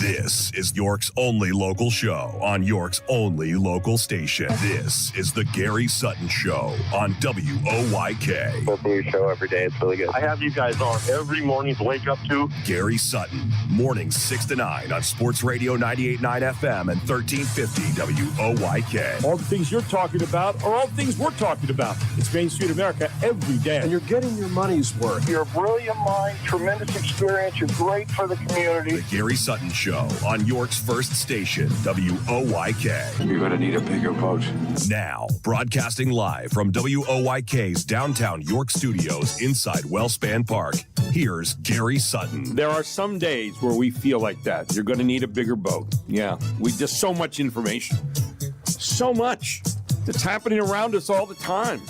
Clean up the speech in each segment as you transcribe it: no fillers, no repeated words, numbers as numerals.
This is York's only local show on York's only local station. This is the Gary Sutton Show on WOYK. Listen to your show every day. It's really good. I have you guys on every morning to wake up to. Gary Sutton, mornings 6 to 9 on Sports Radio 98.9 FM and 1350 WOYK. All the things you're talking about are all things we're talking about. It's Main Street America every day. And you're getting your money's worth. You're a brilliant mind, tremendous experience. You're great for the community. The Gary Sutton Show on York's first station, WOYK. You're going to need a bigger boat. Now, broadcasting live from WOYK's downtown York studios inside Wellspan Park, here's Gary Sutton. There are some days where we feel like that. You're going to need a bigger boat. Yeah, just so much information. So much that's happening around us all the time.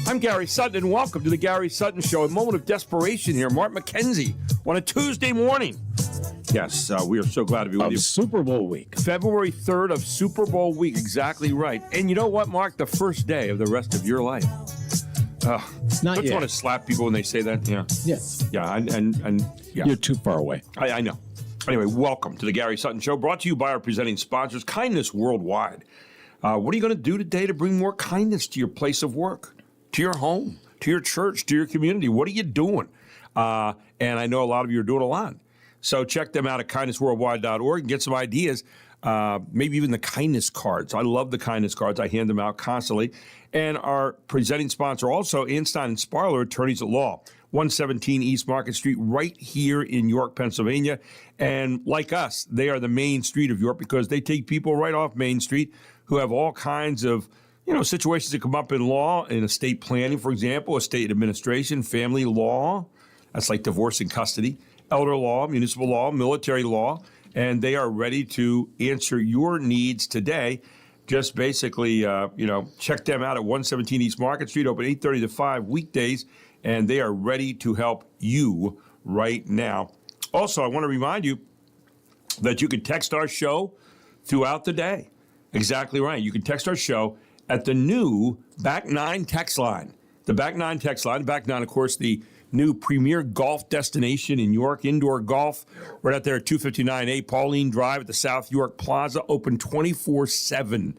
I'm Gary Sutton, and welcome to the Gary Sutton Show. A moment of desperation here. Mark McKenzie on a Tuesday morning. Yes, we are so glad to be with you. Super Bowl week. February 3rd of Super Bowl week. Exactly right. And you know what, Mark? The first day of the rest of your life. Not don't yet. you want to slap people when they say that? Yeah. Yes. Yeah, and yeah. You're too far away. I know. Anyway, welcome to the Gary Sutton Show, brought to you by our presenting sponsors, Kindness Worldwide. What are you going to do today to bring more kindness to your place of work, to your home, to your church, to your community? What are you doing? And I know a lot of you are doing a lot. So check them out at kindnessworldwide.org and get some ideas, maybe even the kindness cards. I love the kindness cards. I hand them out constantly. And our presenting sponsor also, Einstein and Sparler, attorneys at law, 117 East Market Street, right here in York, Pennsylvania. And like us, they are the main street of York because they take people right off Main Street who have all kinds of situations that come up in law, in estate planning, for example, estate administration, family law. That's like divorce and custody. Elder law, municipal law, military law, and they are ready to answer your needs today. Just basically, check them out at 117 East Market Street, open 8:30 to 5 weekdays, and they are ready to help you right now. Also, I want to remind you that you can text our show throughout the day. Exactly right. You can text our show at the new Back 9 text line. The Back 9 text line. Back 9, of course, the new premier golf destination in York, indoor golf, right out there at 259A Pauline Drive at the South York Plaza, open 24/7.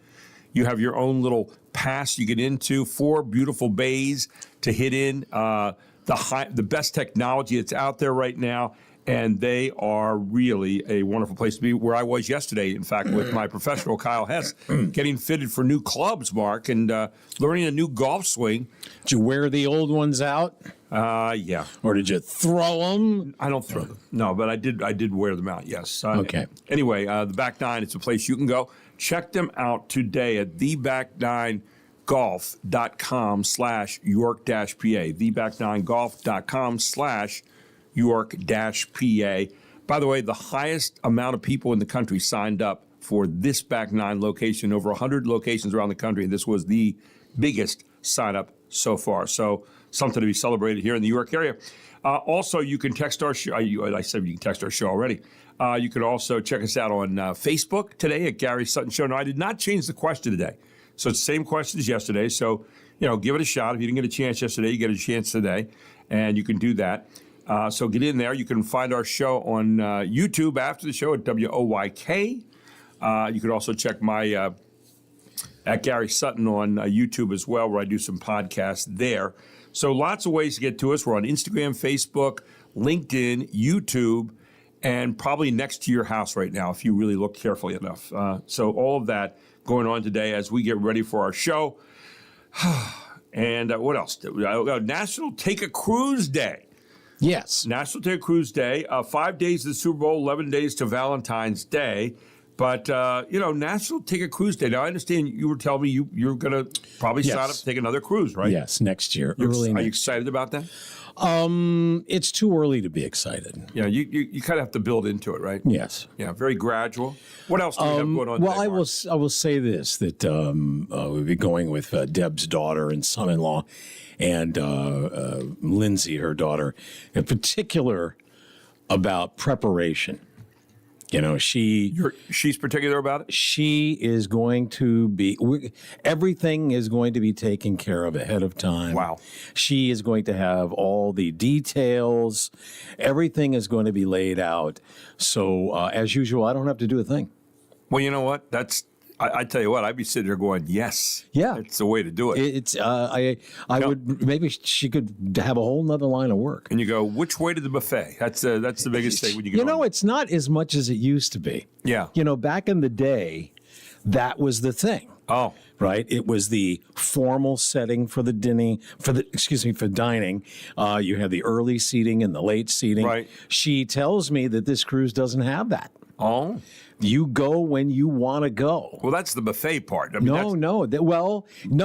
You have your own little pass you get into, 4 beautiful bays to hit in, the best technology that's out there right now, and they are really a wonderful place to be. Where I was yesterday, in fact, with my professional Kyle Hess, getting fitted for new clubs, Mark, and learning a new golf swing. Did you wear the old ones out? Yeah. Or did you throw them? I don't throw them. No, but I did wear them out, yes. Okay. Anyway, the Back 9, it's a place you can go. Check them out today at theback9golf.com/York-PA. theback9golf.com/York-PA. By the way, the highest amount of people in the country signed up for this Back 9 location, over 100 locations around the country. This was the biggest sign up so far. So something to be celebrated here in the York area. Also, you can text our show. I said you can text our show already. You can also check us out on Facebook today at Gary Sutton Show. Now, I did not change the question today. So it's the same question as yesterday. So, give it a shot. If you didn't get a chance yesterday, you get a chance today. And you can do that. So get in there. You can find our show on YouTube after the show at WOYK. You can also check my at Gary Sutton on YouTube as well, where I do some podcasts there. So lots of ways to get to us. We're on Instagram, Facebook, LinkedIn, YouTube, and probably next to your house right now if you really look carefully enough. So all of that going on today as we get ready for our show. And what else? National Take a Cruise Day. Yes. National Take a Cruise Day. 5 days to the Super Bowl, 11 days to Valentine's Day. But, National Take a Cruise Day. Now, I understand you were telling me you're going to probably sign up to take another cruise, right? Yes, next year. Are you excited about that? It's too early to be excited. Yeah, you kind of have to build into it, right? Yes. Yeah, very gradual. What else do we have going on Well, today, Mark? I will say this, that we'll be going with Deb's daughter and son-in-law and Lindsay, her daughter, in particular about preparation. She's particular about it? She is going to be, everything is going to be taken care of ahead of time. Wow. She is going to have all the details. Everything is going to be laid out. So, as usual, I don't have to do a thing. Well, you know what? I tell you what, I'd be sitting there going, yes. Yeah. It's the way to do it. It's, I would, maybe she could have a whole nother line of work. And you go, which way to the buffet? That's the biggest thing when you go. It's not as much as it used to be. Yeah. Back in the day, that was the thing. Oh. Right. It was the formal setting for the for dining. You had the early seating and the late seating. Right. She tells me that this cruise doesn't have that. Oh. You go when you want to go. Well, that's the buffet part. I mean, no.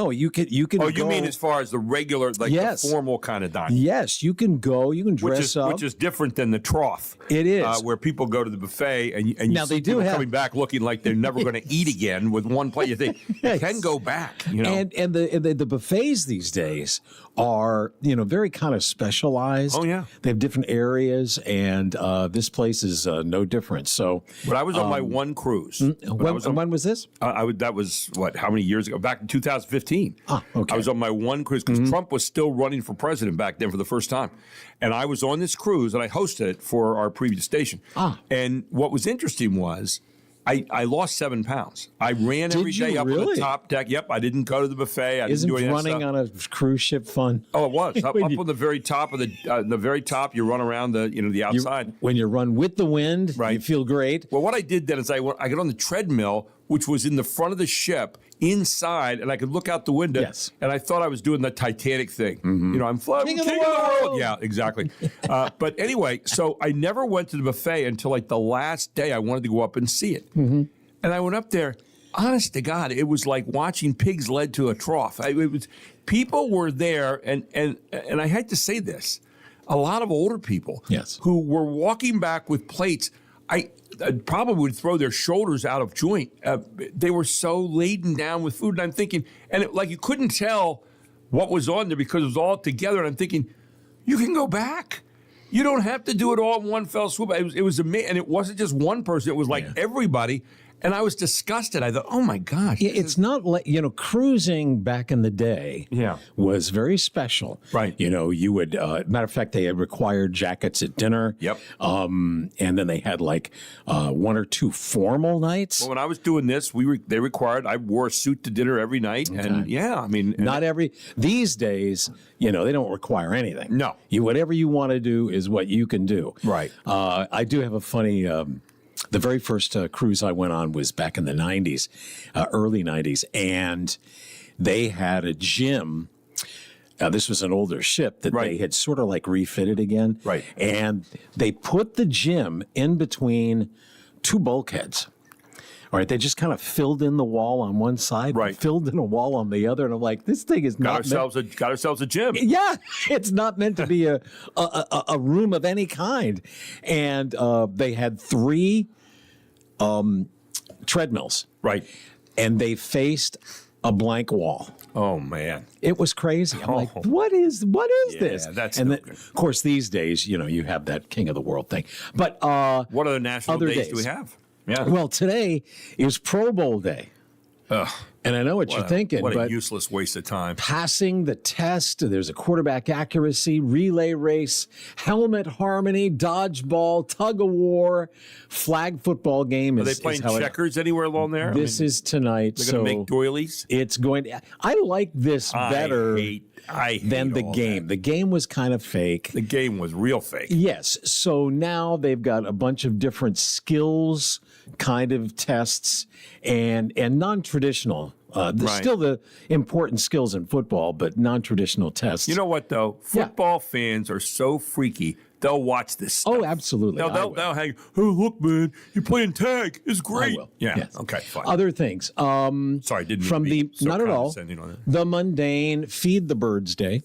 You can. Oh, go. you mean as far as the regular, Yes. the formal kind of dining? Yes, you can go. You can dress up, which is different than the trough. It is where people go to the buffet and you now see they do people have coming back looking like they're never going to eat again with one plate. You think you can go back, And the buffets these days are very kind of specialized. Oh yeah, they have different areas, and this place is no different. So, but I was on my one cruise. When was this? That was how many years ago? Back in 2015. Okay. I was on my one cruise because Trump was still running for president back then for the first time, and I was on this cruise and I hosted it for our previous station. And what was interesting was, I lost 7 pounds. I ran every day up on the top deck. Yep, I didn't go to the buffet. Isn't didn't do any running on a cruise ship fun? Oh, it was up on the very top of the very top. You run around the outside. When you run with the wind, right. You feel great. Well, what I did then is I got on the treadmill, which was in the front of the ship inside, and I could look out the window. Yes. And I thought I was doing the Titanic thing. I'm flying King of the world. Yeah, exactly. But anyway, so I never went to the buffet until like the last day I wanted to go up and see it. And I went up there. Honest to God, it was like watching pigs led to a trough. People were there, and I had to say this, a lot of older people who were walking back with plates. I probably would throw their shoulders out of joint. They were so laden down with food, and I'm thinking, you couldn't tell what was on there because it was all together. And I'm thinking, you can go back. You don't have to do it all in one fell swoop. It was amazing, and it wasn't just one person. It was like everybody. And I was disgusted. I thought, oh, my gosh. It's not like, cruising back in the day was very special. Right. You would, matter of fact, they had required jackets at dinner. Yep. And then they had like one or two formal nights. Well, when I was doing this, they required, I wore a suit to dinner every night. Okay. And not these days, they don't require anything. No. Whatever you want to do is what you can do. Right. I do have a funny, the very first cruise I went on was back in the 90s, early 90s, and they had a gym. This was an older ship that they had sort of like refitted again. Right. And they put the gym in between two bulkheads. All right, they just kind of filled in the wall on one side, filled in a wall on the other, and I'm like, this thing is got ourselves a gym. Yeah, it's not meant to be a room of any kind. And they had 3 treadmills, right, and they faced a blank wall. Oh man, it was crazy. I'm like, what is this? That's and no then, good. Of course, these days, you have that King of the World thing. But what other national days do we have? Yeah. Well, today is Pro Bowl day. Ugh. And I know what you're thinking, what but a useless waste of time. Passing the test, there's a quarterback accuracy, relay race, helmet harmony, dodgeball, tug of war, flag football game. Are they playing checkers anywhere along there? This is tonight. They're going to make doilies? It's going to, I like this better I hate than the game. That. The game was kind of fake. The game was real fake. Yes. So now they've got a bunch of different skills kind of tests and non-traditional. Still the important skills in football, but non-traditional tests. You know what, though? Football fans are so freaky. They'll watch this stuff. Oh, absolutely. They'll hang, oh, look, man, you're playing tag. It's great. I will. Yeah. Yes. Okay, fine. Other things. Sorry, didn't from mean to be so not at all. The mundane Feed the Birds Day.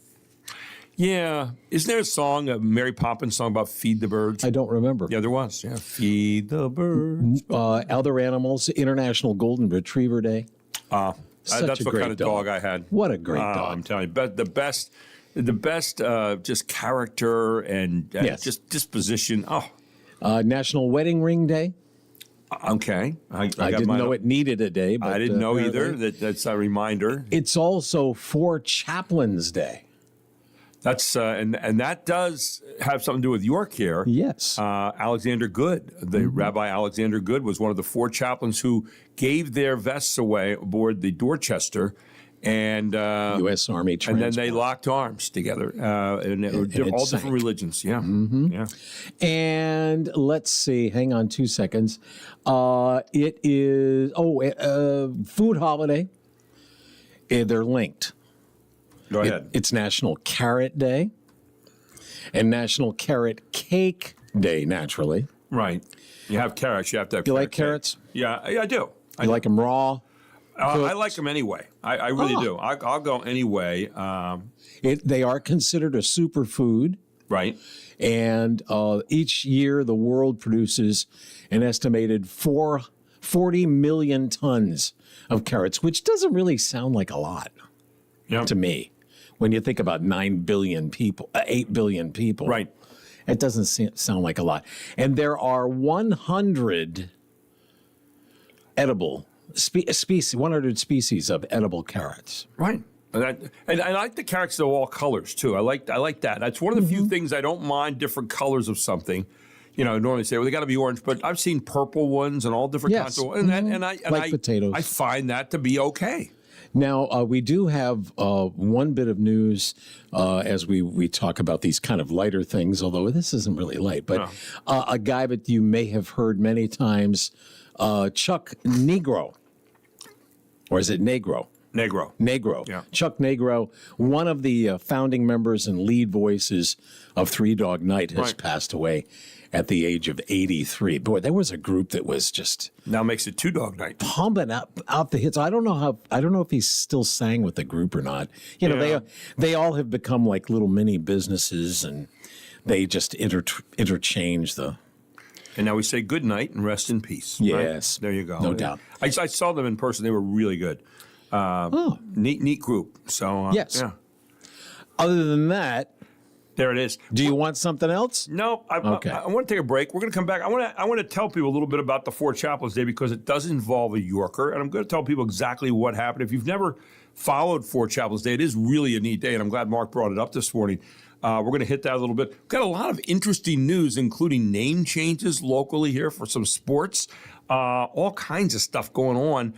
Yeah. Isn't there a song, a Mary Poppins song about Feed the Birds? I don't remember. Yeah, there was. Yeah. Feed the birds. Other animals, International Golden Retriever Day. That's what kind of dog I had. What a great dog. I'm telling you, the best just character and just disposition. Oh. National Wedding Ring Day. Okay. I got didn't mine know up. it needed a day, but I didn't know either. apparently That's a reminder. It's also For Chaplains Day. That's and that does have something to do with your care. Yes. Alexander Good, the Rabbi Alexander Good, was one of the 4 chaplains who gave their vests away aboard the Dorchester, and U.S. Army and transport. then they locked arms together, and it were it all sank. different religions. Yeah, yeah. And let's see, hang on 2 seconds. It is, food holiday. They're linked. Go ahead. It's National Carrot Day and National Carrot Cake Day, naturally. Right. You have carrots. You have to have. You like carrot cake. carrots? Yeah, I do. You like them raw? I like them anyway. I really Oh. do. I'll go anyway. They are considered a superfood. Right. And each year, the world produces an estimated 40 million tons of carrots, which doesn't really sound like a lot Yeah. to me. When you think about 9 billion people, 8 billion people. Right. It doesn't sound like a lot. And there are 100 edible species, 100 species of edible carrots. Right. And I like the carrots of all colors too. I like that. That's one of the few things I don't mind different colors of something. You know, I normally say, well, they got to be orange, but I've seen purple ones and all different Yes. kinds of and I Potatoes. I find that to be okay. Now, we do have one bit of news as we talk about these kind of lighter things, although this isn't really light, but a guy that you may have heard many times, Chuck Negro. Or is it Negro? Negro. Yeah. Chuck Negro, one of the founding members and lead voices of Three Dog Night, has Right. passed away at the age of 83. Boy, there was a group that was just Now makes it 2 Dog Night. pumping out the hits. I don't know if he still sang with the group or not. You know, Yeah. they all have become like little mini businesses, and they just interchange the. And now we say good night and rest in peace. right? Yes. There you go. No doubt. I saw them in person. They were really good. Neat group. So Yes. yeah. Other than that, There it is. do you want something else? No, Okay. I want to take a break. We're going to come back. I want to tell people a little bit about the 4 Chaplains Day because it does involve a Yorker, and I'm going to tell people exactly what happened. If you've never followed 4 Chaplains Day, it is really a neat day, and I'm glad Mark brought it up this morning. We're going to hit that a little bit. We've got a lot of interesting news, including name changes locally here for some sports, all kinds of stuff going on.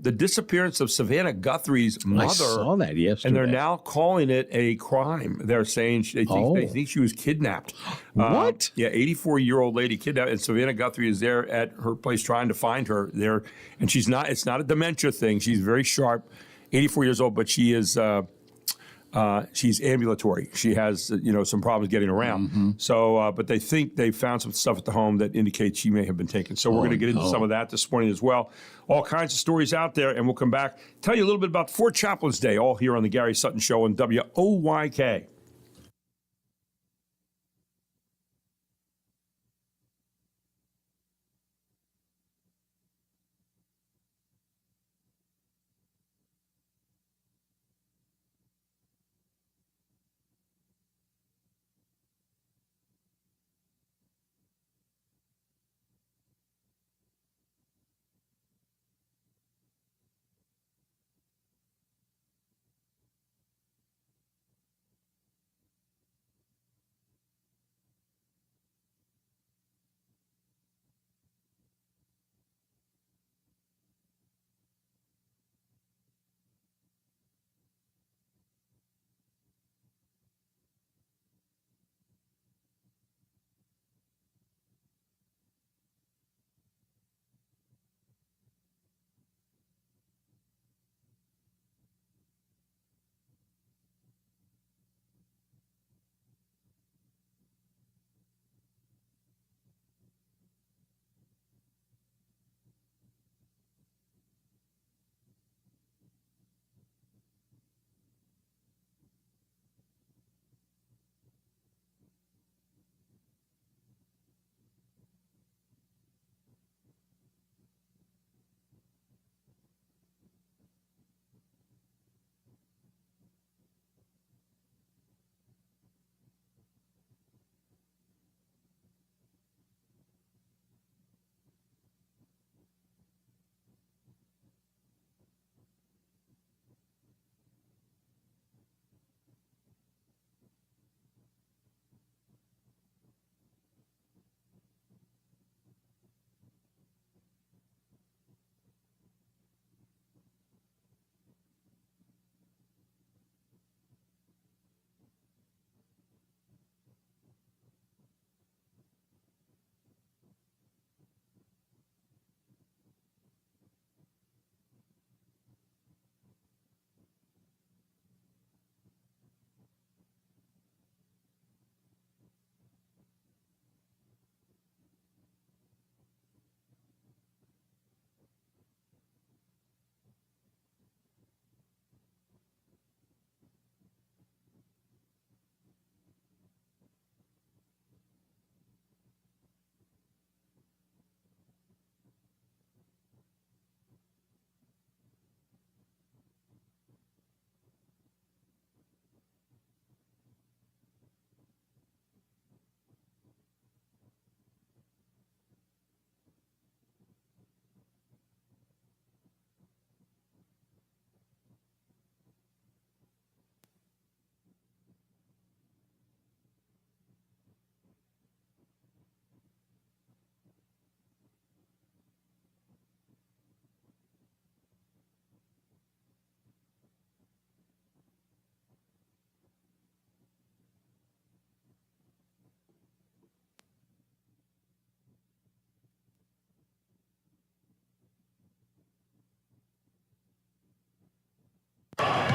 The disappearance of Savannah Guthrie's mother. I saw that yesterday. And they're now calling it a crime. They're saying they think she was kidnapped. What? Yeah, 84-year-old lady kidnapped, and Savannah Guthrie is there at her place trying to find her there. And she's not. It's not a dementia thing. She's very sharp, 84 years old, but she is. She's ambulatory. She has, some problems getting around. So, but they think they found some stuff at the home that indicates she may have been taken. So we're going to get into some of that this morning as well. All kinds of stories out there, and we'll come back, tell you a little bit about 4 Chaplains Day, all here on the Gary Sutton Show on WOYK.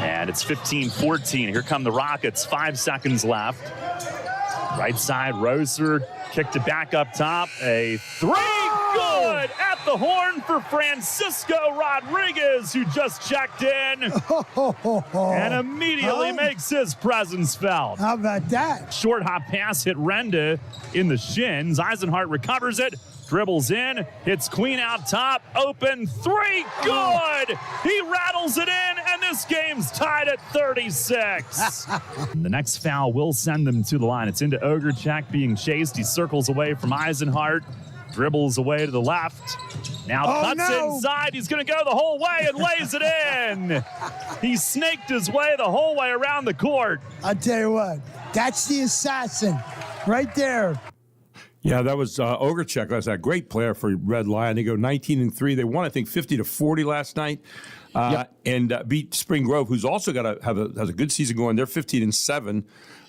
And it's 15-14. Here come the Rockets. 5 seconds left. Right side, Roser kicked it back up top. A three, good at the horn for Francisco Rodriguez, who just checked in and immediately makes his presence felt. How about that? Short hop pass hit Renda in the shins. Eisenhart recovers it, dribbles in, hits Queen out top, open three, good! He rattles it in, and this game's tied at 36. The next foul will send them to the line. It's into Ogrechek being chased. He circles away from Eisenhart, dribbles away to the left. Now cuts inside. He's going to go the whole way and lays it in. He snaked his way the whole way around the court. I'll tell you what, that's the assassin right there. Yeah, that was Ogrechek. That's a great player for Red Lion. They go 19-3. They won, I think, 50-40 last night, and beat Spring Grove, who's also has a good season going. They're 15-7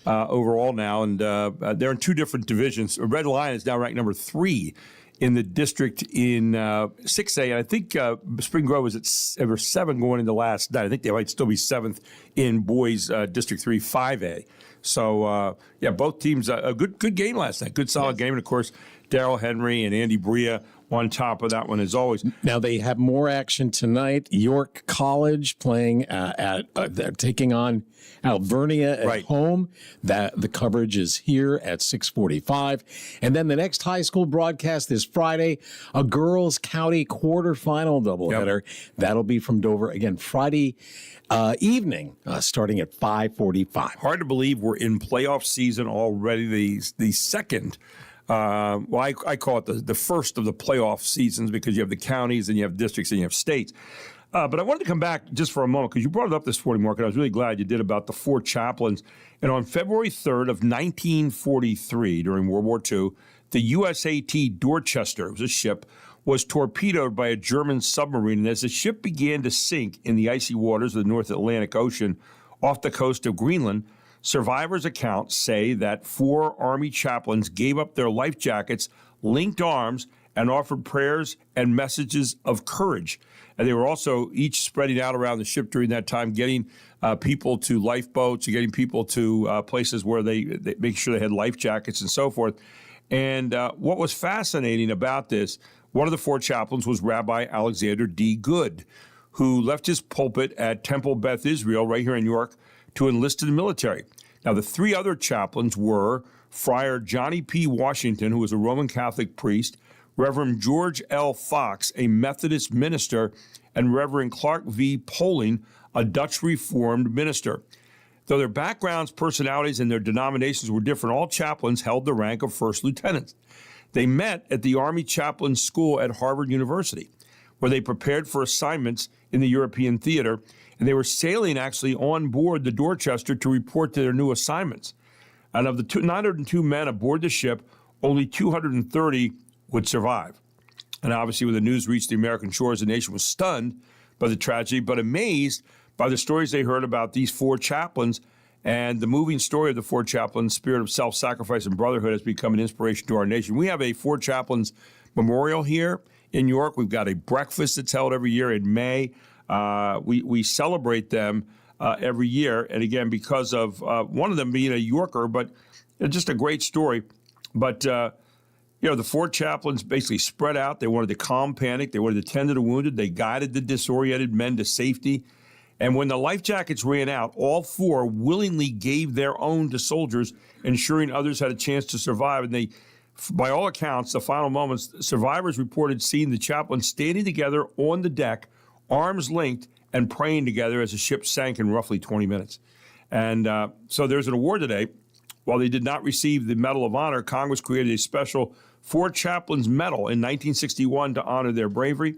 overall now, and they're in 2 different divisions. Red Lion is now ranked number 3 in the district in 6A, and I think Spring Grove was at 7 going into last night. I think they might still be 7th in boys District 3 5A. So, both teams, a good game last night. Good, solid game. And, of course, Darrell Henry and Andy Bria on top of that one as always. Now, they have more action tonight. York College playing they're taking on Alvernia at home. The coverage is here at 6:45. And then the next high school broadcast is Friday, a girls' county quarterfinal doubleheader. That'll be from Dover. Again, Friday evening, starting at 5:45. Hard to believe we're in playoff season already. The second, I call it the first of the playoff seasons, because you have the counties and you have districts and you have states. But I wanted to come back just for a moment, because you brought it up this morning, Mark, and I was really glad you did, about the 4 chaplains. And on February 3rd of 1943, during World War II, the USAT Dorchester, it was a ship, was torpedoed by a German submarine. And as the ship began to sink in the icy waters of the North Atlantic Ocean off the coast of Greenland, survivors' accounts say that 4 Army chaplains gave up their life jackets, linked arms, and offered prayers and messages of courage. And they were also each spreading out around the ship during that time, getting people to lifeboats, getting people to places where they make sure they had life jackets and so forth. And what was fascinating about this, one of the 4 chaplains was Rabbi Alexander D. Good, who left his pulpit at Temple Beth Israel right here in York to enlist in the military. Now, the 3 other chaplains were Friar Johnny P. Washington, who was a Roman Catholic priest, Reverend George L. Fox, a Methodist minister, and Reverend Clark V. Poling, a Dutch Reformed minister. Though their backgrounds, personalities, and their denominations were different, all chaplains held the rank of first lieutenants. They met at the Army Chaplain School at Harvard University, where they prepared for assignments in the European theater, and they were sailing actually on board the Dorchester to report to their new assignments. And of the 902 men aboard the ship, only 230 would survive. And obviously, when the news reached the American shores, the nation was stunned by the tragedy, but amazed by the stories they heard about these 4 chaplains. And the moving story of the 4 chaplains, spirit of self-sacrifice and brotherhood, has become an inspiration to our nation. We have a 4 chaplains memorial here in York. We've got a breakfast that's held every year in May. We celebrate them every year. And again, because of one of them being a Yorker, but just a great story. But the 4 chaplains basically spread out. They wanted to calm panic. They wanted to tend to the wounded. They guided the disoriented men to safety. And when the life jackets ran out, all 4 willingly gave their own to soldiers, ensuring others had a chance to survive. And they, by all accounts, the final moments, survivors reported seeing the chaplains standing together on the deck, arms linked, and praying together as the ship sank in roughly 20 minutes. And so there's an award today. While they did not receive the Medal of Honor, Congress created a special 4 Chaplains Medal in 1961 to honor their bravery.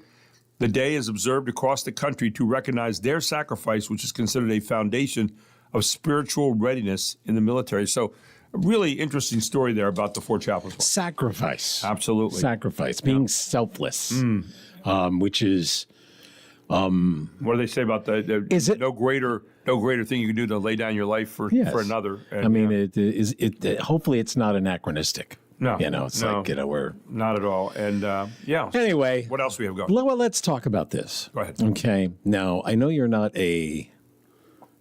The day is observed across the country to recognize their sacrifice, which is considered a foundation of spiritual readiness in the military. So a really interesting story there about the 4 chaplains. Sacrifice. Absolutely. Sacrifice. Being selfless, which is... what do they say about the is it, no greater thing you can do to lay down your life for another? And, I mean, hopefully it's not anachronistic. No, it's like, we're not at all. And Anyway, what else we have going? Well, let's talk about this. Go ahead. Okay. Now, I know you're not a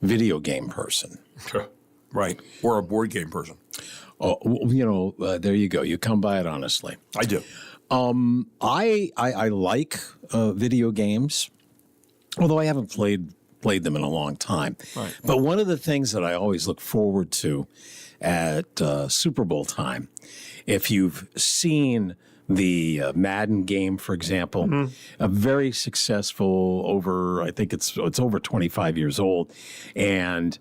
video game person. Right. Or a board game person. Oh, there you go. You come by it honestly. I do. I like video games, although I haven't played them in a long time. Right. But one of the things that I always look forward to at Super Bowl time, if you've seen the Madden game, for example, a very successful I think it's over 25 years old, and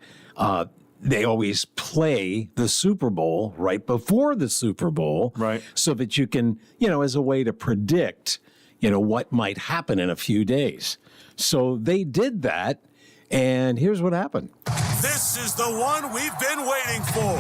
they always play the Super Bowl right before the Super Bowl, right? So that you can, as a way to predict, what might happen in a few days. So they did that, and here's what happened. This is the one we've been waiting for.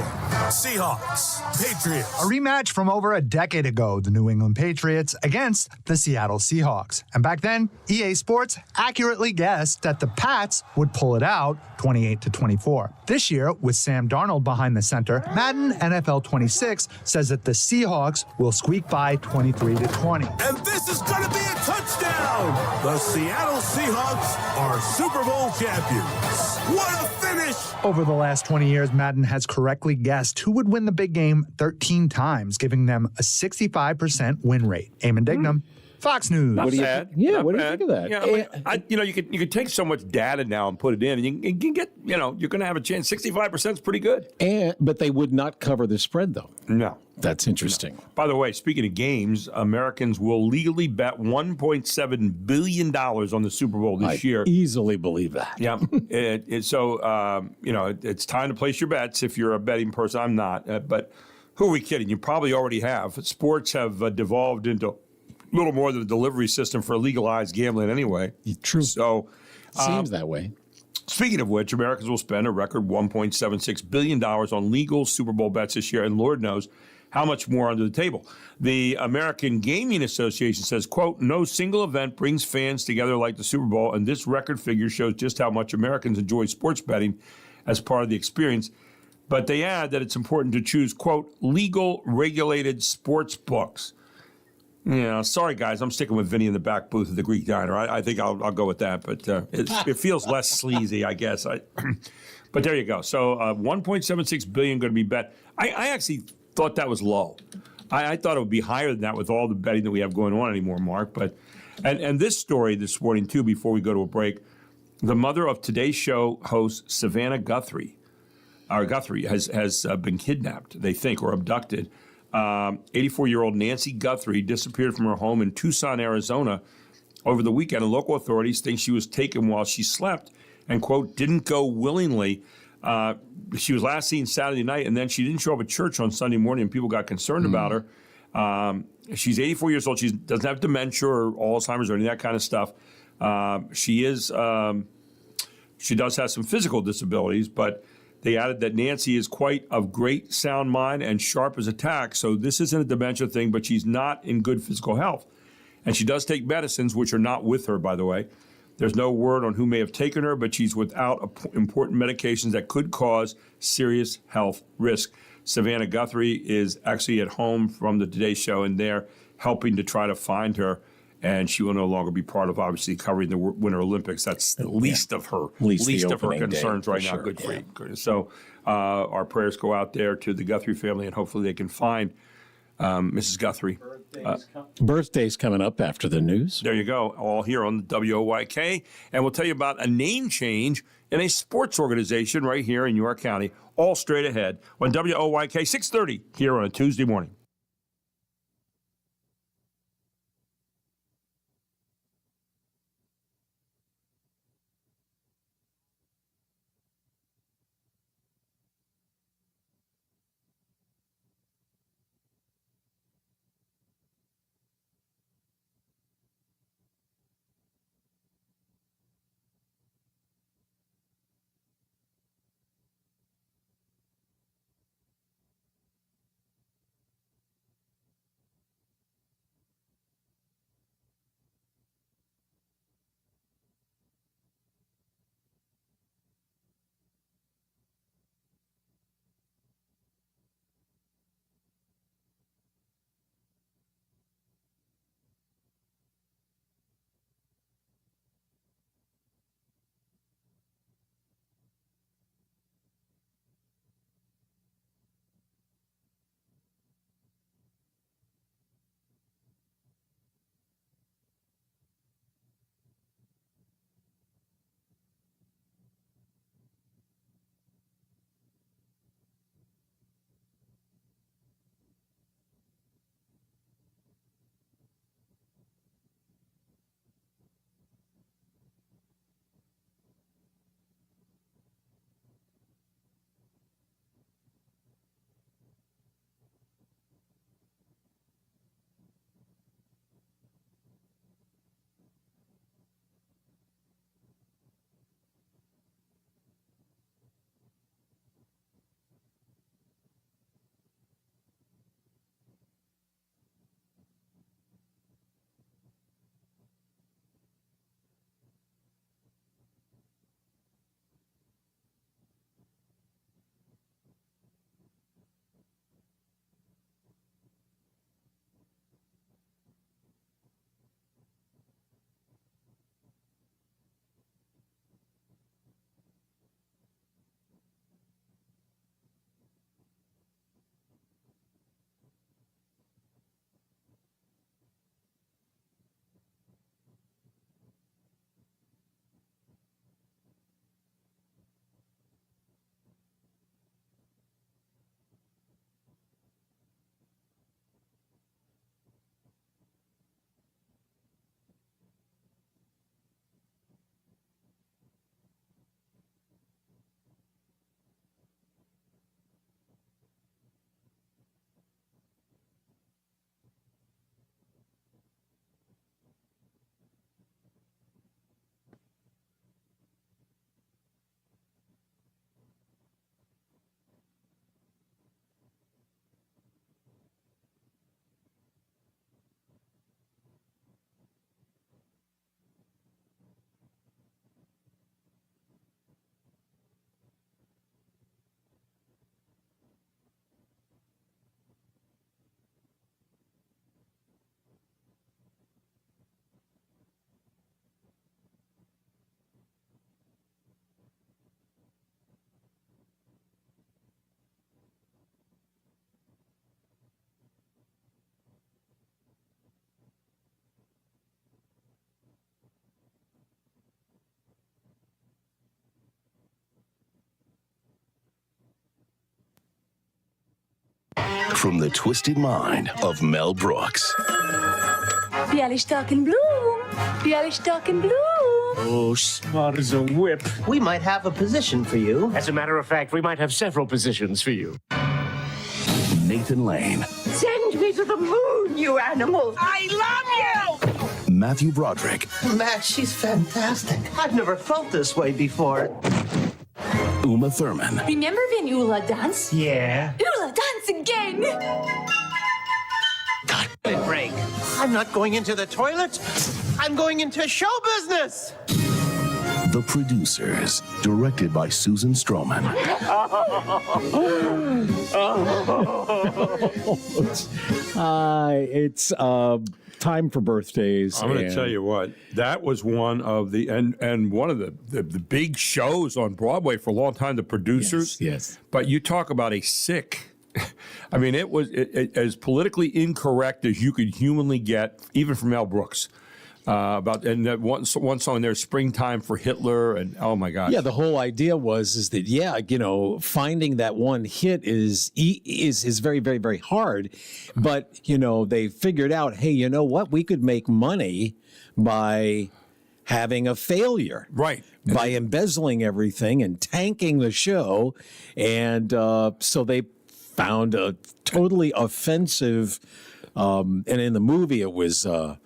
Seahawks, Patriots. A rematch from over a decade ago, the New England Patriots against the Seattle Seahawks. And back then, EA Sports accurately guessed that the Pats would pull it out 28-24. This year, with Sam Darnold behind the center, Madden NFL 26 says that the Seahawks will squeak by 23-20. And this is going to be a touchdown. The Seattle Seahawks are Super Bowl champions. What a finish. Over the last 20 years, Madden has correctly guessed who would win the big game 13 times, giving them a 65% win rate. Eamon Dignam, Fox News. Not bad. Yeah, Not what do you bad. think of that? Yeah, you could take so much data now and put it in, and you can get, you're going to have a chance. 65% is pretty good. But they would not cover the spread, though. No. That's interesting. No. By the way, speaking of games, Americans will legally bet $1.7 billion on the Super Bowl this year. Easily believe that. Yeah. It's time to place your bets if you're a betting person. I'm not. But who are we kidding? You probably already have. Sports have devolved into a little more than a delivery system for legalized gambling anyway. True. So Seems that way. Speaking of which, Americans will spend a record $1.76 billion on legal Super Bowl bets this year, and Lord knows how much more under the table. The American Gaming Association says, quote, no single event brings fans together like the Super Bowl, and this record figure shows just how much Americans enjoy sports betting as part of the experience. But they add that it's important to choose, quote, legal, regulated sports books. Yeah, sorry, guys. I'm sticking with Vinny in the back booth of the Greek Diner. I think I'll go with that, but it feels less sleazy, I guess. But there you go. So $1.76 billion going to be bet. I actually thought that was low. I thought it would be higher than that with all the betting that we have going on anymore, Mark. But and this story this morning, too, before we go to a break, the mother of Today's Show host Savannah Guthrie has been kidnapped, they think, or abducted. 84-year-old Nancy Guthrie disappeared from her home in Tucson, Arizona over the weekend, and local authorities think she was taken while she slept and, quote, didn't go willingly. She was last seen Saturday night, and then she didn't show up at church on Sunday morning, and people got concerned about her. She's 84 years old. She doesn't have dementia or Alzheimer's or any of that kind of stuff. She does have some physical disabilities, but they added that Nancy is quite of great sound mind and sharp as a tack. So this isn't a dementia thing, but she's not in good physical health. And she does take medicines, which are not with her, by the way. There's no word on who may have taken her, but she's without important medications that could cause serious health risk. Savannah Guthrie is actually at home from the Today Show, and they're helping to try to find her. And she will no longer be part of, obviously, covering the Winter Olympics. That's the least of her concerns right now. Good for you. So our prayers go out there to the Guthrie family, and hopefully they can find Mrs. Guthrie. Birthday's coming up after the news. There you go, all here on the WOYK. And we'll tell you about a name change in a sports organization right here in York County, all straight ahead on WOYK 630 here on a Tuesday morning. from the twisted mind of Mel Brooks. Bialystok in bloom. Bialystok in bloom. Oh, smart as a whip. We might have a position for you. As a matter of fact, we might have several positions for you. Nathan Lane. Send me to the moon, you animal. I love you. Matthew Broderick. Max, she's fantastic. I've never felt this way before. Uma Thurman. Remember when Ula danced? Yeah. Ula, dance again. Toilet break. I'm not going into the toilet. I'm going into show business. The Producers, directed by Susan Stroman. It's time for birthdays. I'm going to tell you what, that was one of the and one of the big shows on Broadway for a long time. The Producers, yes. But you talk about a sick. I mean, it was as politically incorrect as you could humanly get, even from Mel Brooks. And that one song there, "Springtime for Hitler," and oh my gosh, yeah. The whole idea is that finding that one hit is very, very, very hard, but they figured out, hey, you know what, we could make money by having a failure, right? By embezzling everything and tanking the show, and so they found a totally offensive. And in the movie, it was the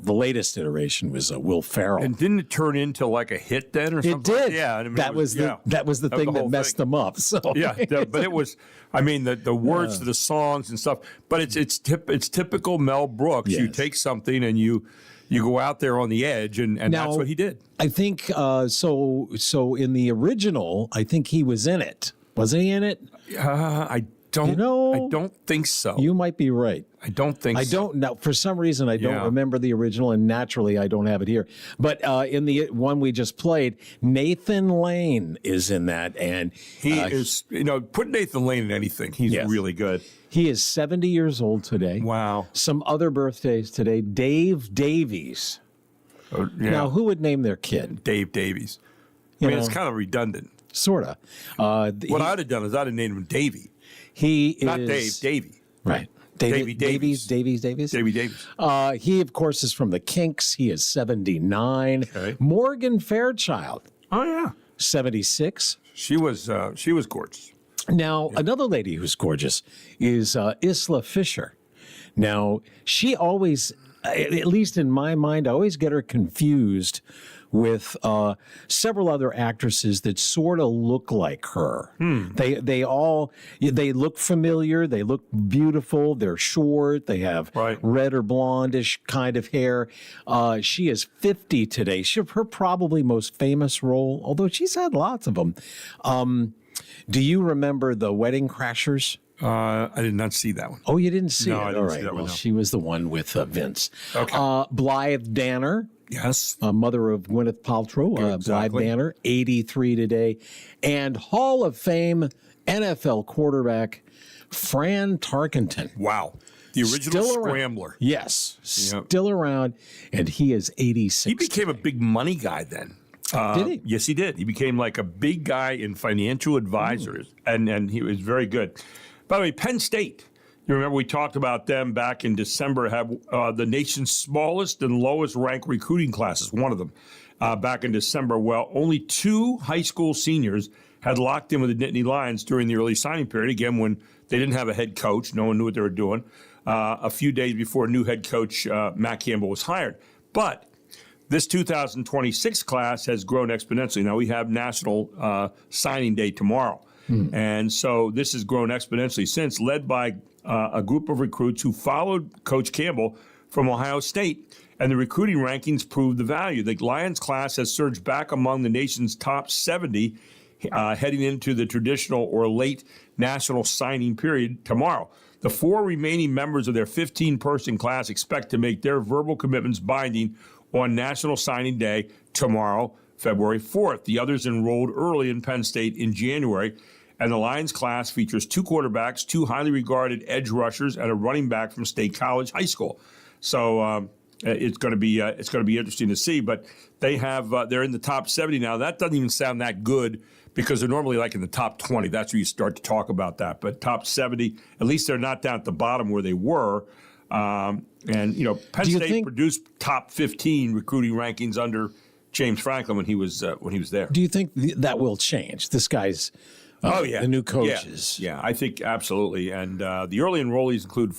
latest iteration was Will Ferrell. And didn't it turn into like a hit then, or something? It did. Yeah, I mean, that was the thing that messed them up. So yeah, but it was. I mean, the words to the songs and stuff. But it's typical Mel Brooks. Yes. You take something and you go out there on the edge, and now, that's what he did. I think so. In the original, I think he was in it. Wasn't he in it? I don't think so. You might be right. I don't think so. I don't know. For some reason, I don't remember the original, and naturally, I don't have it here. But in the one we just played, Nathan Lane is in that, and he is. Put Nathan Lane in anything. He's really good. He is 70 years old today. Wow. Some other birthdays today. Dave Davies. Now, who would name their kid? Dave Davies. It's kind of redundant. Sort of. What I'd have done is I'd have named him Davey. Not Dave, Davey. Right. Davey Davies. Davey Davies. He, of course, is from the Kinks. He is 79. Okay. Morgan Fairchild. Oh, yeah. 76. She was gorgeous. Now, another lady who's gorgeous is Isla Fisher. Now, she always, at least in my mind, I always get her confused with several other actresses that sort of look like her. They look familiar. They look beautiful. They're short. They have red or blondish kind of hair. She is 50 today. Her probably most famous role, although she's had lots of them. Do you remember The Wedding Crashers? I did not see that one. Oh, you didn't see it? No, I didn't see that one. Well, she was the one with Vince. Okay. Blythe Danner. Yes. Mother of Gwyneth Paltrow. Blythe Danner, 83 today. And Hall of Fame NFL quarterback Fran Tarkenton. Wow. The original scrambler. Yes. Still around. And he is 86. He became a big money guy then. Did he? Yes, he did. He became like a big guy in financial advisors, and he was very good. By the way, Penn State, you remember we talked about them back in December, have the nation's smallest and lowest ranked recruiting classes, one of them, back in December. Well, only 2 high school seniors had locked in with the Nittany Lions during the early signing period, again, when they didn't have a head coach. No one knew what they were doing. A few days before new head coach Matt Campbell was hired. But this 2026 class has grown exponentially. Now, we have National Signing Day tomorrow. And so this has grown exponentially since, led by a group of recruits who followed Coach Campbell from Ohio State. And the recruiting rankings prove the value. The Lions class has surged back among the nation's top 70 heading into the traditional or late national signing period tomorrow. The 4 remaining members of their 15-person class expect to make their verbal commitments binding on National Signing Day tomorrow, February 4th. The others enrolled early in Penn State in January. And the Lions class features 2 quarterbacks, 2 highly regarded edge rushers, and a running back from State College High School. So it's going to be interesting to see. But they have they're in the top 70 now. That doesn't even sound that good because they're normally like in the top 20. That's where you start to talk about that. But top 70, at least they're not down at the bottom where they were. And Penn State produced top 15 recruiting rankings under James Franklin when he was there. Do you think that will change? This guy's the new coaches. Yeah, I think absolutely. And the early enrollees include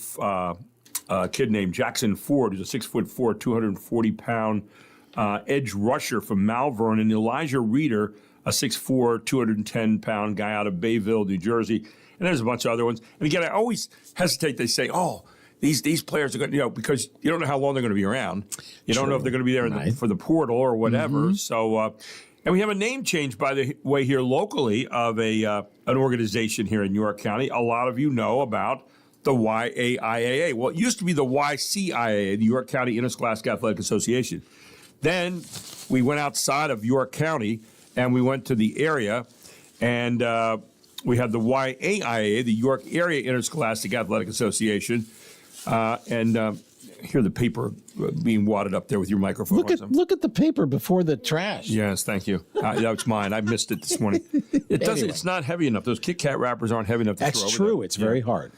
a kid named Jackson Ford, who's a 6'4", 240-pound edge rusher from Malvern, and Elijah Reeder, a 6'4", 210-pound guy out of Bayville, New Jersey. And there's a bunch of other ones. And again, I always hesitate. They say, these players are going to, because you don't know how long they're going to be around. You don't know if they're going to be there for the portal or whatever. Mm-hmm. So, and we have a name change, by the way, here locally of an organization here in York County. A lot of you know about the YAIAA. Well, it used to be the YCIAA, the York County Interscholastic Athletic Association. Then we went outside of York County and we went to the area, and we have the YAIAA, the York Area Interscholastic Athletic Association. Hear the paper being wadded up there with your microphone. Look at the paper before the trash. Yes, thank you. That's mine. I missed it this morning. Anyway. It's not heavy enough. Those Kit Kat wrappers aren't heavy enough to That's throw over true. there. It's very hard.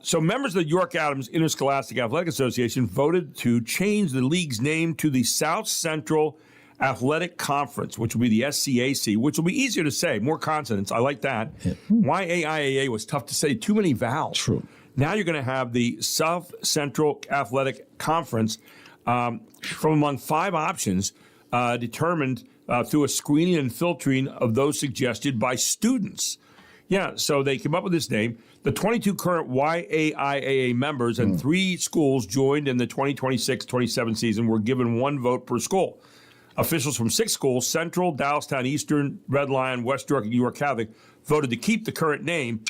So members of the York Adams Interscholastic Athletic Association voted to change the league's name to the South Central Athletic Conference, which will be the SCAC, which will be easier to say, more consonants. I like that. Yeah. YAIAA was tough to say, too many vowels. True. Now you're going to have the South Central Athletic Conference from among 5 options determined through a screening and filtering of those suggested by students. Yeah, so they came up with this name. The 22 current YAIAA members and 3 schools joined in the 2026-27 season were given 1 vote per school. Officials from 6 schools, Central, Dallastown Eastern, Red Lion, West York, and York Catholic, voted to keep the current name.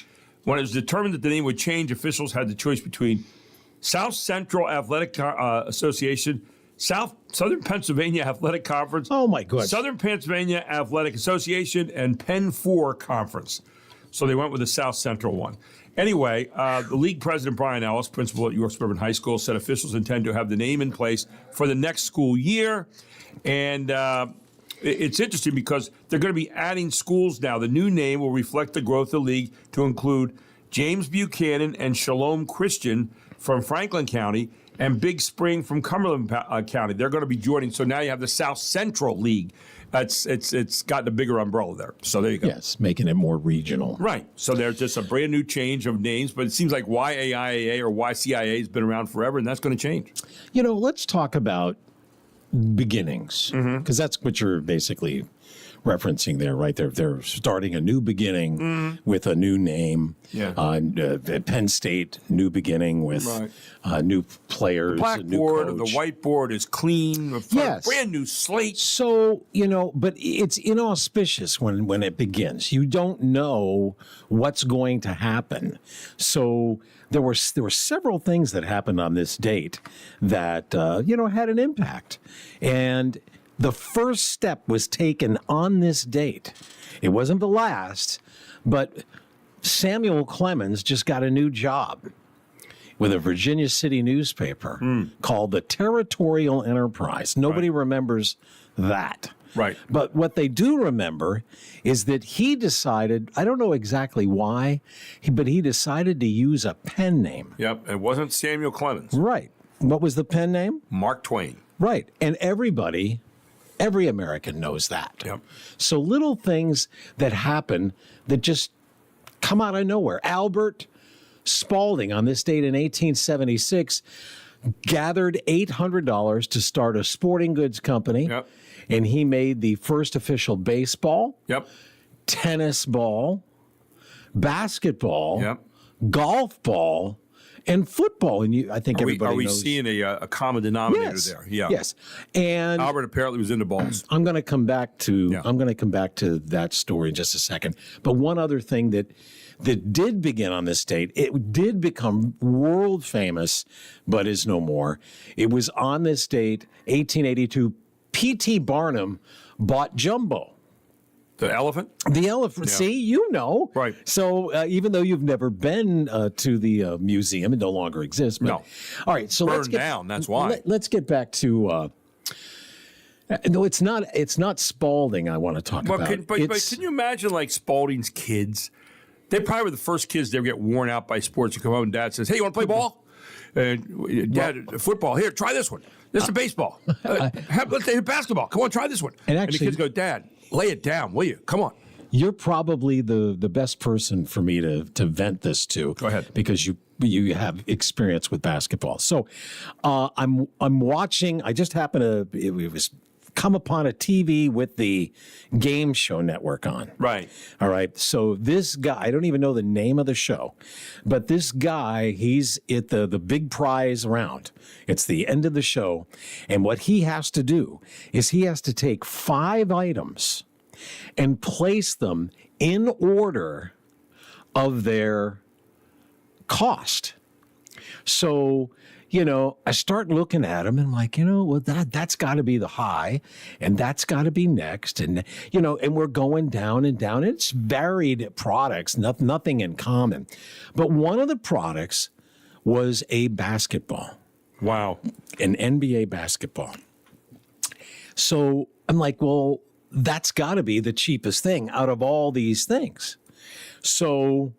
When it was determined that the name would change, officials had the choice between South Central Athletic Association, Southern Pennsylvania Athletic Conference, oh my goodness, Southern Pennsylvania Athletic Association, and Penn 4 Conference. So they went with the South Central one. Anyway, the league president, Brian Ellis, principal at York Suburban High School, said officials intend to have the name in place for the next school year. And it's interesting because they're going to be adding schools now. The new name will reflect the growth of the league to include James Buchanan and Shalom Christian from Franklin County and Big Spring from Cumberland County. They're going to be joining. So now you have the South Central League. It's gotten a bigger umbrella there. So there you go. Yes, making it more regional. Right. So there's just a brand new change of names, but it seems like YAIAA or YCIA has been around forever, and that's going to change. Let's talk about beginnings, because that's what you're basically referencing there, right? They're starting a new beginning with a new name. Yeah. Penn State, new beginning with new players. The blackboard, the whiteboard is clean. Yes. Brand new slate. So, but it's inauspicious when it begins. You don't know what's going to happen. So there were several things that happened on this date that, had an impact. And the first step was taken on this date. It wasn't the last, but Samuel Clemens just got a new job with a Virginia City newspaper called the Territorial Enterprise. Nobody remembers that. Right. But what they do remember is that he decided, I don't know exactly why, but he decided to use a pen name. Yep, it wasn't Samuel Clemens. Right. What was the pen name? Mark Twain. Right. And every American knows that. Yep. So little things that happen that just come out of nowhere. Albert Spalding, on this date in 1876, gathered $800 to start a sporting goods company. Yep. And he made the first official baseball, tennis ball, basketball, golf ball, and football. And I think everybody knows. Are we seeing a common denominator there? Yeah. Yes. And Albert apparently was into balls. I'm going to come back to that story in just a second. But one other thing that did begin on this date, it did become world famous, but is no more. It was on this date, 1882. P.T. Barnum bought Jumbo. The elephant? The elephant. Yeah. See, you know. Right. So even though you've never been to the museum, it no longer exists. But, No. All right. So Burned let's get down. That's why. Let's get back to. No, it's not. It's not Spalding. I want to talk about. But can you imagine like Spalding's kids? They probably were the first kids to ever get worn out by sports. You come home and Dad says, "Hey, you want to play ball?" And Dad, football. Here, try this one. This is baseball. Let's hit basketball. Come on, try this one. And the kids go, "Dad, lay it down, will you? Come on." You're probably the best person for me to vent this to. Go ahead. Because you have experience with basketball. So I'm watching. I just happened to it was come upon a TV with the game show network on. Right. All right. So this guy, I don't even know the name of the show, but this guy, he's at the big prize round. It's the end of the show. And what he has to do is he has to take 5 items and place them in order of their cost. So, I start looking at them and I'm like, well, that's got to be the high and that's got to be next. And, and we're going down and down. It's varied products, nothing in common. But one of the products was a basketball. Wow. An NBA basketball. So I'm like, well, that's got to be the cheapest thing out of all these things. So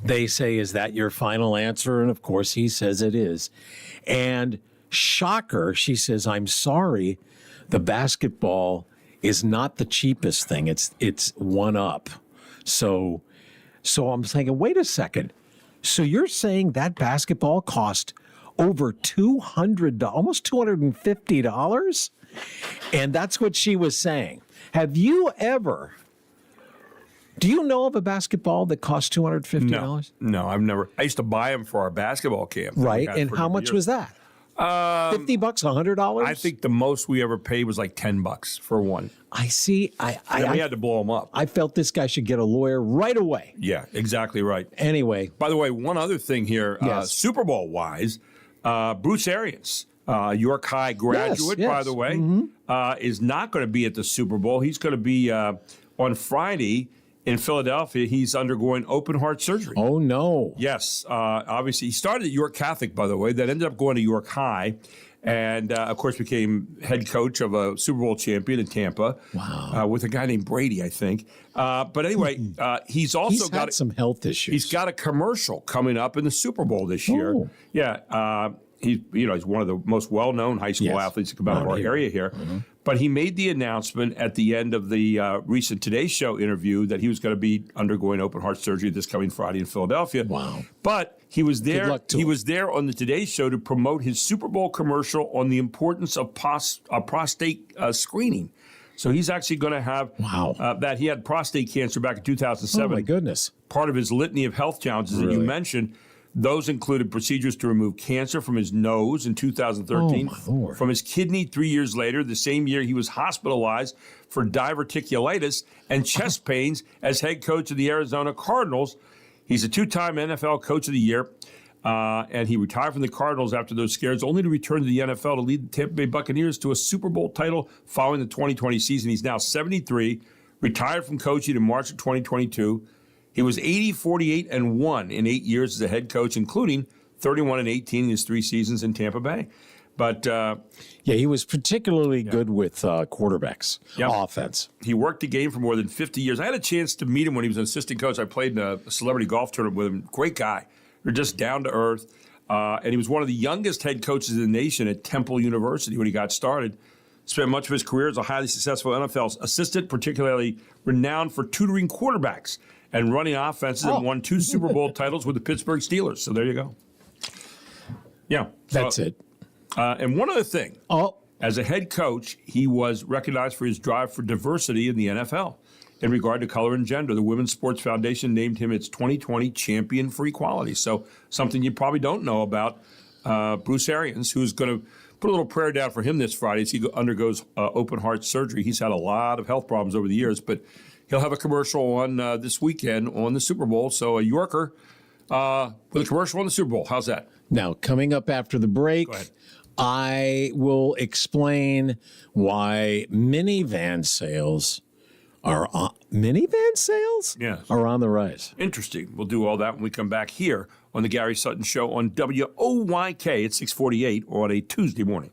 they say, is that your final answer? And of course he says it is. And shocker, she says, I'm sorry, the basketball is not the cheapest thing. It's one up. So I'm thinking, wait a second. So you're saying that basketball cost over $200, almost $250? And that's what she was saying. Have you ever... Do you know of a basketball that costs $250? No, I've never. I used to buy them for our basketball camp. Right, and how much was that? $50, $100? I think the most we ever paid was like $10 for one. I see. And we had to blow them up. I felt this guy should get a lawyer right away. Yeah, exactly right. Anyway. By the way, one other thing here, yes. Super Bowl wise, Bruce Arians, York High graduate, yes. by the way, is not going to be at the Super Bowl. He's going to be on Friday. In Philadelphia, he's undergoing open heart surgery. Oh, no. Yes. Obviously, he started at York Catholic, by the way, that ended up going to York High. And, of course, became head coach of a Super Bowl champion in Tampa. Wow. With a guy named Brady, I think. But anyway, he's also got some health issues. He's got a commercial coming up in the Super Bowl this year. Oh. Yeah. He's one of the most well-known high school athletes to come out of our area here. Mm-hmm. But he made the announcement at the end of the recent Today Show interview that he was going to be undergoing open heart surgery this coming Friday in Philadelphia. Wow. But he was there. Good luck to him. Was there on the Today Show to promote his Super Bowl commercial on the importance of prostate screening. So he's actually going to have that. He had prostate cancer back in 2007. Oh, my goodness. Part of his litany of health challenges that you mentioned. Those included procedures to remove cancer from his nose in 2013, from his kidney 3 years later. The same year, he was hospitalized for diverticulitis and chest pains as head coach of the Arizona Cardinals. He's a 2-time NFL Coach of the Year, and he retired from the Cardinals after those scares, only to return to the NFL to lead the Tampa Bay Buccaneers to a Super Bowl title following the 2020 season. He's now 73, retired from coaching in March of 2022. He was 80, 48, and 1 in 8 years as a head coach, including 31 and 18 in his 3 seasons in Tampa Bay. But he was particularly good with quarterbacks, offense. He worked the game for more than 50 years. I had a chance to meet him when he was an assistant coach. I played in a celebrity golf tournament with him. Great guy. They're just down to earth. And he was one of the youngest head coaches in the nation at Temple University when he got started. Spent much of his career as a highly successful NFL assistant, particularly renowned for tutoring quarterbacks and running offenses, and won 2 Super Bowl titles with the Pittsburgh Steelers. So there you go. Yeah. That's it. And one other thing. As a head coach, he was recognized for his drive for diversity in the NFL. In regard to color and gender, the Women's Sports Foundation named him its 2020 champion for equality. So something you probably don't know about Bruce Arians, who's going to put a little prayer down for him this Friday as he undergoes open heart surgery. He's had a lot of health problems over the years, but he'll have a commercial on this weekend on the Super Bowl. So a Yorker with a commercial on the Super Bowl. How's that? Now, coming up after the break, I will explain why minivan sales Our minivan sales are on the rise. Interesting. We'll do all that when we come back here on the Gary Sutton Show on WOYK at 6:48 on a Tuesday morning.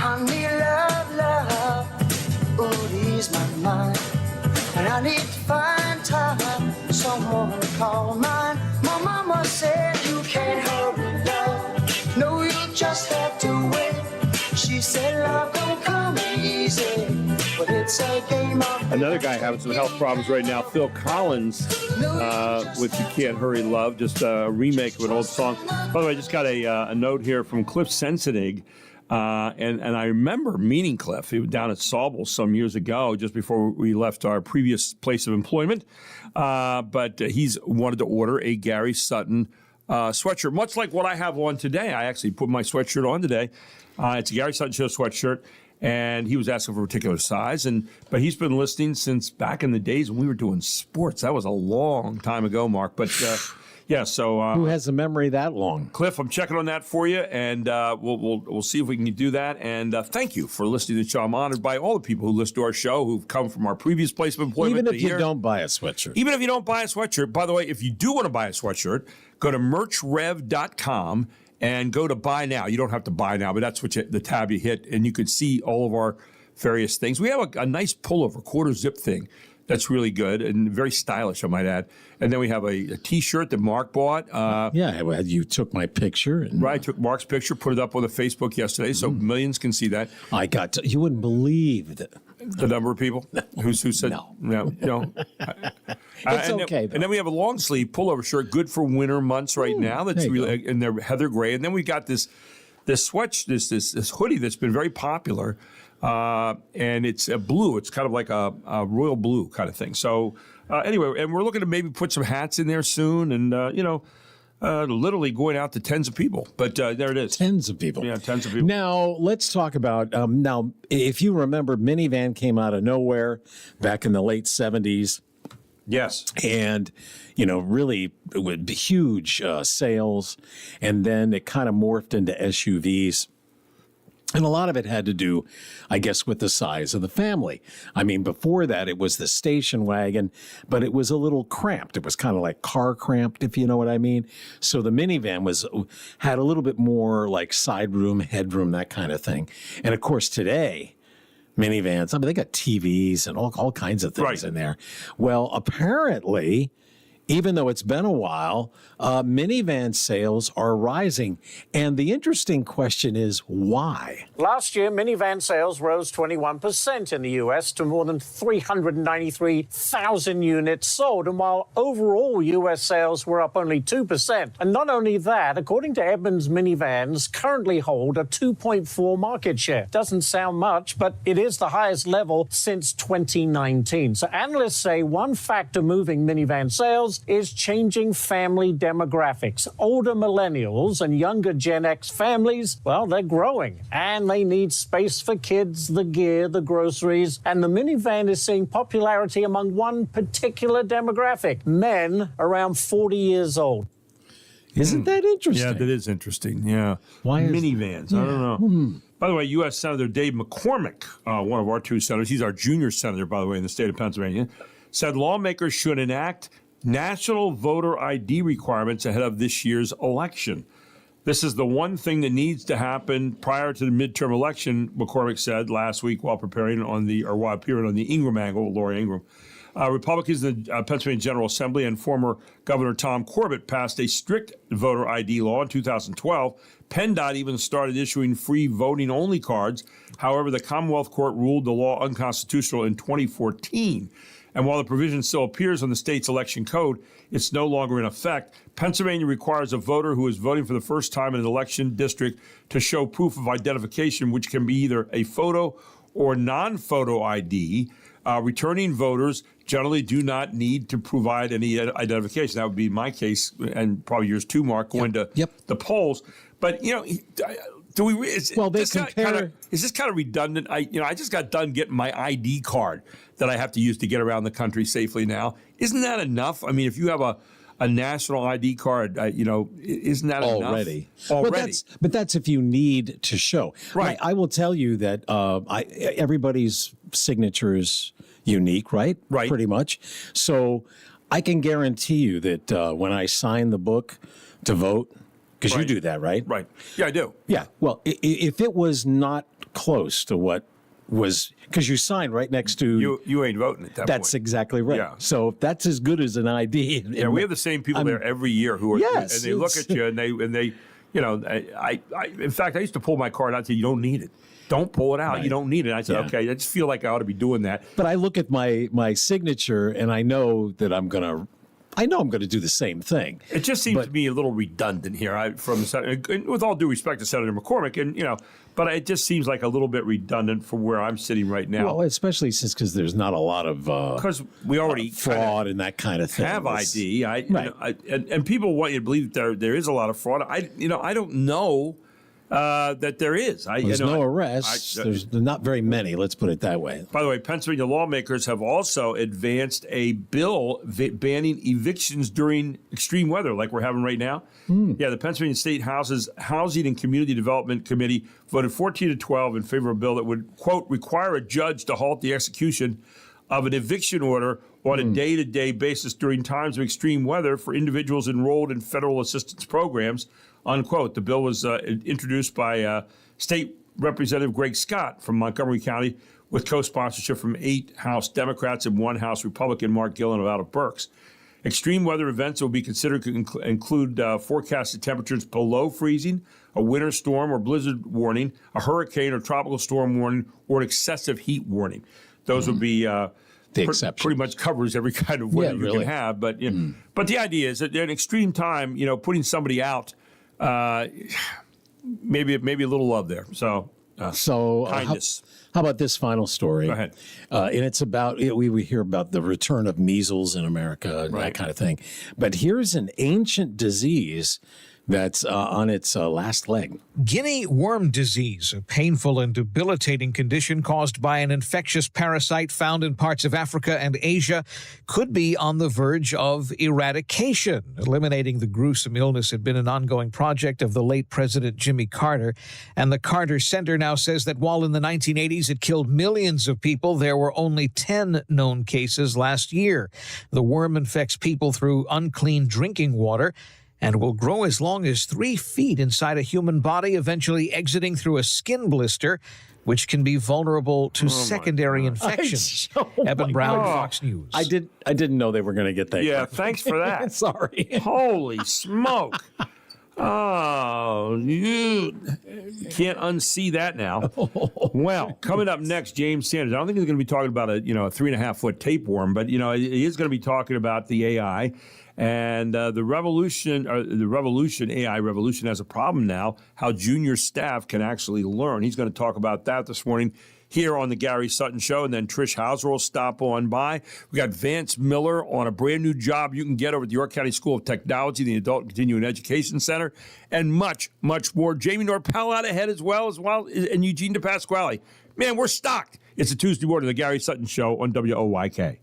Honey, love, oh, ease my mind. And I need to find time, someone to call mine. My mama said you can't hurry, love. No, you just have to wait. She said love don't come easy, but it's a game of... Another guy having some health problems right now, Phil Collins, with You Can't Hurry Love, just a remake of an old song. By the way, I just got a note here from Cliff Sensenig. And I remember meeting Cliff. He was down at Sauble some years ago, just before we left our previous place of employment. But he's wanted to order a Gary Sutton sweatshirt, much like what I have on today. I actually put my sweatshirt on today. It's a Gary Sutton Show sweatshirt, and he was asking for a particular size. But he's been listening since back in the days when we were doing sports. That was a long time ago, Mark. But yeah, so who has a memory that long? Cliff, I'm checking on that for you, and we'll see if we can do that. And thank you for listening to the show. I'm honored by all the people who listen to our show, who've come from our previous place of employment. Even if you don't buy a sweatshirt. Even if you don't buy a sweatshirt. By the way, if you do want to buy a sweatshirt, go to merchrev.com and go to buy now. You don't have to buy now, but that's what the tab you hit, and you can see all of our various things. We have a nice pullover, quarter zip thing. That's really good and very stylish, I might add. And then we have a T-shirt that Mark bought. Yeah, well, you took my picture. Right, I took Mark's picture, put it up on the Facebook yesterday, so millions can see that. You wouldn't believe the number of people who said no. It's okay. And then we have a long sleeve pullover shirt, good for winter months right now. That's really, and they're heather gray. And then we got this hoodie that's been very popular. And it's a blue. It's kind of like a royal blue kind of thing. So anyway, and we're looking to maybe put some hats in there soon, and literally going out to tens of people. But there it is. Tens of people. Yeah, tens of people. Now let's talk about if you remember, minivan came out of nowhere back in the late 70s. Yes. And, really with huge sales. And then it kind of morphed into SUVs. And a lot of it had to do, I guess, with the size of the family. I mean, before that, it was the station wagon, but it was a little cramped. It was kind of like car cramped, if you know what I mean. So the minivan had a little bit more like side room, headroom, that kind of thing. And of course, today, minivans, they got TVs and all kinds of things in there. Well, apparently, even though it's been a while, minivan sales are rising. And the interesting question is why? Last year, minivan sales rose 21% in the U.S. to more than 393,000 units sold. And while overall U.S. sales were up only 2%. And not only that, according to Edmunds, minivans currently hold a 2.4 market share. Doesn't sound much, but it is the highest level since 2019. So analysts say one factor moving minivan sales is changing family demographics. Older millennials and younger Gen X families, well, they're growing and they need space for kids, the gear, the groceries. And the minivan is seeing popularity among one particular demographic, men around 40 years old. Isn't that interesting? Yeah, that is interesting. Yeah. Why is minivans? I don't know. By the way, U.S. Senator Dave McCormick, one of our two senators, he's our junior senator, by the way, in the state of Pennsylvania, said lawmakers should enact national voter ID requirements ahead of this year's election. This is the one thing that needs to happen prior to the midterm election, McCormick said last week while appearing on the Ingram angle, Lori Ingram. Republicans in the Pennsylvania General Assembly and former Governor Tom Corbett passed a strict voter ID law in 2012. PennDOT even started issuing free voting-only cards. However, the Commonwealth Court ruled the law unconstitutional in 2014. And while the provision still appears on the state's election code, it's no longer in effect. Pennsylvania requires a voter who is voting for the first time in an election district to show proof of identification, which can be either a photo or non-photo ID. Returning voters generally do not need to provide any identification. That would be my case, and probably yours too, Mark, going to the polls. But, do we? Is this kind of redundant? I just got done getting my ID card that I have to use to get around the country safely now. Isn't that enough? I mean, if you have a national ID card, isn't that already? Already. But that's if you need to show. Right. I will tell you that everybody's signature is unique, right? Right. Pretty much. So I can guarantee you that when I sign the book to vote, because you do that, right? Right. Yeah, I do. Yeah. Well, if it was not close to what was, because you signed right next to you ain't voting at that point. That's exactly right. Yeah. So that's as good as an ID. Yeah, we have the same people there every year who are, and they look at you and they, I in fact, I used to pull my card out and say, you don't need it. Don't pull it out. Right. You don't need it. I said, okay, I just feel like I ought to be doing that. But I look at my signature and I know that I'm going to do the same thing. It just seems to me a little redundant here. With all due respect to Senator McCormick, but it just seems like a little bit redundant for where I'm sitting right now. Well, especially because there's not a lot of because we already fraud and that kind of thing. Have ID, right? And people want you to believe that there is a lot of fraud. I don't know. That there is. There's no arrests. There's not very many, let's put it that way. By the way, Pennsylvania lawmakers have also advanced a bill banning evictions during extreme weather like we're having right now. Yeah, the Pennsylvania State House's Housing and Community Development Committee voted 14-12 in favor of a bill that would, quote, require a judge to halt the execution of an eviction order on a day-to-day basis during times of extreme weather for individuals enrolled in federal assistance programs, unquote. The bill was introduced by State Representative Greg Scott from Montgomery County with co-sponsorship from 8 House Democrats and 1 House Republican, Mark Gillen, out of Berks. Extreme weather events will be considered to include forecasted temperatures below freezing, a winter storm or blizzard warning, a hurricane or tropical storm warning, or an excessive heat warning. Those would be the exception. Pretty much covers every kind of weather you can have. But but the idea is that in extreme time, putting somebody out, maybe a little love there. So kindness. How about this final story? Go ahead. And it's about, we hear about the return of measles in America and that kind of thing. But here's an ancient disease that's on its last leg. Guinea worm disease, a painful and debilitating condition caused by an infectious parasite found in parts of Africa and Asia, could be on the verge of eradication. Eliminating the gruesome illness had been an ongoing project of the late President Jimmy Carter, and the Carter Center now says that while in the 1980s it killed millions of people, there were only 10 known cases last year. The worm infects people through unclean drinking water and will grow as long as 3 feet inside a human body, eventually exiting through a skin blister, which can be vulnerable to secondary infections. Evan Brown, Fox News. I didn't know they were going to get that. Yeah, thanks for that. Sorry. Holy smoke. Oh, you can't unsee that now. Well, coming up next, James Sanders. I don't think he's going to be talking about a 3.5-foot tapeworm, but he is going to be talking about the AI and the AI revolution has a problem now. How junior staff can actually learn. He's going to talk about that this morning here on the Gary Sutton Show, and then Trish Hauser will stop on by. We got Vance Miller on a brand new job you can get over at the York County School of Technology, the Adult Continuing Education Center, and much, much more. Jamie Norpel out ahead as well, and Eugene DePasquale. Man, we're stocked. It's a Tuesday morning, the Gary Sutton Show on WOYK.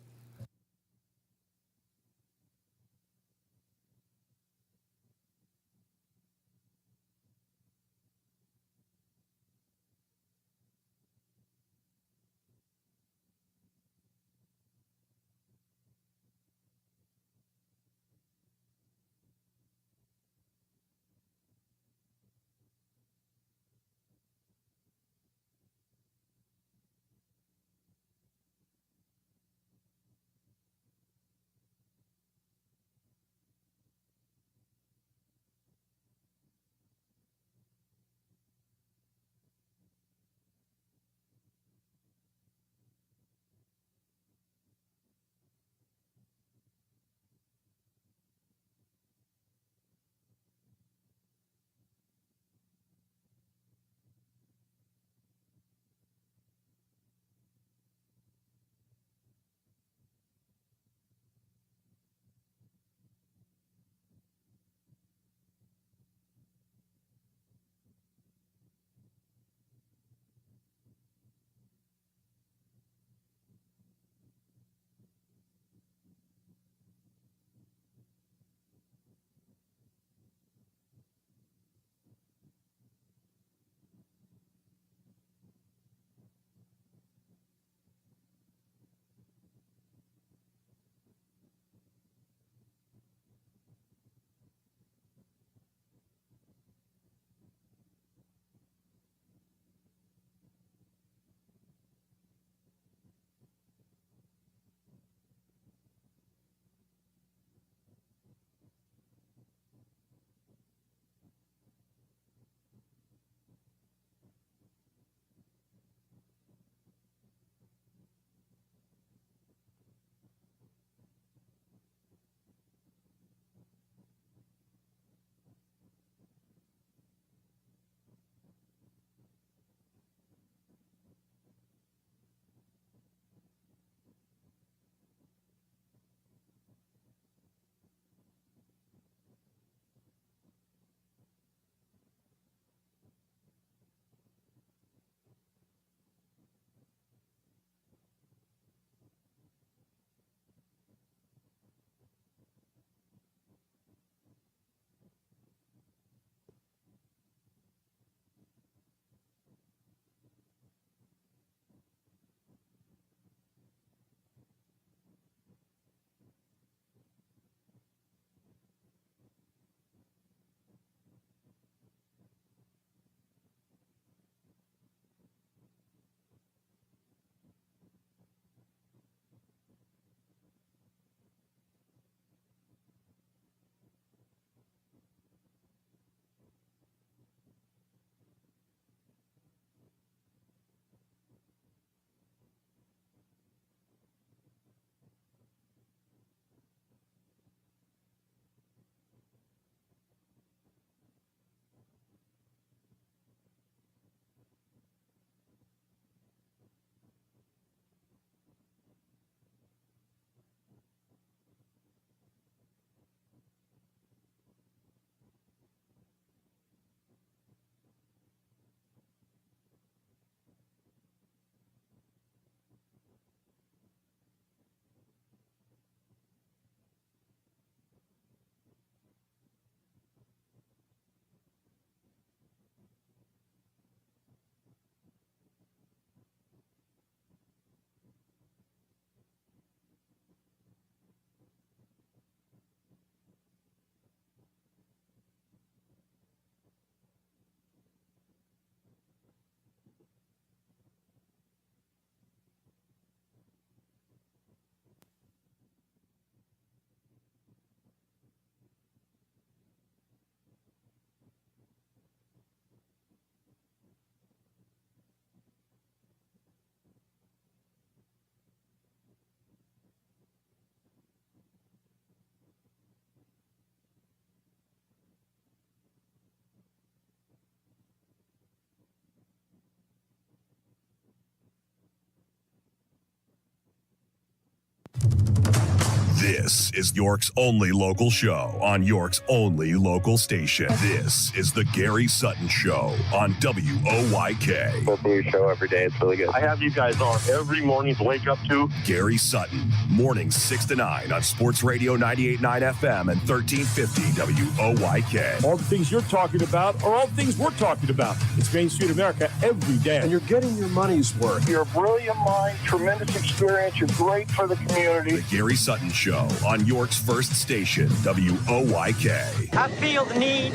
This is York's only local show on York's only local station. This is the Gary Sutton Show on WOYK. Listen to your show every day. It's really good. I have you guys on every morning to wake up to. Gary Sutton, mornings 6 to 9 on Sports Radio 98.9 FM and 1350 WOYK. All the things you're talking about are all the things we're talking about. It's Main Street America every day. And you're getting your money's worth. You're a brilliant mind, tremendous experience. You're great for the community. The Gary Sutton Show on York's first station, WOYK. I feel the need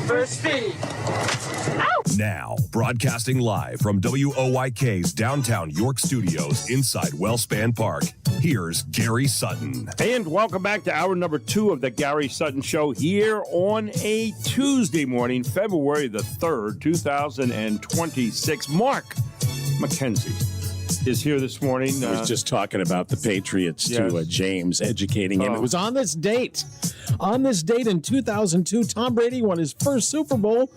for speed. Ow! Now, broadcasting live from WOYK's downtown York studios inside Wellspan Park, here's Gary Sutton. And welcome back to hour number 2 of the Gary Sutton Show here on a Tuesday morning, February the 3rd, 2026. Mark McKenzie is here this morning. I was just talking about the Patriots to James, educating him. It was on this date. On this date in 2002, Tom Brady won his first Super Bowl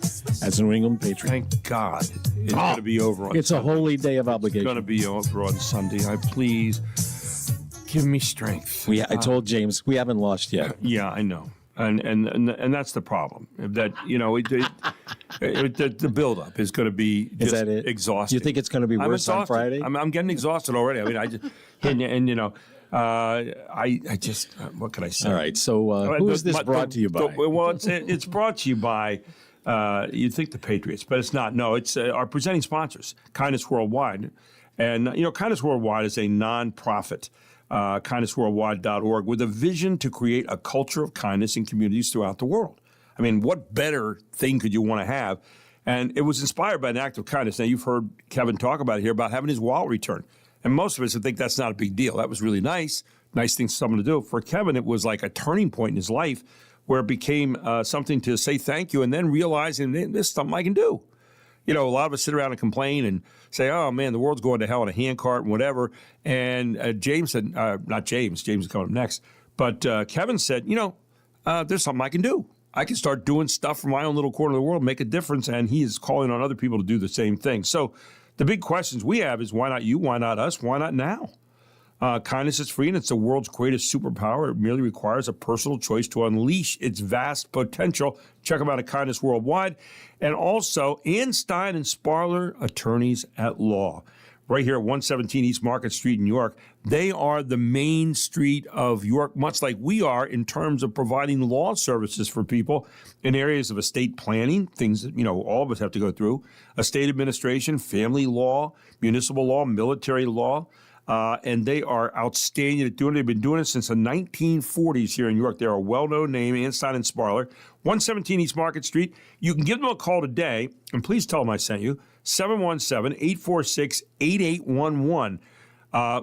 as a New England Patriot. Thank God it's going to be over on It's Sunday. a holy day of obligation. It's going to be over on Sunday. Please give me strength. I told James we haven't lost yet. Yeah, I know. And that's the problem. That, the buildup is going to be just is that it? Exhausting. You think it's going to be worse on Friday? I'm getting exhausted already. I mean, I just I just what can I say? All right. So who is this brought to you by? Well, it's brought to you by. You'd think the Patriots, but it's not. No, it's our presenting sponsors, Kindness Worldwide, and Kindness Worldwide is a nonprofit. KindnessWorldwide.org, with a vision to create a culture of kindness in communities throughout the world. I mean, what better thing could you want to have? And it was inspired by an act of kindness. Now, you've heard Kevin talk about it here, about having his wallet returned. And most of us would think that's not a big deal. That was really nice thing for someone to do. For Kevin, it was like a turning point in his life where it became something to say thank you and then realizing this is something I can do. A lot of us sit around and complain and say, oh, man, the world's going to hell in a handcart and whatever. And James said, not James is coming up next, but Kevin said, there's something I can do. I can start doing stuff from my own little corner of the world, make a difference, and he is calling on other people to do the same thing. So the big questions we have is why not you, why not us, why not now? Kindness is free, and it's the world's greatest superpower. It merely requires a personal choice to unleash its vast potential. Check them out at Kindness Worldwide. And also, Ann Stein and Sparler Attorneys at Law, right here at 117 East Market Street in York. They are the main street of York, much like we are in terms of providing law services for people in areas of estate planning, things that, all of us have to go through, estate administration, family law, municipal law, military law. And they are outstanding at doing it. They've been doing it since the 1940s here in York. They're a well-known name, Ann Stein and Sparler, 117 East Market Street. You can give them a call today, and please tell them I sent you, 717-846-8811.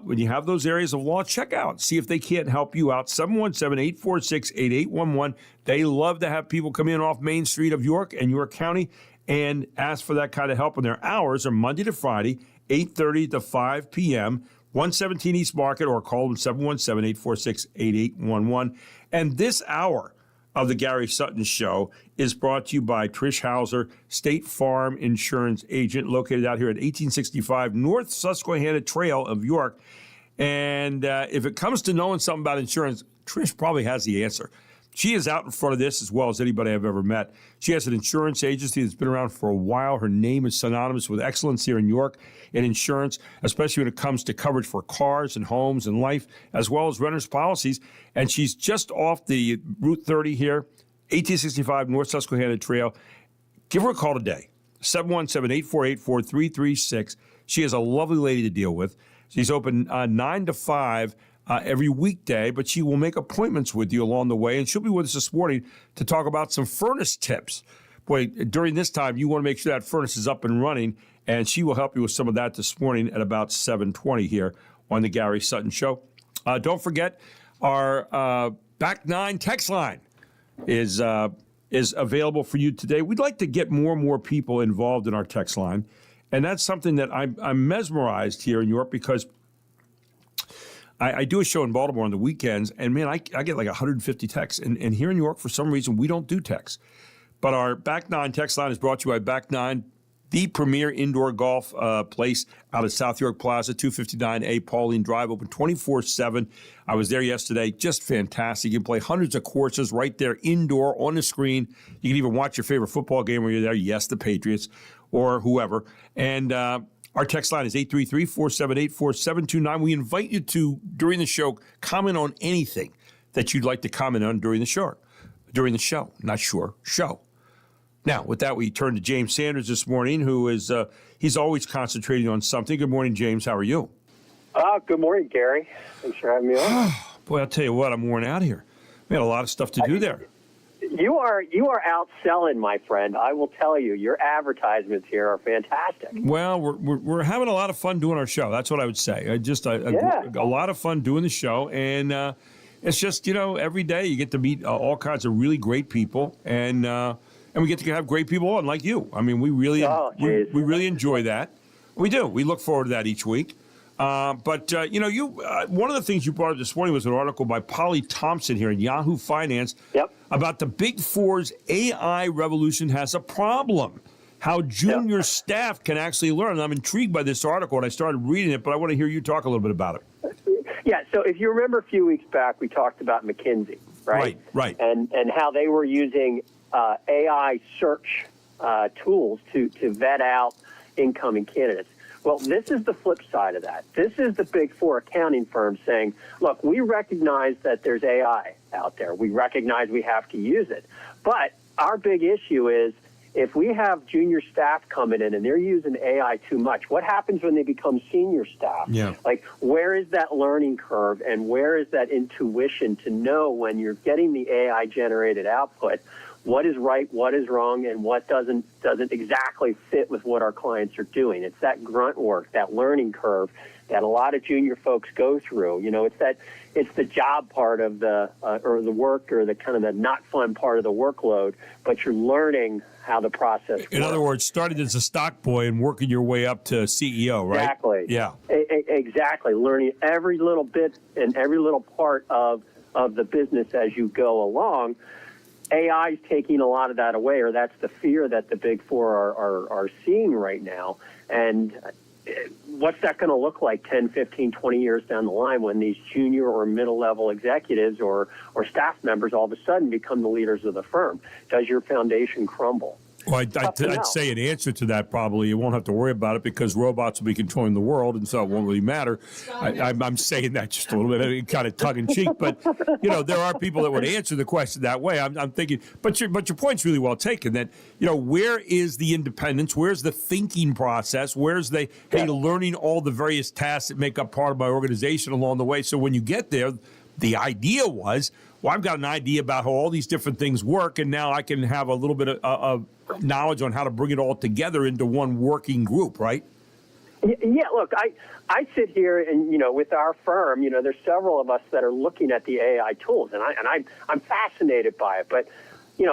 When you have those areas of law, check out, see if they can't help you out, 717-846-8811. They love to have people come in off Main Street of York and York County and ask for that kind of help. And their hours are Monday to Friday, 8:30 to 5 p.m., 117 East Market, or call them 717-846-8811. And this hour of the Gary Sutton Show is brought to you by Trish Hauser, State Farm Insurance Agent, located out here at 1865 North Susquehanna Trail of York. And if it comes to knowing something about insurance, Trish probably has the answer. She is out in front of this as well as anybody I've ever met. She has an insurance agency that's been around for a while. Her name is synonymous with excellence here in York in insurance, especially when it comes to coverage for cars and homes and life, as well as renters' policies. And she's just off the Route 30 here, 1865 North Susquehanna Trail. Give her a call today, 717-848-4336. She is a lovely lady to deal with. She's open 9 to 5 every weekday, but she will make appointments with you along the way, and she'll be with us this morning to talk about some furnace tips. Boy, during this time, you want to make sure that furnace is up and running, and she will help you with some of that this morning at about 7:20 here on the Gary Sutton Show. Don't forget, our Back 9 text line is available for you today. We'd like to get more and more people involved in our text line, and that's something that I'm mesmerized here in York because I do a show in Baltimore on the weekends, and, man, I get like 150 texts. And here in York, for some reason, we don't do texts. But our Back 9 text line is brought to you by Back 9 the premier indoor golf place out at South York Plaza, 259A Pauline Drive, open 24/7. I was there yesterday. Just fantastic. You can play hundreds of courses right there indoor on the screen. You can even watch your favorite football game when you're there. Yes, the Patriots or whoever. And our text line is 833-478-4729. We invite you to, during the show, comment on anything that you'd like to comment on during the show. Show. Now, with that, we turn to James Sanders this morning, who is he's always concentrating on something. Good morning, James. How are you? Good morning, Gary. Thanks for having me on. Boy, I'll tell you what, I'm worn out here. We had a lot of stuff to do there. You are outselling, my friend. I will tell you, your advertisements here are fantastic. Well, we're having a lot of fun doing our show. That's what I would say. A lot of fun doing the show, and it's just, every day you get to meet all kinds of really great people, and we get to have great people on like you. I mean, we really enjoy that. We do. We look forward to that each week. But one of the things you brought up this morning was an article by Polly Thompson here in Yahoo Finance about the Big Four's AI revolution has a problem. How junior staff can actually learn. And I'm intrigued by this article, and I started reading it, but I want to hear you talk a little bit about it. Yeah, so if you remember a few weeks back, we talked about McKinsey, right? Right. And how they were using AI search tools to vet out incoming candidates. Well, this is the flip side of that. This is the Big Four accounting firms saying, look, we recognize that there's AI out there. We recognize we have to use it. But our big issue is if we have junior staff coming in and they're using AI too much, what happens when they become senior staff? Yeah. Like, where is that learning curve and where is that intuition to know when you're getting the AI-generated output, what is right, what is wrong, and what doesn't exactly fit with what our clients are doing? It's that grunt work, that learning curve that a lot of junior folks go through. It's the job part of the or the work or the kind of the not fun part of the workload, but you're learning how the process works. In other words, started as a stock boy and working your way up to CEO, right? Exactly. Yeah. Exactly. Learning every little bit and every little part of the business as you go along. AI is taking a lot of that away, or that's the fear that the Big Four are seeing right now. And what's that going to look like 10, 15, 20 years down the line when these junior or middle-level executives or staff members all of a sudden become the leaders of the firm? Does your foundation crumble? Well, I'd say an answer to that probably you won't have to worry about it because robots will be controlling the world, and so it won't really matter. I'm saying that just a little bit, kind of tongue-in-cheek, but there are people that would answer the question that way. I'm thinking, but your point's really well taken. That where is the independence? Where's the thinking process? Where's learning all the various tasks that make up part of my organization along the way? So when you get there, the idea was, well, I've got an idea about how all these different things work, and now I can have a little bit of knowledge on how to bring it all together into one working group, right? Yeah, look, I sit here and, with our firm, there's several of us that are looking at the AI tools, and I'm fascinated by it. But,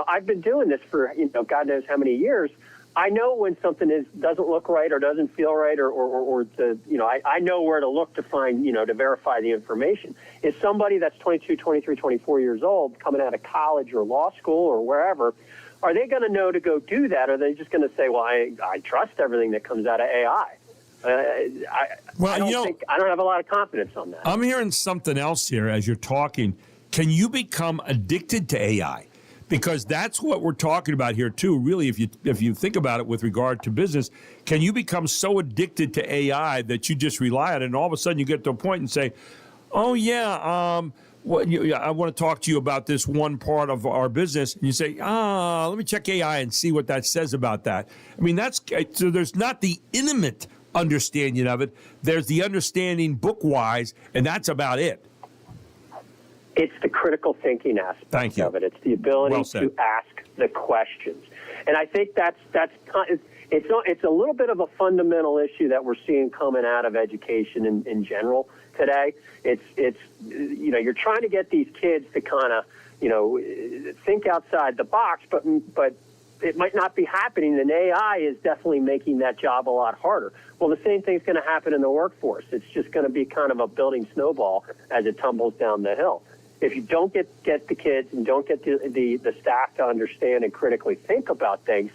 I've been doing this for, God knows how many years. I know when something doesn't look right or doesn't feel right I know where to look to find, to verify the information. Is somebody that's 22, 23, 24 years old coming out of college or law school or wherever, are they going to know to go do that? Or are they just going to say, well, I trust everything that comes out of AI? I don't have a lot of confidence on that. I'm hearing something else here as you're talking. Can you become addicted to AI? Because that's what we're talking about here, too. Really, if you think about it with regard to business, can you become so addicted to AI that you just rely on it, and all of a sudden you get to a point and say, oh, yeah, I want to talk to you about this one part of our business. And you say, let me check AI and see what that says about that. I mean, so there's not the intimate understanding of it. There's the understanding book-wise, and that's about it. It's the critical thinking aspect of it. It's the ability to ask the questions. And I think it's a little bit of a fundamental issue that we're seeing coming out of education in general today. It's you're trying to get these kids to kind of, think outside the box, but it might not be happening, and AI is definitely making that job a lot harder. Well, the same thing's going to happen in the workforce. It's just going to be kind of a building snowball as it tumbles down the hill. If you don't get the kids and don't get the staff to understand and critically think about things,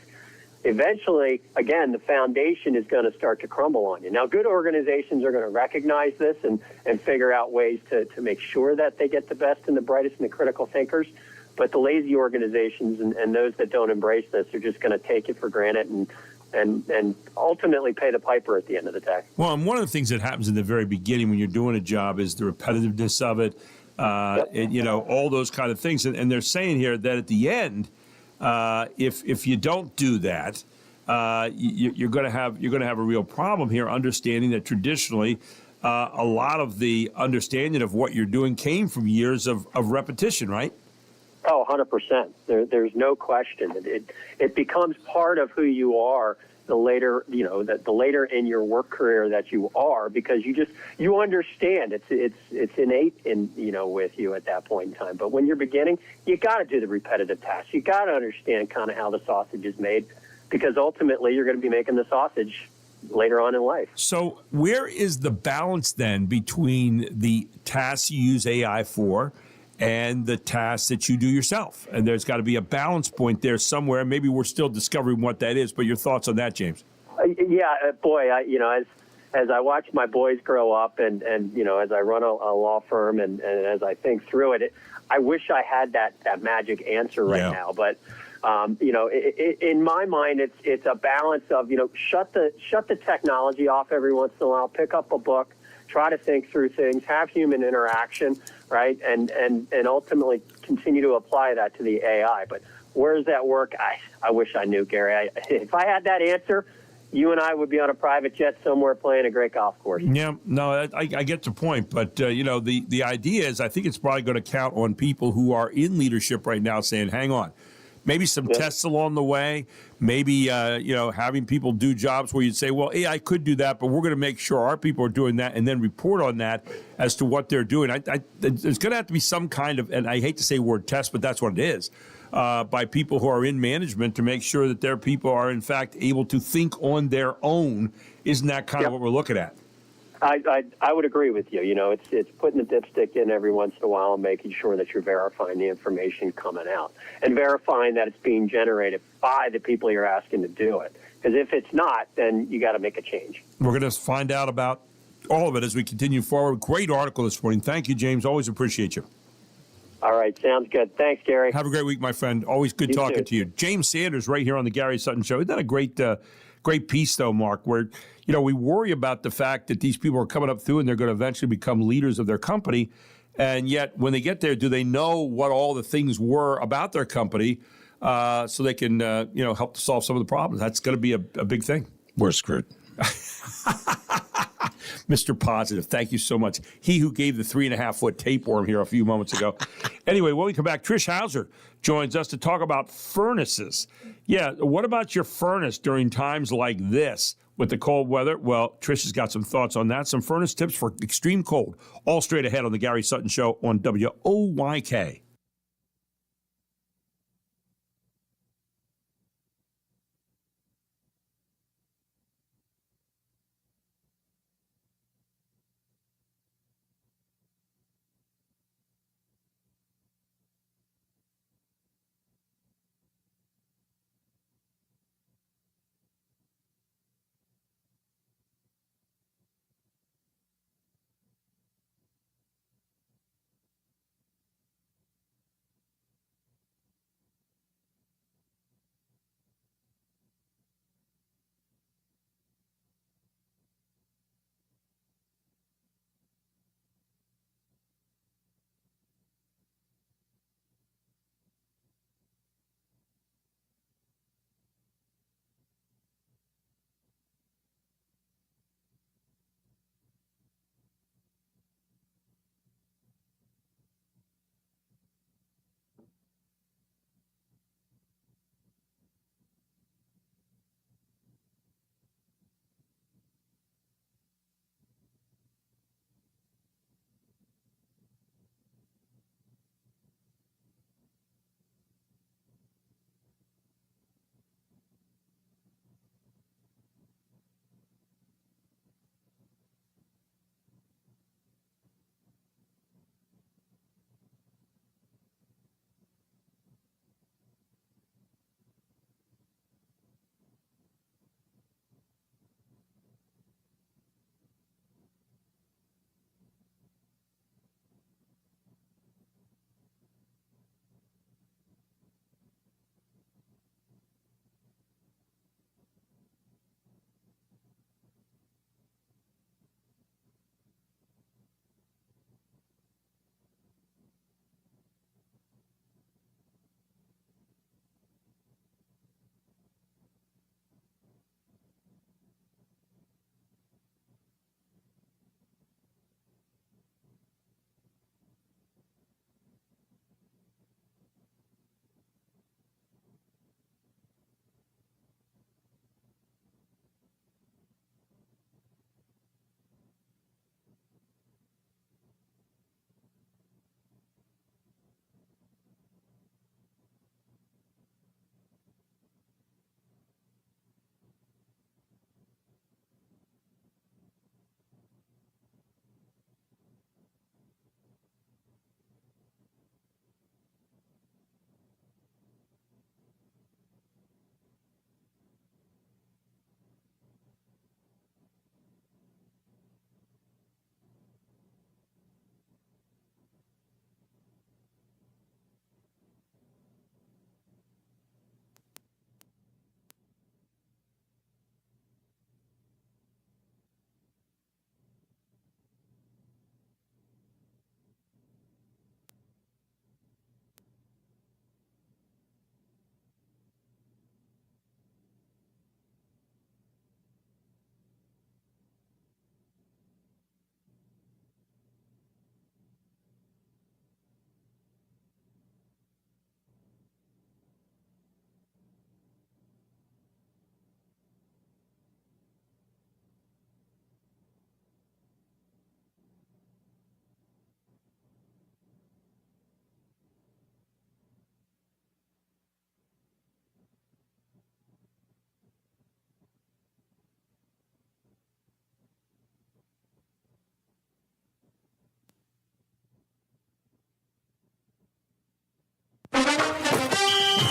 eventually, again, the foundation is going to start to crumble on you. Now, good organizations are going to recognize this and figure out ways to make sure that they get the best and the brightest and the critical thinkers. But the lazy organizations and those that don't embrace this are just going to take it for granted and ultimately pay the piper at the end of the day. Well, and one of the things that happens in the very beginning when you're doing a job is the repetitiveness of it, and, all those kind of things. And they're saying here that at the end, if you don't do that, you're going to have a real problem here. Understanding that traditionally, a lot of the understanding of what you're doing came from years of repetition, right? Oh, 100%. There's no question. It becomes part of who you are the later, the later in your work career that you are, because you understand it's innate in, with you at that point in time. But when you're beginning, you got to do the repetitive tasks. You got to understand kind of how the sausage is made, because ultimately you're going to be making the sausage later on in life. So where is the balance then between the tasks you use AI for and the tasks that you do yourself? And there's got to be a balance point there somewhere. Maybe we're still discovering what that is, but your thoughts on that, James? Boy, as I watch my boys grow up and as I run a law firm and as I think through it, I wish I had that magic answer right now. But, in my mind, it's a balance of, shut the technology off every once in a while, pick up a book, try to think through things, have human interaction, right, and ultimately continue to apply that to the AI. But where does that work? I wish I knew, Gary. If I had that answer, you and I would be on a private jet somewhere playing a great golf course. Yeah, no, I get the point. But, the idea is I think it's probably going to count on people who are in leadership right now saying, hang on, maybe some tests along the way, maybe, having people do jobs where you'd say, well, AI could do that, but we're going to make sure our people are doing that and then report on that as to what they're doing. There's going to have to be some kind of, and I hate to say word test, but that's what it is, by people who are in management to make sure that their people are, in fact, able to think on their own. Isn't that kind of what we're looking at? I would agree with you. It's putting the dipstick in every once in a while and making sure that you're verifying the information coming out and verifying that it's being generated by the people you're asking to do it. Because if it's not, then you got to make a change. We're going to find out about all of it as we continue forward. Great article this morning. Thank you, James. Always appreciate you. All right. Sounds good. Thanks, Gary. Have a great week, my friend. Always good talking to you. James Sanders right here on the Gary Sutton Show. Isn't that a great piece, though, Mark, where, we worry about the fact that these people are coming up through and they're going to eventually become leaders of their company. And yet when they get there, do they know what all the things were about their company so they can, help to solve some of the problems? That's going to be a big thing. We're screwed. Mr. Positive, thank you so much. He who gave the 3.5-foot tapeworm here a few moments ago. Anyway, when we come back, Trish Hauser joins us to talk about furnaces. Yeah, what about your furnace during times like this with the cold weather? Well, Trish has got some thoughts on that, some furnace tips for extreme cold. All straight ahead on the Gary Sutton Show on WOYK.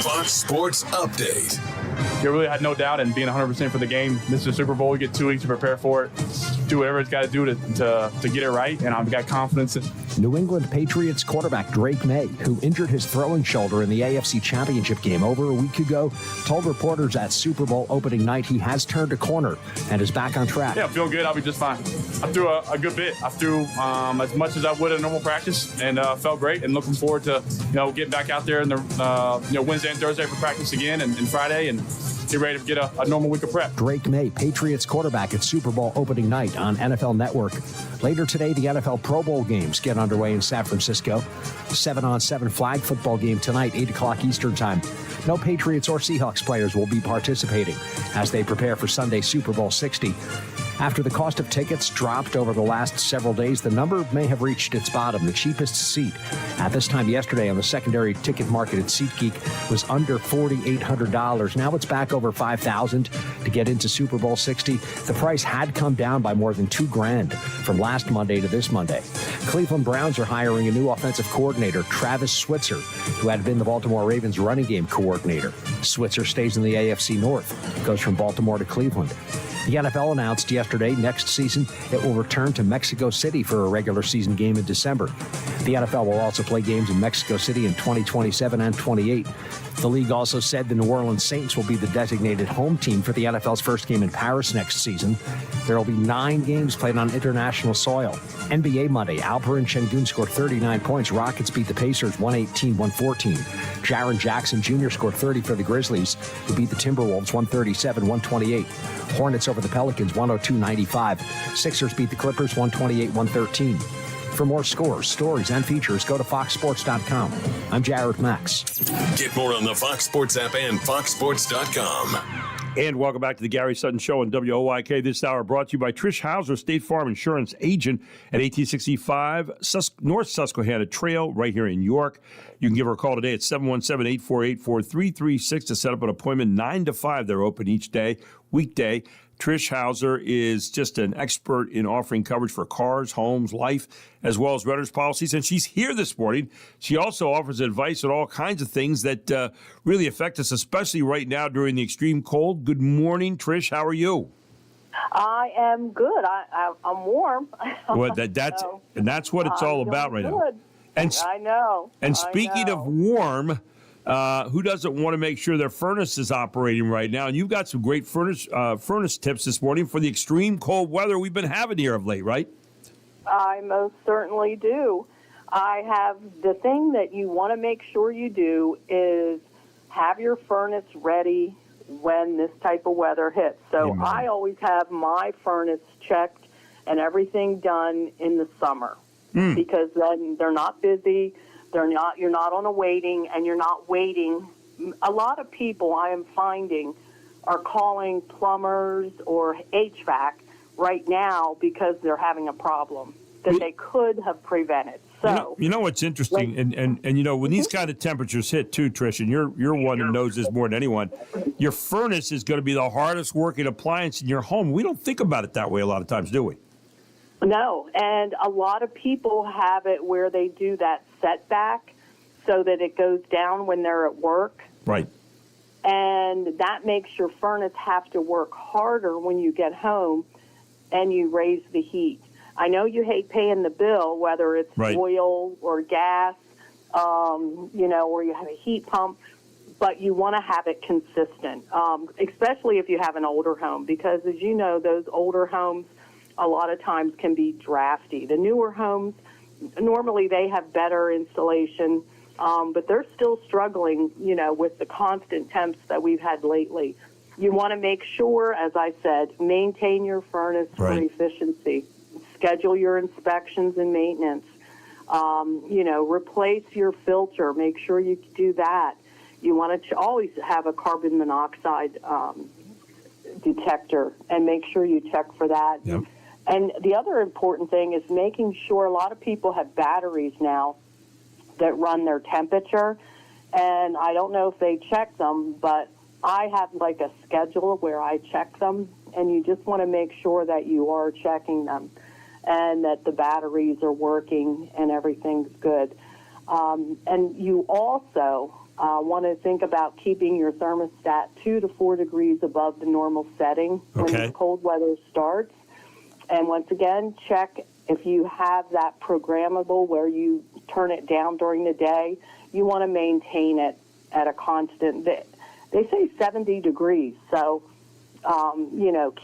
Fox Sports Update. You really had no doubt in being 100% for the game. This is the Super Bowl. You get 2 weeks to prepare for it. Do whatever it's got to do to get it right, and I've got confidence in. New England Patriots quarterback Drake May, who injured his throwing shoulder in the AFC Championship game over a week ago, told reporters at Super Bowl opening night he has turned a corner and is back on track. Yeah, I feel good. I'll be just fine. I threw a good bit. I threw as much as I would in normal practice, and felt great. And looking forward to getting back out there in the Wednesday and Thursday for practice again, and Friday, and get ready to get a normal week of prep. Drake May, Patriots quarterback at Super Bowl opening night on NFL Network. Later today, the NFL Pro Bowl games get underway in San Francisco. 7-on-7 flag football game tonight, 8 o'clock Eastern time. No Patriots or Seahawks players will be participating as they prepare for Sunday Super Bowl 60. After the cost of tickets dropped over the last several days, the number may have reached its bottom. The cheapest seat at this time yesterday on the secondary ticket market at SeatGeek was under $4,800. Now it's back over $5,000 to get into Super Bowl 60. The price had come down by more than $2,000 from last Monday to this Monday. Cleveland Browns are hiring a new offensive coordinator, Travis Switzer, who had been the Baltimore Ravens running game coordinator. Switzer stays in the AFC North, goes from Baltimore to Cleveland. The NFL announced yesterday next season it will return to Mexico City for a regular season game in December. The NFL will also play games in Mexico City in 2027 and 28. The league also said the New Orleans Saints will be the designated home team for the NFL's first game in Paris next season. There will be 9 games played on international soil. NBA Monday, Alperen Şengün scored 39 points. Rockets beat the Pacers 118-114. Jaren Jackson Jr. scored 30 for the Grizzlies, who beat the Timberwolves 137-128. Hornets over the Pelicans 102-95. Sixers beat the Clippers 128-113. For more scores, stories, and features, go to foxsports.com. I'm Jared Max. Get more on the Fox Sports app and foxsports.com. And welcome back to the Gary Sutton Show on WOYK. This hour brought to you by Trish Hauser, State Farm Insurance Agent at 1865 North Susquehanna Trail right here in York. You can give her a call today at 717-848-4336 to set up an appointment 9 to 5. They're open each day, weekday. Trish Hauser is just an expert in offering coverage for cars, homes, life, as well as renters policies. And she's here this morning. She also offers advice on all kinds of things that really affect us, especially right now during the extreme cold. Good morning, Trish. How are you? I am good. I'm warm. Well, that's what it's all about right now. And I know. And speaking of warm, who doesn't want to make sure their furnace is operating right now? And you've got some great furnace tips this morning for the extreme cold weather we've been having here of late, right? I most certainly do. I have the thing that you want to make sure you do is have your furnace ready when this type of weather hits. So Amen. I always have my furnace checked and everything done in the summer because then they're not busy. You're not on a waiting, and you're not waiting. A lot of people I am finding are calling plumbers or HVAC right now because they're having a problem that they could have prevented. So you know what's interesting, and you know when these kind of temperatures hit too, Trish, and you're one who knows this more than anyone. Your furnace is going to be the hardest working appliance in your home. We don't think about it that way a lot of times, do we? No, and a lot of people have it where they do that setback so that it goes down when they're at work. Right. And that makes your furnace have to work harder when you get home and you raise the heat. I know you hate paying the bill, whether it's oil or gas, or you have a heat pump, but you want to have it consistent, especially if you have an older home, because as you know, those older homes a lot of times can be drafty. The newer homes, normally they have better insulation, but they're still struggling, with the constant temps that we've had lately. You want to make sure, as I said, maintain your furnace for efficiency. Schedule your inspections and maintenance. Replace your filter. Make sure you do that. You want to always have a carbon monoxide detector and make sure you check for that. Yep. And the other important thing is making sure a lot of people have batteries now that run their temperature. And I don't know if they check them, but I have like a schedule where I check them. And you just want to make sure that you are checking them and that the batteries are working and everything's good. And you also Want to think about keeping your thermostat 2 to 4 degrees above the normal setting when the cold weather starts. And once again, check if you have that programmable where you turn it down during the day. You want to maintain it at a constant. They say 70 degrees, so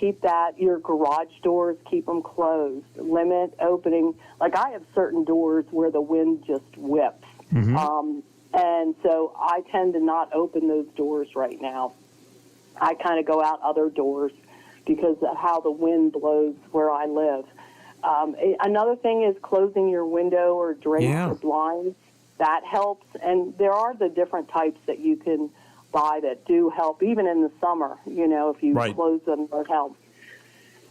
keep that. Your garage doors, keep them closed. Limit opening. Like I have certain doors where the wind just whips. And so I tend to not open those doors right now. I kind of go out other doors because of how the wind blows where I live. Another thing is closing your window or drapes or blinds. That helps. And there are the different types that you can buy that do help, even in the summer, if you close them, it helps.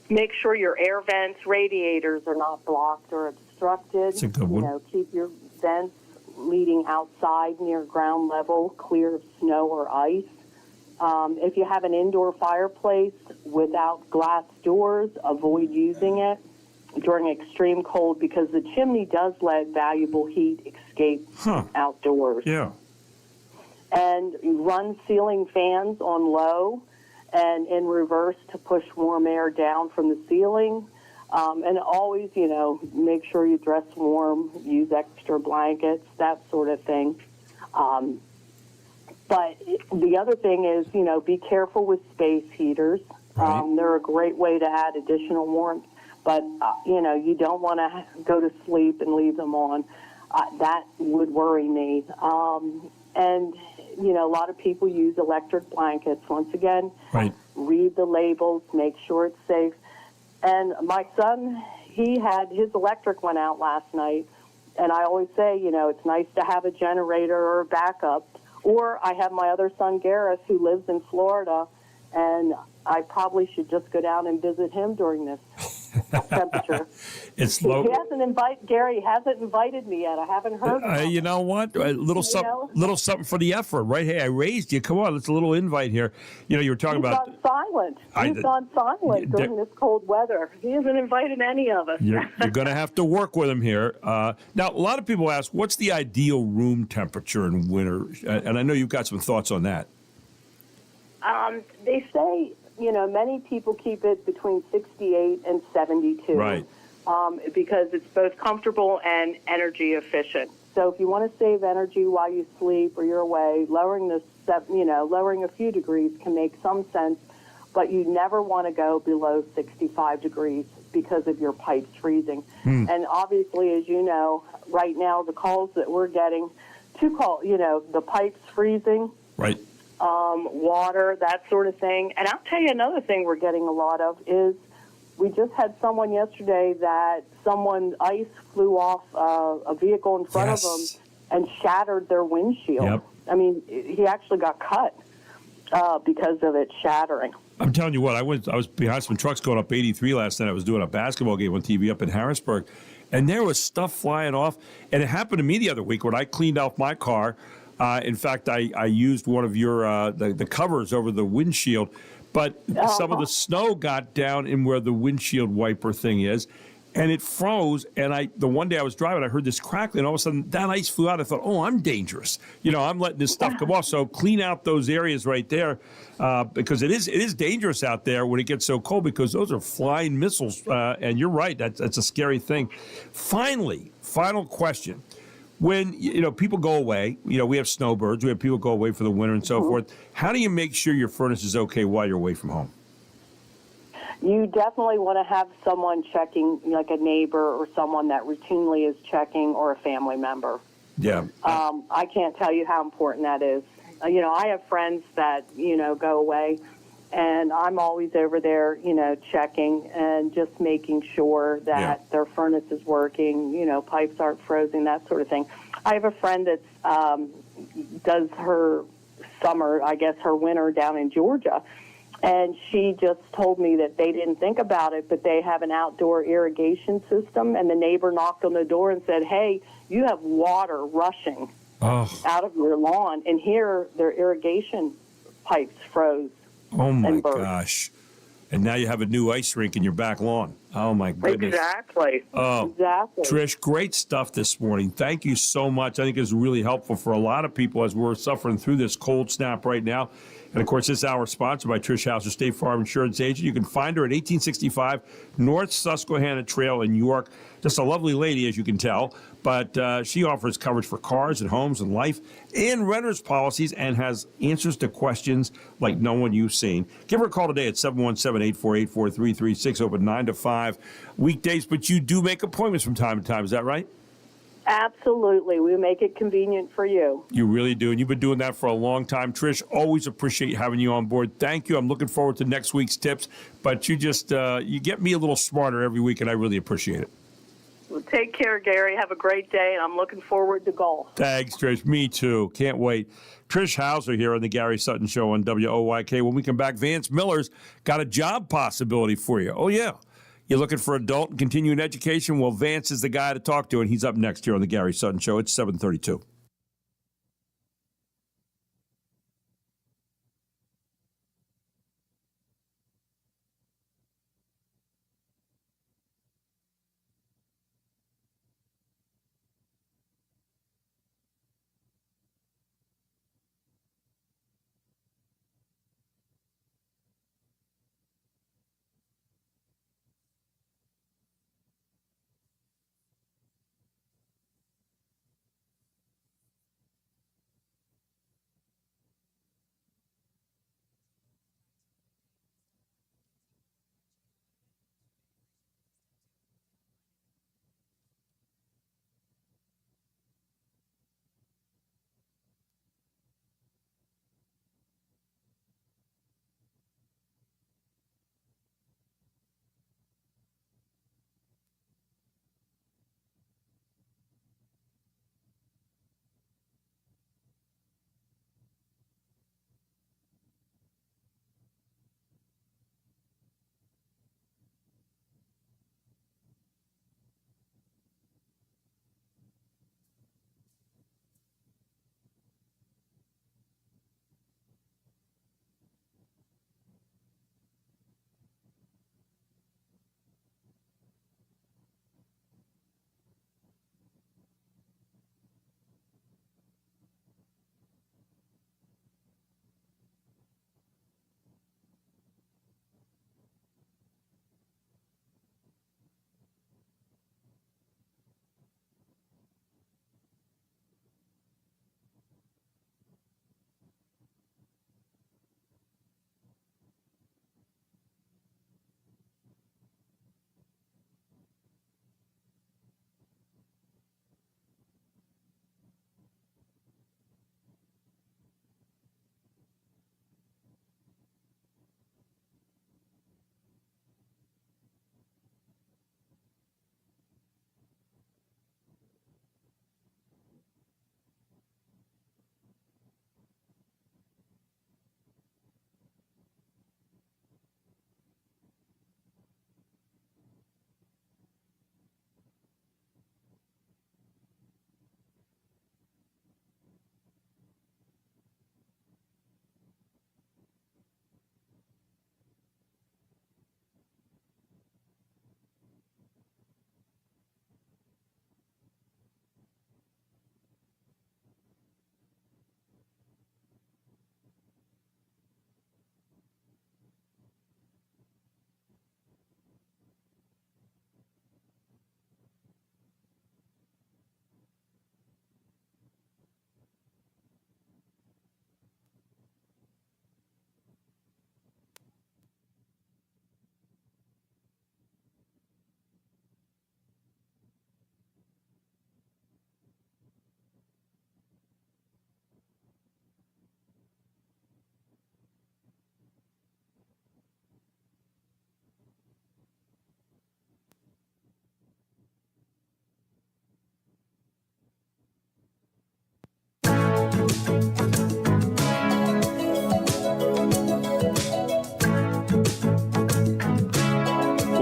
Make sure your air vents, radiators are not blocked or obstructed. That's a good one. Keep your vents leading outside near ground level, clear of snow or ice. If you have an indoor fireplace without glass doors, avoid using it during extreme cold because the chimney does let valuable heat escape outdoors. Yeah. And run ceiling fans on low and in reverse to push warm air down from the ceiling. And always, make sure you dress warm, use extra blankets, that sort of thing. But the other thing is, be careful with space heaters. They're a great way to add additional warmth. But, you don't want to go to sleep and leave them on. That would worry me. And, a lot of people use electric blankets. Once again, read the labels, make sure it's safe. And my son, his electric went out last night. And I always say, it's nice to have a generator or a backup. Or I have my other son, Gareth, who lives in Florida, and I probably should just go down and visit him during this temperature. It's low. Gary hasn't invited me yet. I haven't heard. You know what? A little something for the effort, right? Hey, I raised you. Come on, it's a little invite here. You were talking about. He's on silent during this cold weather. He hasn't invited any of us. You're going to have to work with him here. Now, a lot of people ask, what's the ideal room temperature in winter? And I know you've got some thoughts on that. They say, many people keep it between 68 and 72. Right. Because it's both comfortable and energy efficient. So if you want to save energy while you sleep or you're away, lowering a few degrees can make some sense, but you never want to go below 65 degrees because of your pipes freezing. And obviously, as you know, right now the calls that we're getting, the pipes freezing. Right. Water, that sort of thing. And I'll tell you another thing we're getting a lot of is we just had someone yesterday that ice flew off a vehicle in front of them and shattered their windshield. Yep. I mean, he actually got cut because of it shattering. I'm telling you what, I was behind some trucks going up 83 last night. I was doing a basketball game on TV up in Harrisburg, and there was stuff flying off. And it happened to me the other week when I cleaned off my car. In fact, I used one of your the covers over the windshield, but some of the snow got down in where the windshield wiper thing is, and it froze. And the one day I was driving, I heard this crackling, and all of a sudden that ice flew out. I thought, oh, I'm dangerous. I'm letting this stuff come off. So clean out those areas right there because it is dangerous out there when it gets so cold because those are flying missiles. And you're right, that's a scary thing. Final question. When, people go away, we have snowbirds, we have people go away for the winter and so forth. How do you make sure your furnace is okay while you're away from home? You definitely want to have someone checking, like a neighbor or someone that routinely is checking or a family member. Yeah. I can't tell you how important that is. I have friends that, go away, and I'm always over there, checking and just making sure that their furnace is working, pipes aren't frozen, that sort of thing. I have a friend that does her summer, I guess her winter down in Georgia, and she just told me that they didn't think about it, but they have an outdoor irrigation system, and the neighbor knocked on the door and said, hey, you have water rushing out of your lawn, and here their irrigation pipes froze. Oh, my gosh. And now you have a new ice rink in your back lawn. Oh, my goodness. Exactly. Oh, Exactly. Trish, great stuff this morning. Thank you so much. I think it's really helpful for a lot of people as we're suffering through this cold snap right now. And, of course, this hour is sponsored by Trish Hauser, State Farm Insurance Agent. You can find her at 1865 North Susquehanna Trail in York. Just a lovely lady, as you can tell. But she offers coverage for cars and homes and life and renters policies and has answers to questions like no one you've seen. Give her a call today at 717-848-4336, open 9 to 5 weekdays. But you do make appointments from time to time. Is that right? Absolutely. We make it convenient for you. You really do. And you've been doing that for a long time. Trish, always appreciate having you on board. Thank you. I'm looking forward to next week's tips. But you just, you get me a little smarter every week, and I really appreciate it. Well, take care, Gary. Have a great day, and I'm looking forward to golf. Thanks, Trish. Me too. Can't wait. Trish Hauser here on the Gary Sutton Show on WOYK. When we come back, Vance Miller's got a job possibility for you. Oh, yeah. You're looking for adult and continuing education? Well, Vance is the guy to talk to, and he's up next here on the Gary Sutton Show. It's 7:32.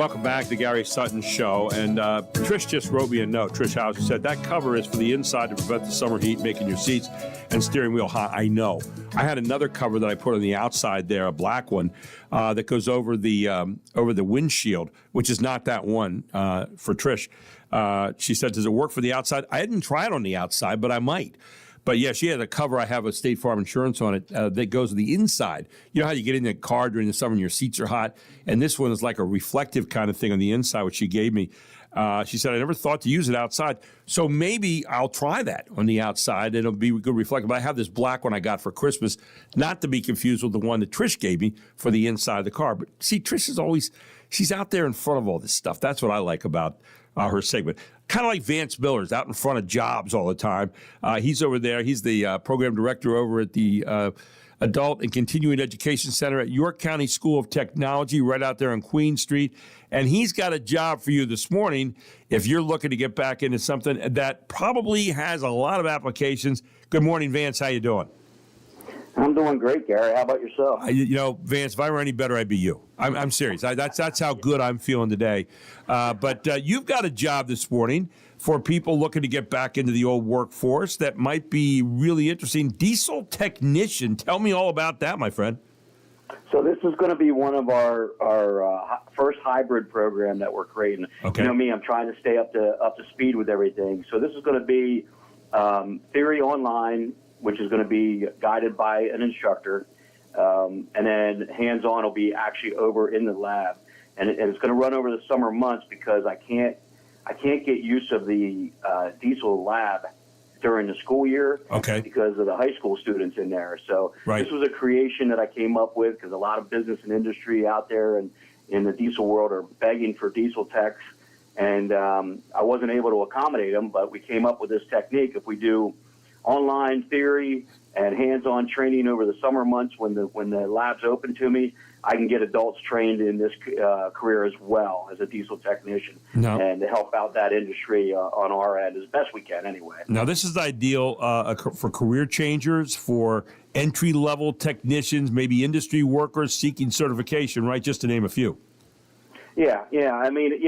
Welcome back to the Gary Sutton Show. And Trish just wrote me a note. Trish House said that cover is for the inside to prevent the summer heat, making your seats and steering wheel hot. I know. I had another cover that I put on the outside there, a black one, that goes over the windshield, which is not that one for Trish. She said, does it work for the outside? I didn't try it on the outside, but I might. But yeah, she had a cover. I have a State Farm insurance on it that goes to the inside. You know how you get in the car during the summer and your seats are hot? And this one is like a reflective kind of thing on the inside, which she gave me. She said, I never thought to use it outside. So maybe I'll try that on the outside. It'll be good reflective. But I have this black one I got for Christmas, not to be confused with the one that Trish gave me for the inside of the car. But see, Trish is always, she's out there in front of all this stuff. That's what I like about her segment. Kind of like Vance Miller's out in front of jobs all the time. He's over there. He's the program director over at the Adult and Continuing Education Center at York County School of Technology right out there on Queen Street. And he's got a job for you this morning if you're looking to get back into something that probably has a lot of applications. Good morning, Vance. How you doing? I'm doing great, Gary. How about yourself? Vance, if I were any better, I'd be you. I'm serious. That's how good I'm feeling today. But you've got a job this morning for people looking to get back into the old workforce that might be really interesting. Diesel technician. Tell me all about that, my friend. So this is going to be one of our first hybrid program that we're creating. Okay. You know me, I'm trying to stay up to speed with everything. So this is going to be theory online, which is going to be guided by an instructor, and then hands-on will be actually over in the lab, and it's going to run over the summer months because I can't get use of the diesel lab during the school year because of the high school students in there. So This was a creation that I came up with because a lot of business and industry out there and in the diesel world are begging for diesel techs, and I wasn't able to accommodate them, but we came up with this technique. If we do online theory and hands-on training over the summer months when the lab's open to me, I can get adults trained in this career as well as a diesel technician and to help out that industry on our end as best we can anyway. Now, this is ideal for career changers, for entry-level technicians, maybe industry workers seeking certification, right? Just to name a few. Yeah. I mean,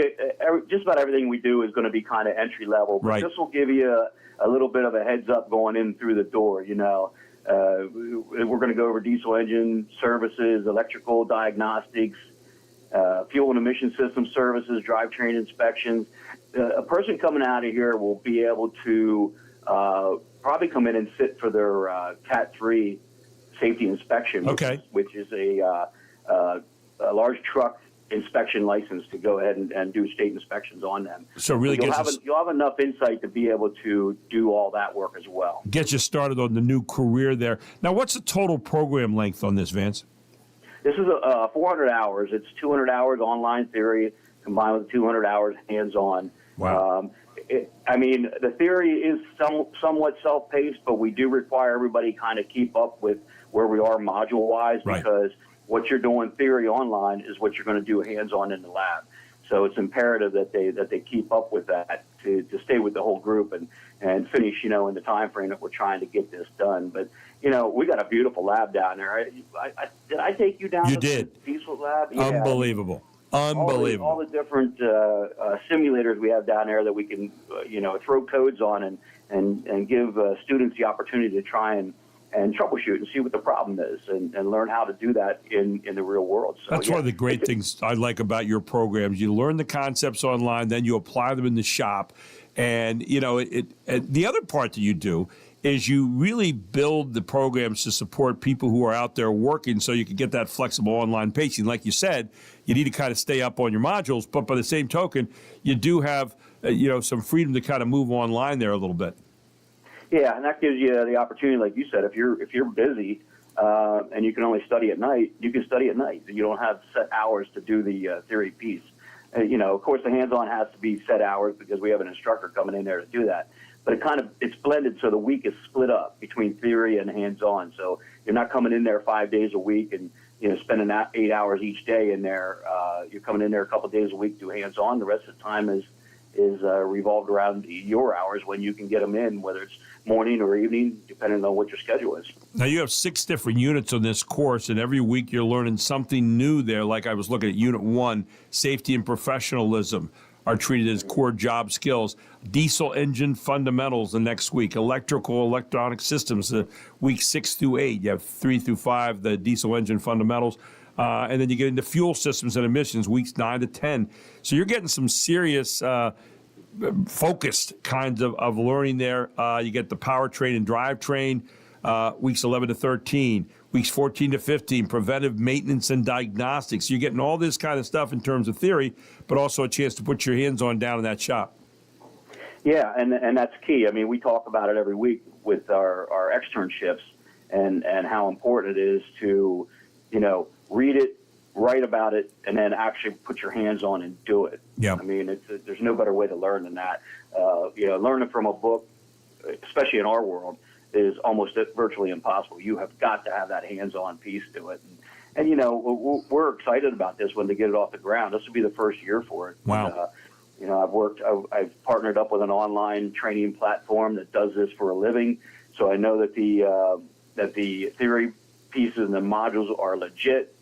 just about everything we do is going to be kind of entry-level, but this will give you a little bit of a heads up going in through the door, you know. We're going to go over diesel engine services, electrical diagnostics, fuel and emission system services, drivetrain inspections. A person coming out of here will be able to probably come in and sit for their Cat 3 safety inspection, which is a large truck inspection license to go ahead and do state inspections on them. So really you'll have enough insight to be able to do all that work as well. Get you started on the new career there. Now, what's the total program length on this, Vance? This is 400 hours. It's 200 hours online theory combined with 200 hours hands-on. Wow. The theory is somewhat self-paced, but we do require everybody kind of keep up with where we are module-wise because what you're doing theory online is what you're going to do hands-on in the lab. So it's imperative that they keep up with that to stay with the whole group and finish, in the time frame that we're trying to get this done. But, we got a beautiful lab down there. Did I take you down to the diesel lab? Yeah. Unbelievable. All the different simulators we have down there that we can, throw codes on and give students the opportunity to try and troubleshoot and see what the problem is and learn how to do that in the real world. So, that's one of the great things I like about your programs. You learn the concepts online, then you apply them in the shop. And, the other part that you do is you really build the programs to support people who are out there working so you can get that flexible online pacing. Like you said, you need to kind of stay up on your modules, but by the same token, you do have, some freedom to kind of move online there a little bit. Yeah, and that gives you the opportunity, like you said, if you're busy and you can only study at night, you can study at night. You don't have set hours to do the theory piece. Of course, the hands-on has to be set hours because we have an instructor coming in there to do that. But it's blended so the week is split up between theory and hands-on. So you're not coming in there 5 days a week and spending 8 hours each day in there. You're coming in there a couple of days a week, do hands-on. The rest of the time is is revolved around your hours when you can get them in, whether it's morning or evening, depending on what your schedule is. Now, you have 6 different units on this course, and every week you're learning something new there. Like I was looking at Unit 1, safety and professionalism are treated as core job skills. Diesel engine fundamentals the next week. Electrical, electronic systems, week 6 through 8. You have 3 through 5, the diesel engine fundamentals. And then you get into fuel systems and emissions, weeks 9 to 10. So you're getting some serious focused kinds of learning there. You get the powertrain and drivetrain, weeks 11 to 13. Weeks 14 to 15, preventive maintenance and diagnostics. You're getting all this kind of stuff in terms of theory, but also a chance to put your hands on down in that shop. Yeah, and that's key. I mean, we talk about it every week with our externships and how important it is to, read it, write about it, and then actually put your hands on and do it. Yeah. I mean, there's no better way to learn than that. Learning from a book, especially in our world, is almost virtually impossible. You have got to have that hands-on piece to it. And we're excited about this one to get it off the ground. This will be the first year for it. Wow. And, I've partnered up with an online training platform that does this for a living. So I know that the theory pieces and the modules are legit.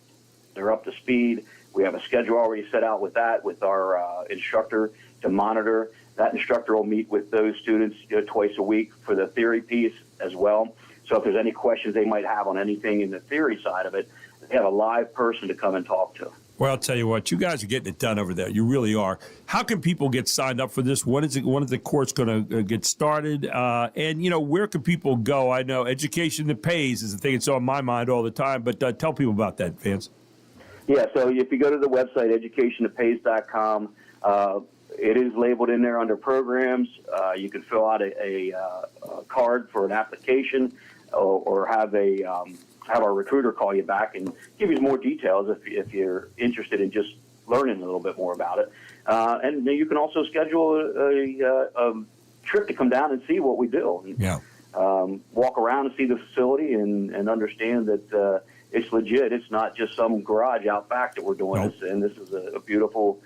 They're up to speed. We have a schedule already set out with that, with our instructor to monitor. That instructor will meet with those students twice a week for the theory piece as well. So if there's any questions they might have on anything in the theory side of it, they have a live person to come and talk to. Well, I'll tell you what, you guys are getting it done over there. You really are. How can people get signed up for this? When is the course going to get started? And, where can people go? I know education that pays is the thing that's on my mind all the time, but tell people about that, Vance. Yeah, so if you go to the website, educationthatpays.com, it is labeled in there under programs. You can fill out a card for an application, or have our recruiter call you back and give you more details if you're interested in just learning a little bit more about it. And you can also schedule a trip to come down and see what we do. And, walk around and see the facility and understand that it's legit. It's not just some garage out back that we're doing this in. This is a beautiful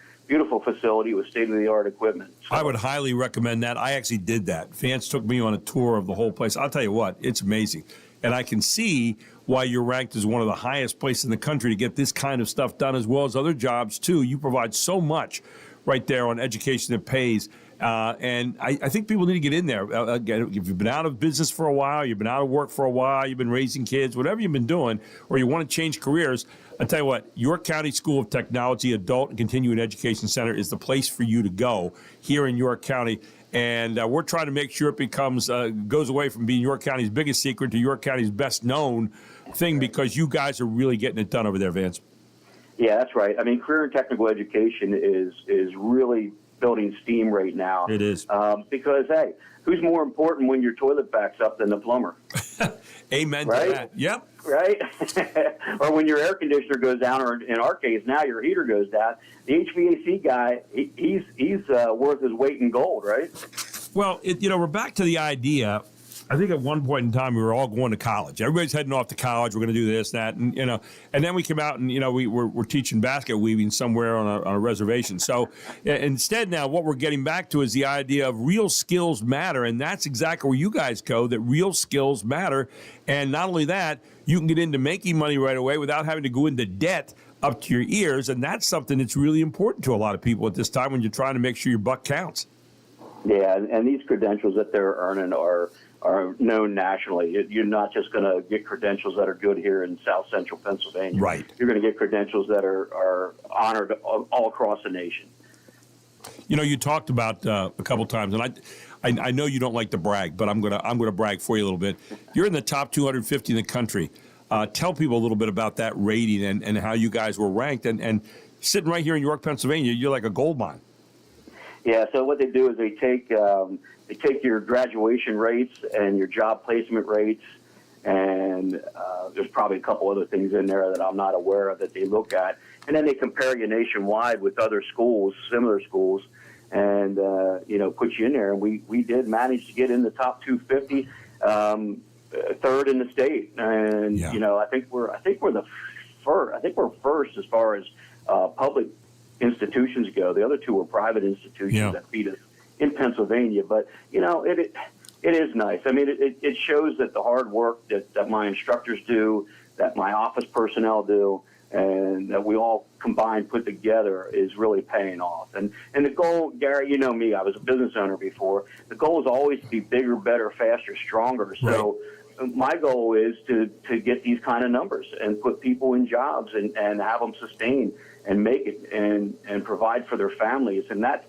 facility with state-of-the-art equipment. So, I would highly recommend that. I actually did that. Vance took me on a tour of the whole place. I'll tell you what, it's amazing. And I can see why you're ranked as one of the highest places in the country to get this kind of stuff done, as well as other jobs, too. You provide so much right there on education that pays. And I think people need to get in there. Again, if you've been out of business for a while, you've been out of work for a while, you've been raising kids, whatever you've been doing, or you want to change careers, I'll tell you what, York County School of Technology Adult and Continuing Education Center is the place for you to go here in York County. And we're trying to make sure it becomes goes away from being York County's biggest secret to York County's best known thing, because you guys are really getting it done over there, Vance. Yeah, that's right. I mean, career and technical education is really building steam right now. It is. Because, hey, who's more important when your toilet backs up than the plumber? Amen right? to that. Yep. Right? Or when your air conditioner goes down, or in our case, now your heater goes down. The HVAC guy, he's worth his weight in gold, right? Well, we're back to the idea. I think at one point in time we were all going to college. Everybody's heading off to college. We're going to do this, that, and and then we came out and we're teaching basket weaving somewhere on a reservation. So instead, now what we're getting back to is the idea of real skills matter, and that's exactly where you guys go. That real skills matter, and not only that, you can get into making money right away without having to go into debt up to your ears, and that's something that's really important to a lot of people at this time when you're trying to make sure your buck counts. Yeah, and these credentials that they're earning are known nationally. You're not just going to get credentials that are good here in South Central Pennsylvania. Right. You're going to get credentials that are honored all across the nation. You talked about a couple times, and I know you don't like to brag, but I'm gonna brag for you a little bit. You're in the top 250 in the country. Tell people a little bit about that rating and how you guys were ranked. And sitting right here in York, Pennsylvania, you're like a gold mine. Yeah. So what they do is they take your graduation rates and your job placement rates, and there's probably a couple other things in there that I'm not aware of that they look at, and then they compare you nationwide with other schools, similar schools, and put you in there. And we did manage to get in the top 250, third in the state, and I think we're the first. I think we're first as far as public institutions go. The other two were private institutions that beat us in Pennsylvania. But, it is nice. I mean, it shows that the hard work that my instructors do, that my office personnel do, and that we all combined put together is really paying off. And the goal, Gary, you know me, I was a business owner before. The goal is always to be bigger, better, faster, stronger. So my goal is to get these kind of numbers and put people in jobs and have them sustain and make it and provide for their families. And that's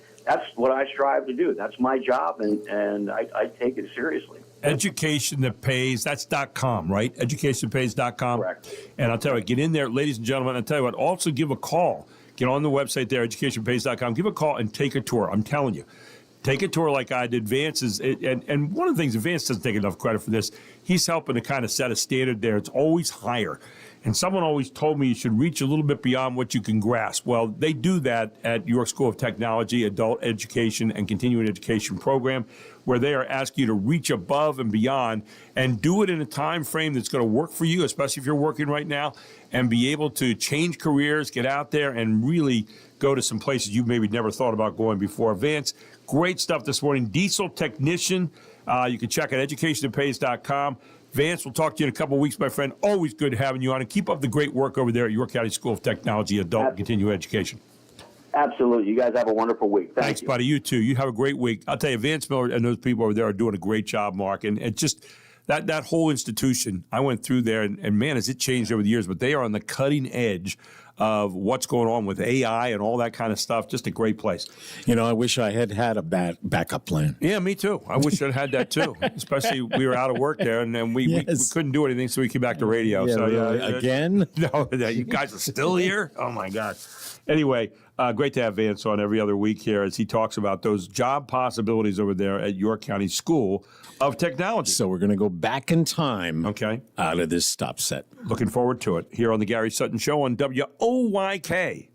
what I strive to do. That's my job, and I take it seriously. Education that pays, that's .com, right? Educationpays.com. Correct. And I'll tell you what, get in there, ladies and gentlemen. I'll tell you what, also give a call. Get on the website there, educationpays.com. Give a call and take a tour. I'm telling you. Take a tour like I did. Vance is, and one of the things, Vance doesn't take enough credit for this, he's helping to kind of set a standard there. It's always higher. And someone always told me you should reach a little bit beyond what you can grasp. Well, they do that at York School of Technology, Adult Education and Continuing Education program, where they are asking you to reach above and beyond and do it in a time frame that's going to work for you, especially if you're working right now, and be able to change careers, get out there, and really go to some places you maybe never thought about going before. Vance, great stuff this morning. Diesel technician. You can check out educationpays.com. Vance, we'll talk to you in a couple of weeks, my friend. Always good having you on. And keep up the great work over there at York County School of Technology, Adult and Continuing Education. Absolutely. You guys have a wonderful week. Thanks, buddy. You too. You have a great week. I'll tell you, Vance Miller and those people over there are doing a great job, Mark. And it just that whole institution, I went through there, and man, has it changed over the years. But they are on the cutting edge of what's going on with AI and all that kind of stuff. Just a great place. I wish I had a backup plan. Yeah, me too. I wish I'd had that too. Especially we were out of work there, and then we couldn't do anything, so we came back to radio. Yeah, so really? Again? No, you guys are still here? Oh, my God. Anyway, great to have Vance on every other week here as he talks about those job possibilities over there at York County School of Technology. So we're going to go back in time out of this stop set. Looking forward to it here on the Gary Sutton Show on WOYK.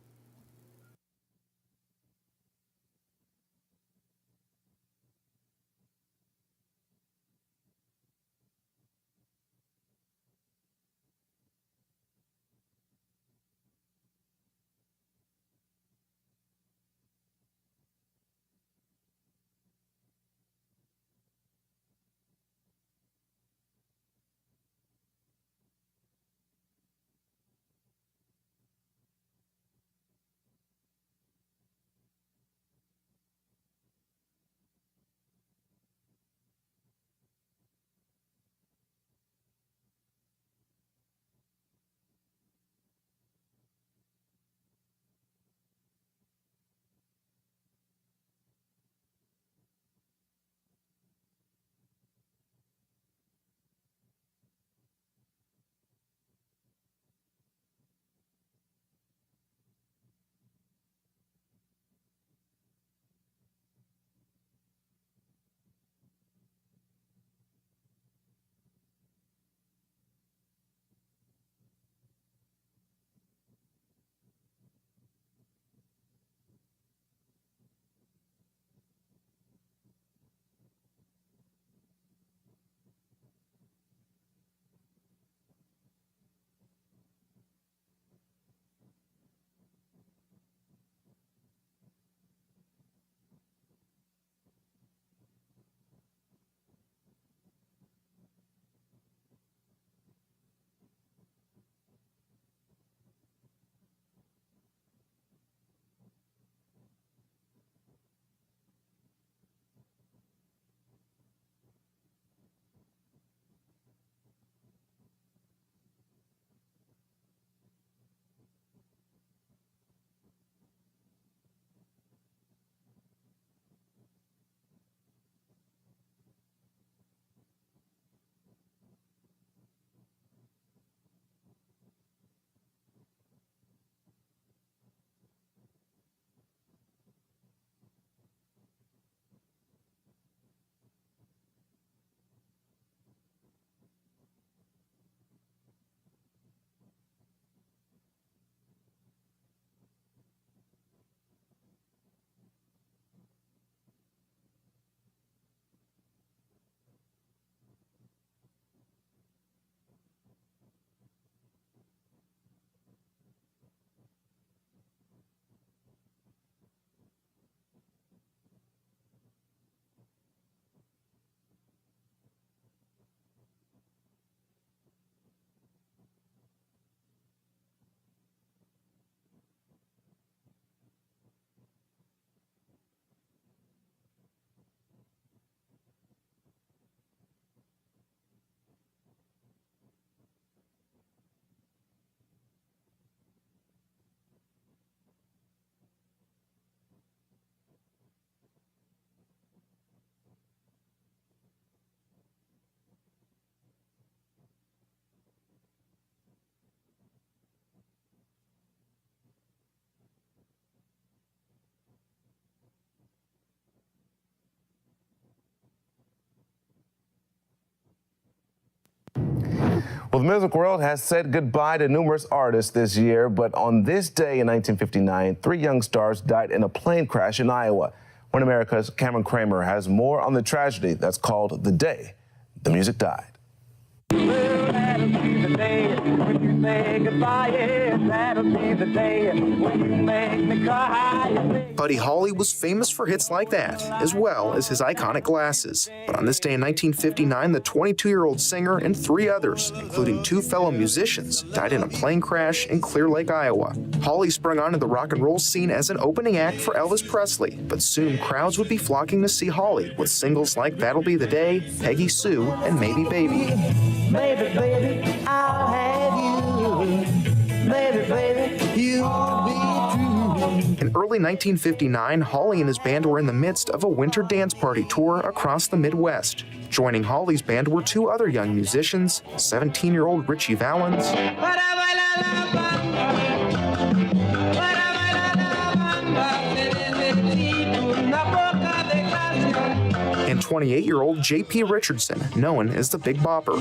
Well, the music world has said goodbye to numerous artists this year, but on this day in 1959, 3 young stars died in a plane crash in Iowa. One America's Cameron Kramer has more on the tragedy that's called The Day the Music Died. Buddy Holly was famous for hits like that, as well as his iconic glasses. But on this day in 1959, the 22-year-old singer and 3 others, including 2 fellow musicians, died in a plane crash in Clear Lake, Iowa. Holly sprung onto the rock and roll scene as an opening act for Elvis Presley, but soon crowds would be flocking to see Holly with singles like That'll Be the Day, Peggy Sue, and Maybe Baby. Baby, baby, I'll have you. Baby, baby, you'll be true. In early 1959, Holly and his band were in the midst of a winter dance party tour across the Midwest. Joining Holly's band were 2 other young musicians, 17-year-old Richie Valens and 28-year-old J.P. Richardson, known as the Big Bopper.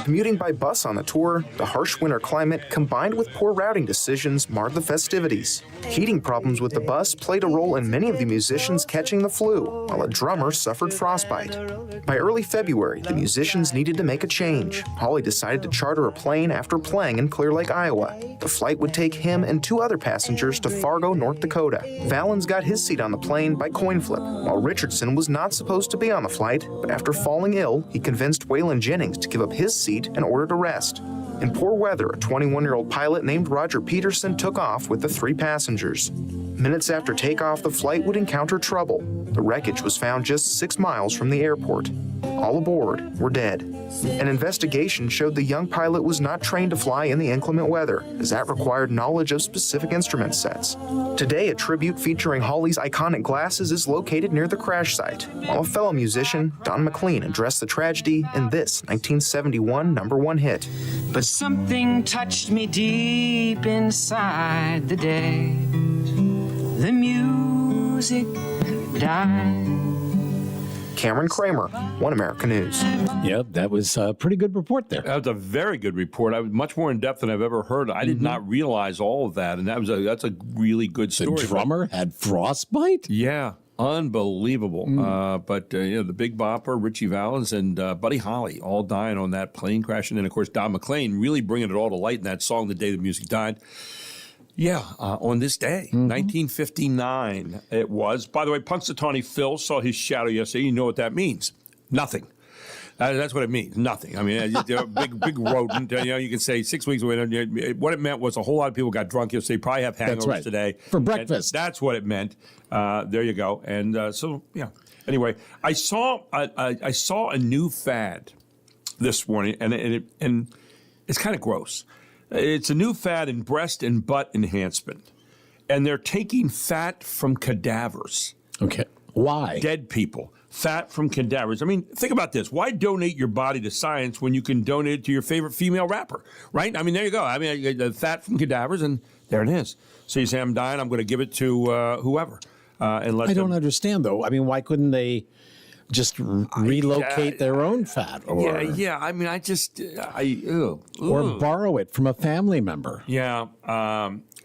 Commuting by bus on the tour, the harsh winter climate combined with poor routing decisions marred the festivities. Heating problems with the bus played a role in many of the musicians catching the flu, while a drummer suffered frostbite. By early February, the musicians needed to make a change. Holly decided to charter a plane after playing in Clear Lake, Iowa. The flight would take him and 2 other passengers to Fargo, North Dakota. Valens got his seat on the plane by coin flip, while Richardson was not supposed to be on the flight, but after falling ill, he convinced Waylon Jennings to give up his seat and ordered a rest. In poor weather, a 21-year-old pilot named Roger Peterson took off with the 3 passengers. Minutes after takeoff, the flight would encounter trouble. The wreckage was found just 6 miles from the airport. All aboard were dead. An investigation showed the young pilot was not trained to fly in the inclement weather, as that required knowledge of specific instrument sets. Today, a tribute featuring Holly's iconic glasses is located near the crash site, while a fellow musician, Don McLean, addressed the tragedy in this 1971 #1 hit. But something touched me deep inside the day. The music died. Cameron Kramer, One America News. Yep, that was a pretty good report there. That was a very good report. I was much more in depth than I've ever heard. I did not realize all of that, and that's a really good story. The drummer had frostbite? Yeah, unbelievable. But the Big Bopper, Richie Valens, and Buddy Holly all dying on that plane crash, and then of course Don McLean really bringing it all to light in that song, "The Day the Music Died." Yeah, on this day, 1959 it was. By the way, Punxsutawney Phil saw his shadow yesterday. You know what that means? Nothing. That's what it means. Nothing. I mean, they're a big rodent. You can say 6 weeks away. What it meant was a whole lot of people got drunk yesterday. Probably have hangovers today for breakfast. And that's what it meant. There you go. And so yeah. Anyway, I saw a new fad this morning, and it's kind of gross. It's a new fad in breast and butt enhancement, and they're taking fat from cadavers. Okay, why? Dead people. Fat from cadavers. I mean, think about this. Why donate your body to science when you can donate it to your favorite female rapper, right? I mean, there you go. I mean, the fat from cadavers, and there it is. So you say, I'm dying, I'm going to give it to whoever. And let I don't understand, though. I mean, why couldn't they just relocate their own fat? Or, yeah. I mean, or borrow it from a family member. Yeah.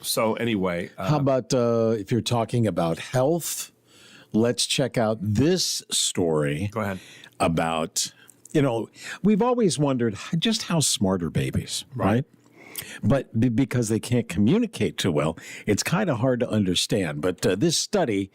So anyway. How about if you're talking about health? Let's check out this story. Go ahead. About, we've always wondered just how smart are babies, right? But because they can't communicate too well, it's kind of hard to understand. But this study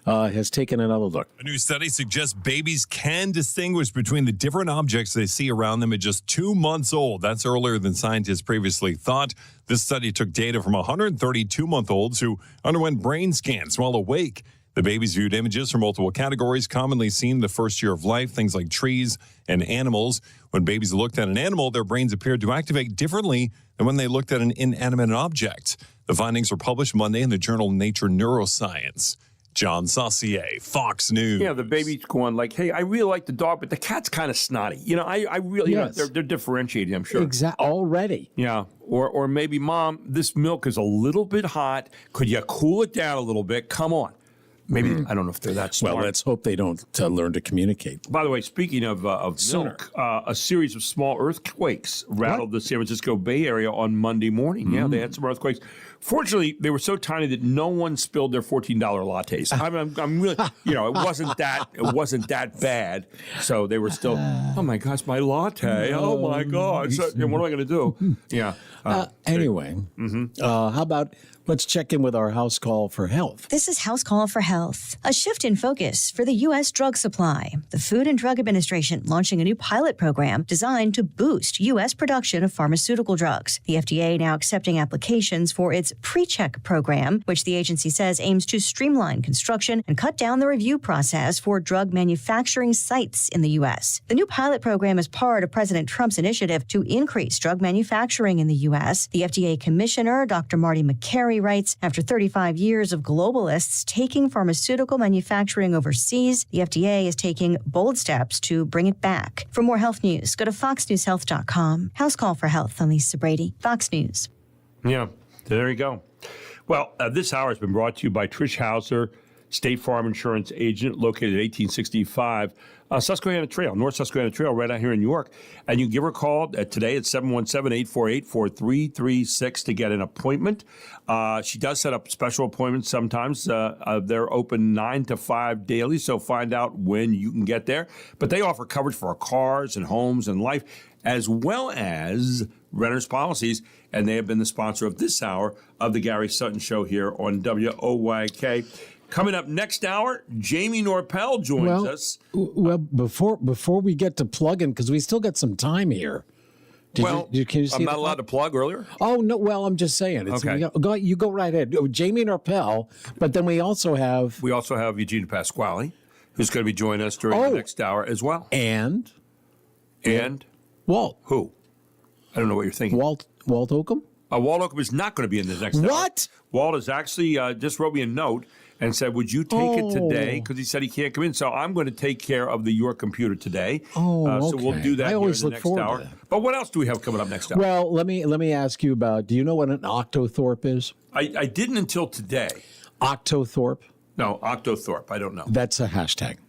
has taken another look. A new study suggests babies can distinguish between the different objects they see around them at just 2 months old. That's earlier than scientists previously thought. This study took data from 132-month-olds who underwent brain scans while awake. The babies viewed images from multiple categories commonly seen in the first year of life, things like trees and animals. When babies looked at an animal, their brains appeared to activate differently than when they looked at an inanimate object. The findings were published Monday in the journal Nature Neuroscience. John Saucier, Fox News. Yeah, the baby's going like, hey, I really like the dog, but the cat's kind of snotty. I really, they're differentiating, I'm sure. Exactly. Already. Yeah. Or maybe, Mom, this milk is a little bit hot. Could you cool it down a little bit? Come on. Maybe, I don't know if they're that smart. Well, let's hope they don't learn to communicate. By the way, speaking of milk, a series of small earthquakes rattled the San Francisco Bay Area on Monday morning. Yeah, they had some earthquakes. Fortunately, they were so tiny that no one spilled their $14 lattes. I'm really, it wasn't that bad. So they were still, oh my gosh, my latte. Oh my gosh. So, what am I going to do? Yeah. Anyway, how about let's check in with our house call for health. This is House Call for Health, a shift in focus for the U.S. drug supply. The Food and Drug Administration launching a new pilot program designed to boost U.S. production of pharmaceutical drugs. The FDA now accepting applications for its PreCheck program, which the agency says aims to streamline construction and cut down the review process for drug manufacturing sites in the U.S. The new pilot program is part of President Trump's initiative to increase drug manufacturing in the U.S. The FDA Commissioner, Dr. Marty McCary, writes, after 35 years of globalists taking pharmaceutical manufacturing overseas, the FDA is taking bold steps to bring it back. For more health news, go to foxnewshealth.com. House Call for Health. I'm Lisa Brady, Fox News. Yeah, there you go. Well, this hour has been brought to you by Trish Hauser, State Farm Insurance Agent, located at 1865 Susquehanna Trail, North Susquehanna Trail, right out here in New York. And you can give her a call today at 717-848-4336 to get an appointment. She does set up special appointments sometimes. They're open 9 to 5 daily, so find out when you can get there. But they offer coverage for our cars and homes and life, as well as renters policies, and they have been the sponsor of this hour of the Gary Sutton Show here on WOYK. Coming up next hour, Jamie Norpel joins us. Well, before we get to plugging, because we still got some time here. Can you see I'm not allowed to plug earlier? Oh, no. Well, I'm just saying. Okay. You go right ahead. Jamie Norpel, but then we also have Eugene Pasquale, who's going to be joining us during the next hour as well. And Walt. Who? I don't know what you're thinking. Walt Oakham? Walt Oakham is not going to be in the next hour. What? Walt has actually just wrote me a note and said, would you take it today? Because he said he can't come in. So I'm going to take care of your computer today. Okay. So we'll do that I here always in the look next forward hour. to that. But what else do we have coming up next hour? Well, let me ask you about, do you know what an octothorpe is? I didn't until today. Octothorpe? No, Octothorpe. I don't know. That's a hashtag.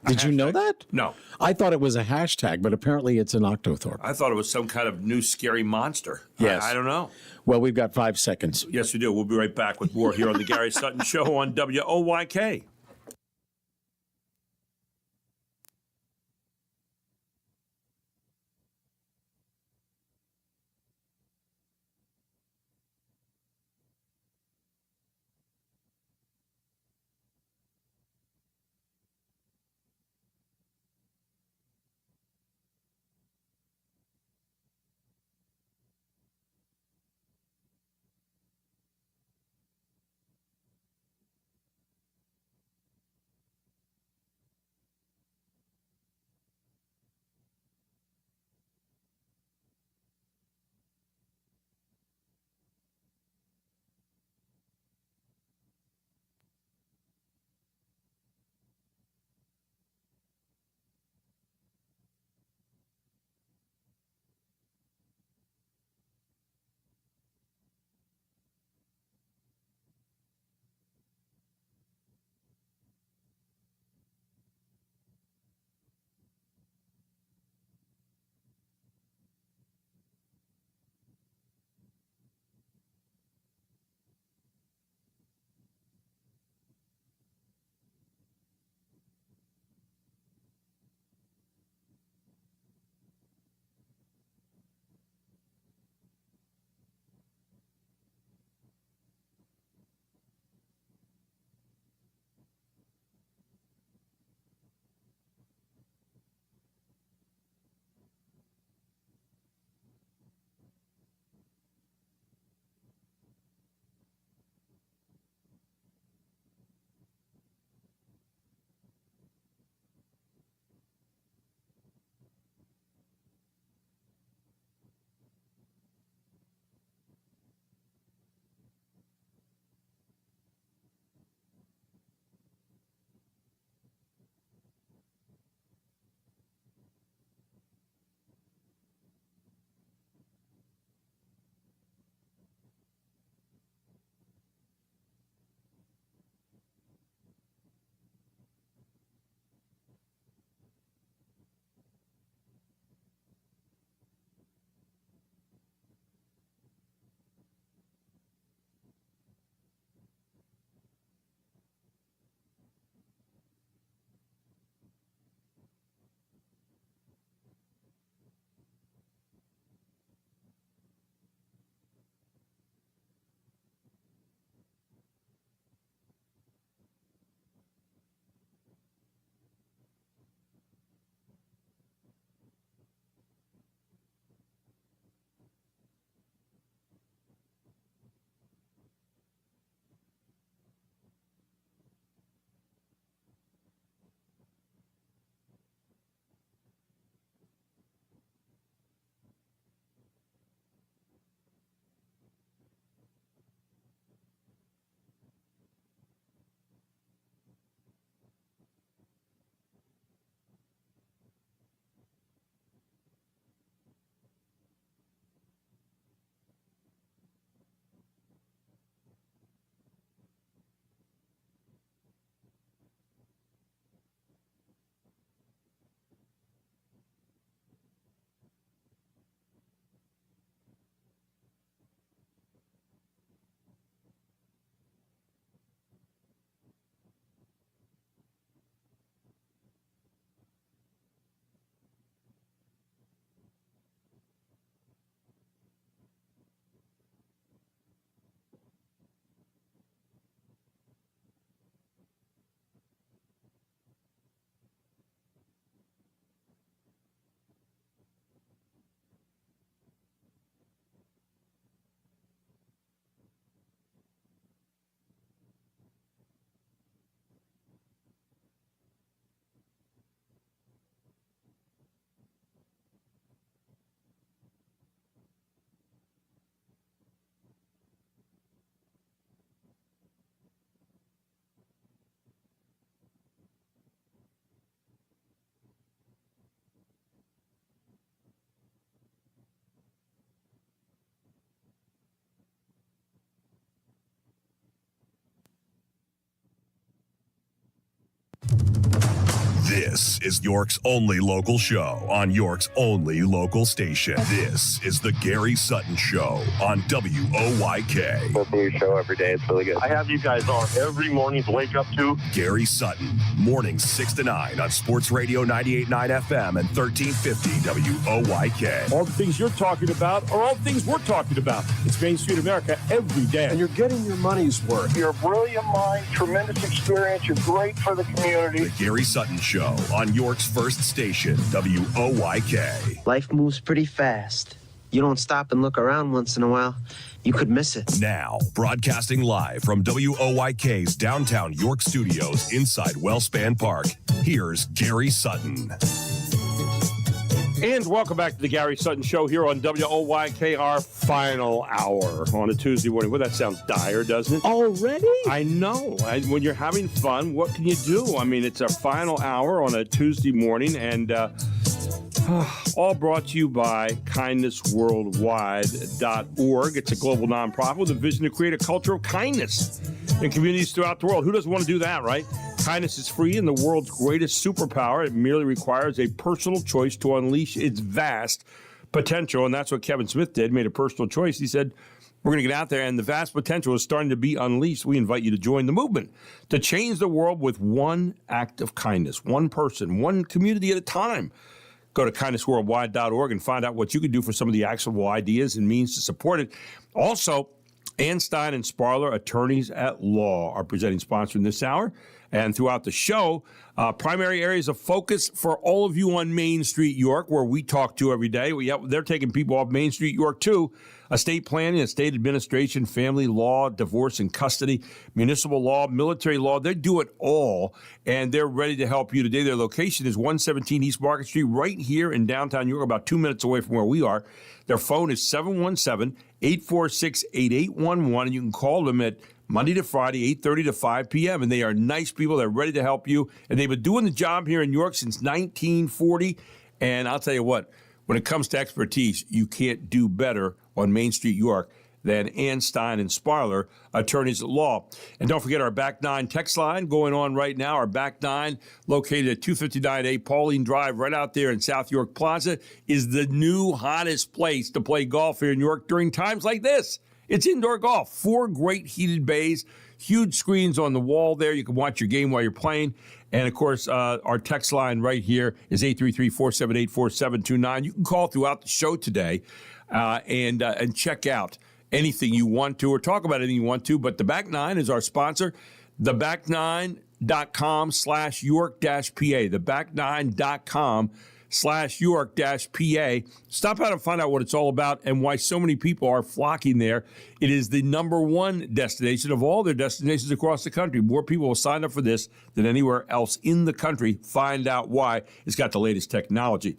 Did you know that? No. I thought it was a hashtag, but apparently it's an octothorpe. I thought it was some kind of new scary monster. Yes. I don't know. Well, we've got 5 seconds. Yes, we do. We'll be right back with more here on the Gary Sutton Show on WOYK. This is York's only local show on York's only local station. This is the Gary Sutton Show on WOYK. Listen to your show every day. It's really good. I have you guys on every morning to wake up to. Gary Sutton, mornings 6 to 9 on Sports Radio 98.9 FM and 1350 WOYK. All the things you're talking about are all things we're talking about. It's Main Street America every day. And you're getting your money's worth. You're a brilliant mind, tremendous experience. You're great for the community. The Gary Sutton Show on York's first station, WOYK. Life moves pretty fast. You don't stop and look around once in a while, you could miss it. Now, broadcasting live from WOYK's downtown York studios inside Wellspan Park, here's Gary Sutton. And welcome back to the Gary Sutton Show here on WOYK, our final hour on a Tuesday morning. Well, that sounds dire, doesn't it? Already? I know. When you're having fun, what can you do? I mean, it's our final hour on a Tuesday morning, and all brought to you by kindnessworldwide.org. It's a global nonprofit with a vision to create a culture of kindness in communities throughout the world. Who doesn't want to do that, right? Kindness is free and the world's greatest superpower. It merely requires a personal choice to unleash its vast potential. And that's what Kevin Smith did, made a personal choice. He said, we're going to get out there, and the vast potential is starting to be unleashed. We invite you to join the movement to change the world with one act of kindness, one person, one community at a time. Go to kindnessworldwide.org and find out what you can do for some of the actionable ideas and means to support it. Also, Ann Stein and Sparler, attorneys at law, are presenting sponsor in this hour. And throughout the show, primary areas of focus for all of you on Main Street, York, where we talk to every day. They're taking people off Main Street, York, too. Estate planning, estate administration, family law, divorce and custody, municipal law, military law. They do it all, and they're ready to help you today. Their location is 117 East Market Street, right here in downtown York, about 2 minutes away from where we are. Their phone is 717-846-8811, and you can call them at Monday to Friday, 8:30 to 5 p.m., and they are nice people. They're ready to help you, and they've been doing the job here in York since 1940, and I'll tell you what, when it comes to expertise, you can't do better on Main Street, York, than Ann Stein and Sparler, attorneys at law. And don't forget our Back 9 text line going on right now. Our Back 9, located at 259A Pauline Drive, right out there in South York Plaza, is the new hottest place to play golf here in York during times like this. It's indoor golf, 4 great heated bays, huge screens on the wall there. You can watch your game while you're playing. And, of course, our text line right here is 833-478-4729. You can call throughout the show today and check out anything you want to or talk about anything you want to. But the Back 9 is our sponsor, theback9.com/York-PA, theback9.com/York-PA. Stop out and find out what it's all about and why so many people are flocking there. It is the number one destination of all their destinations across the country. More people will sign up for this than anywhere else in the country. Find out why. It's got the latest technology.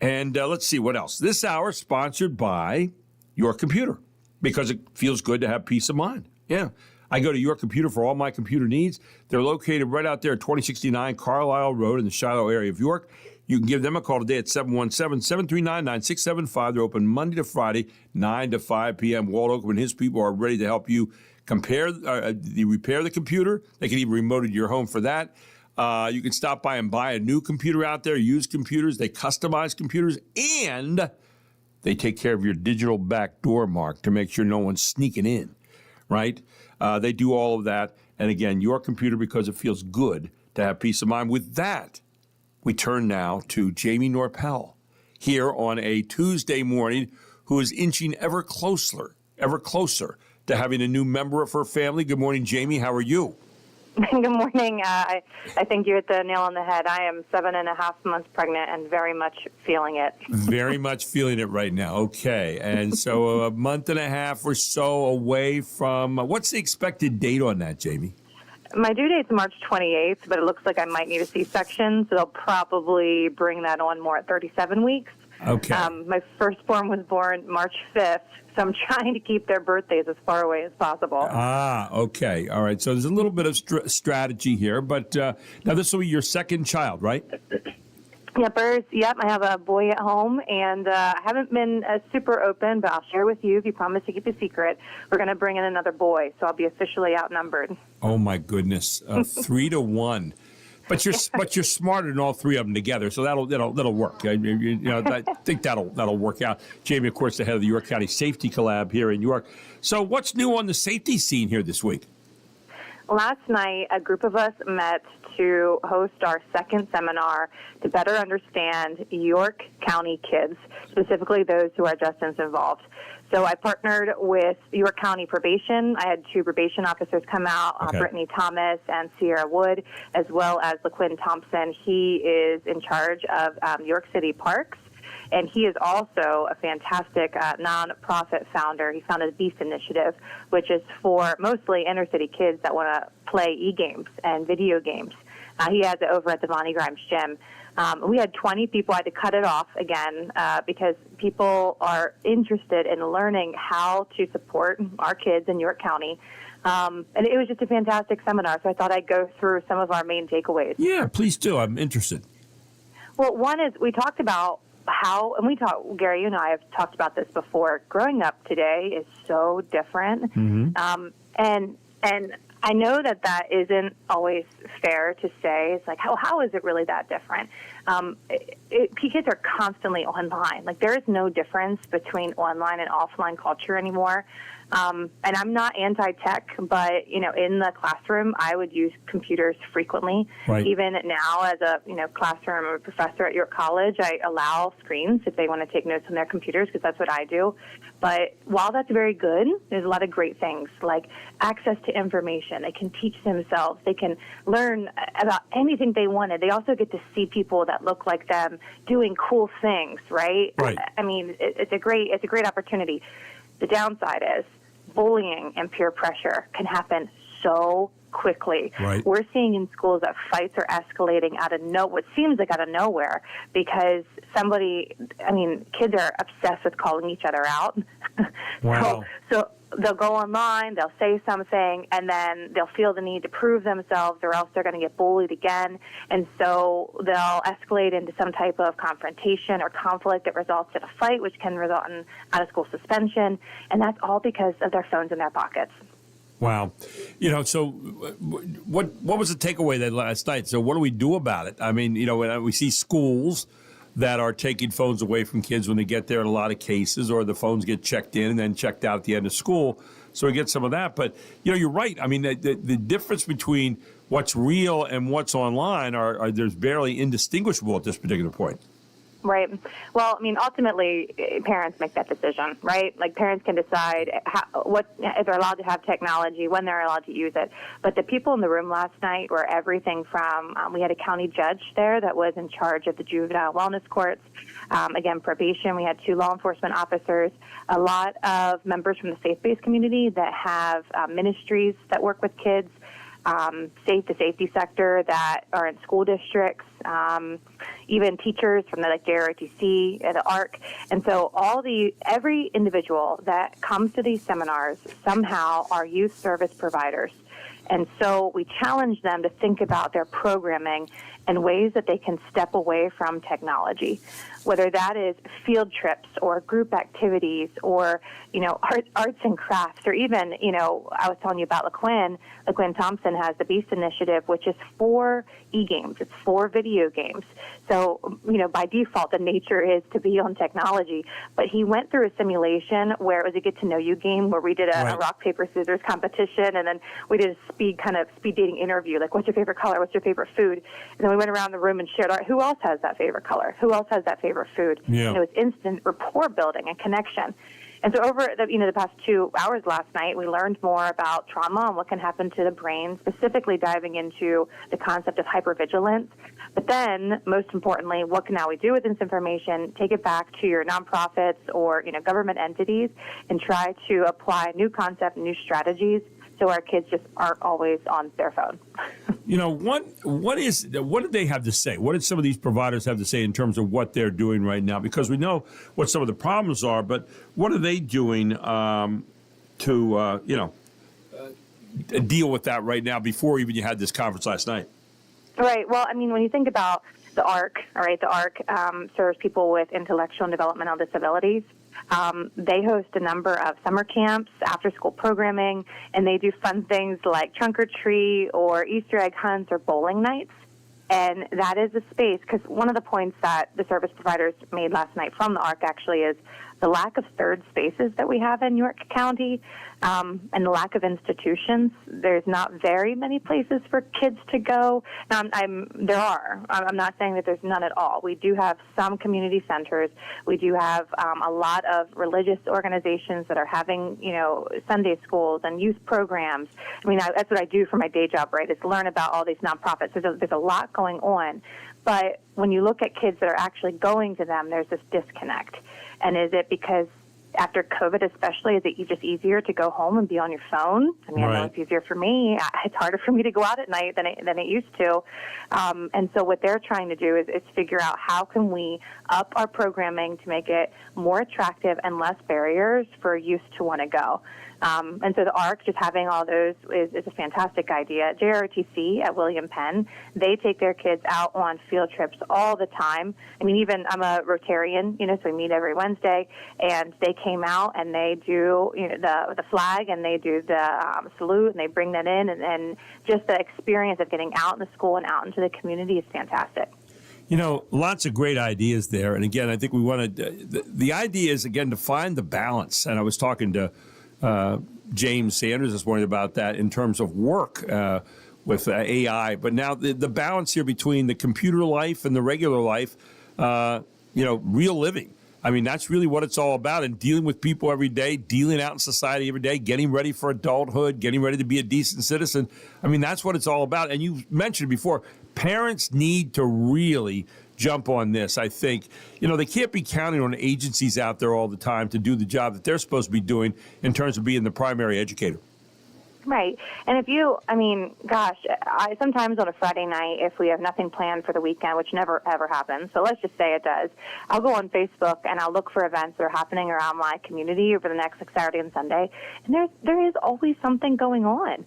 And let's see what else. This hour sponsored by Your Computer, because it feels good to have peace of mind. Yeah. I go to Your Computer for all my computer needs. They're located right out there at 2069 Carlisle Road in the Shiloh area of York. You can give them a call today at 717-739-9675. They're open Monday to Friday, 9 to 5 p.m. Walt Oakman and his people are ready to help you repair the computer. They can even remote it to your home for that. You can stop by and buy a new computer out there, used computers. They customize computers, and they take care of your digital backdoor mark to make sure no one's sneaking in, right? They do all of that. And again, Your Computer, because it feels good to have peace of mind. With that, we turn now to Jamie Norpel here on a Tuesday morning, who is inching ever closer to having a new member of her family. Good morning, Jamie. How are you? Good morning. I think you hit the nail on the head. I am 7.5 months pregnant and very much feeling it. Very much feeling it right now. Okay. And so a month and a half or so away from, what's the expected date on that, Jamie? My due date's March 28th, but it looks like I might need a C-section, so they'll probably bring that on more at 37 weeks. Okay. My firstborn was born March 5th, so I'm trying to keep their birthdays as far away as possible. Okay. All right. So there's a little bit of strategy here, but now this will be your second child, right? Yep, I have a boy at home, and I haven't been super open, but I'll share with you if you promise to keep a secret. We're going to bring in another boy, so I'll be officially outnumbered. Oh, my goodness. 3-1. But you're smarter than all three of them together, so that'll work. I think that'll work out. Jamie, of course, the head of the York County Safety Collab here in York. So, what's new on the safety scene here this week? Last night, a group of us met to host our second seminar to better understand York County kids, specifically those who are justice involved. So I partnered with York County Probation. I had 2 probation officers come out, Brittany Thomas and Sierra Wood, as well as LaQuinn Thompson. He is in charge of York City Parks. And he is also a fantastic nonprofit founder. He founded the Beast Initiative, which is for mostly inner city kids that want to play e-games and video games. He has it over at the Vonnie Grimes Gym. We had 20 people. I had to cut it off again because people are interested in learning how to support our kids in York County. And it was just a fantastic seminar, so I thought I'd go through some of our main takeaways. Yeah, please do. I'm interested. Well, one is we talked about how, and Gary, you and I have talked about this before, growing up today is so different. Mm-hmm. And I know that isn't always fair to say. It's like, how is it really that different? Kids are constantly online. Like, there is no difference between online and offline culture anymore. And I'm not anti-tech, but, in the classroom, I would use computers frequently. Right. Even now, as a, classroom or professor at York College, I allow screens if they want to take notes on their computers, because that's what I do. But while that's very good, there's a lot of great things, like access to information. They can teach themselves. They can learn about anything they wanted. They also get to see people that look like them doing cool things, right? Right. I mean, it's a great opportunity. The downside is bullying and peer pressure can happen so quickly. Right. We're seeing in schools that fights are escalating what seems like out of nowhere, because kids are obsessed with calling each other out. Wow. So they'll go online, they'll say something, and then they'll feel the need to prove themselves, or else they're going to get bullied again. And so they'll escalate into some type of confrontation or conflict that results in a fight, which can result in out-of-school suspension. And that's all because of their phones in their pockets. Wow. So what was the takeaway then last night? So what do we do about it? I mean, when we see schools that are taking phones away from kids when they get there in a lot of cases, or the phones get checked in and then checked out at the end of school. So we get some of that. But, you're right. I mean, the difference between what's real and what's online there's barely indistinguishable at this particular point. Right. Well, ultimately, parents make that decision, right? Like, parents can decide if they're allowed to have technology, when they're allowed to use it. But the people in the room last night were everything from, we had a county judge there that was in charge of the juvenile wellness courts. Again, probation. We had 2 law enforcement officers, a lot of members from the faith-based community that have ministries that work with kids, the safety sector that are in school districts, even teachers from the JROTC and the ARC. And so every individual that comes to these seminars somehow are youth service providers. And so we challenge them to think about their programming and ways that they can step away from technology, whether that is field trips or group activities or, arts and crafts, or even, I was telling you about LaQuinn Thompson has the Beast Initiative, which is for e-games. It's for video games. So, by default, the nature is to be on technology. But he went through a simulation where it was a get-to-know-you game where we did a rock, paper, scissors competition, and then we did a speed dating interview, like, what's your favorite color? What's your favorite food? And then we went around the room and shared, who else has that favorite color? Who else has that favorite food? Yeah. And it was instant rapport building and connection. And so over the past 2 hours last night, we learned more about trauma and what can happen to the brain, specifically diving into the concept of hypervigilance. But then, most importantly, what can now we do with this information? Take it back to your nonprofits or government entities and try to apply new concepts, new strategies, so our kids just aren't always on their phone. What did they have to say? What did some of these providers have to say in terms of what they're doing right now? Because we know what some of the problems are, but what are they doing to deal with that right now before even you had this conference last night? Right. Well, when you think about the ARC, all right, the ARC serves people with intellectual and developmental disabilities. They host a number of summer camps, after-school programming, and they do fun things like trunk or treat or Easter egg hunts or bowling nights. And that is a space, because one of the points that the service providers made last night from the ARC actually is the lack of third spaces that we have in York County, and the lack of institutions. There's not very many places for kids to go. Now, there are. I'm not saying that there's none at all. We do have some community centers. We do have a lot of religious organizations that are having, Sunday schools and youth programs. I mean, that's what I do for my day job, right, is learn about all these nonprofits. There's a lot going on. But when you look at kids that are actually going to them, there's this disconnect. And is it because after COVID especially, is it just easier to go home and be on your phone? I mean, I know it's easier for me. It's harder for me to go out at night than it used to. And so what they're trying to do is figure out how can we up our programming to make it more attractive and less barriers for youth to want to go. And so the ARC, just having all those is a fantastic idea. JROTC at William Penn, they take their kids out on field trips all the time. I mean, even I'm a Rotarian, so we meet every Wednesday, and they came out and they do the flag and they do the salute and they bring that in, and just the experience of getting out in the school and out into the community is fantastic. Lots of great ideas there. And again, I think we want to, the idea is, again, to find the balance. And I was talking to James Sanders this morning about that in terms of work with AI. But now the balance here between the computer life and the regular life, real living. I mean, that's really what it's all about, and dealing with people every day, dealing out in society every day, getting ready for adulthood, getting ready to be a decent citizen. I mean, that's what it's all about. And you mentioned before, parents need to really jump on this. I think, they can't be counting on agencies out there all the time to do the job that they're supposed to be doing in terms of being the primary educator. Right. And I sometimes on a Friday night, if we have nothing planned for the weekend, which never, ever happens, so let's just say it does, I'll go on Facebook and I'll look for events that are happening around my community over the next Saturday and Sunday, and there is always something going on.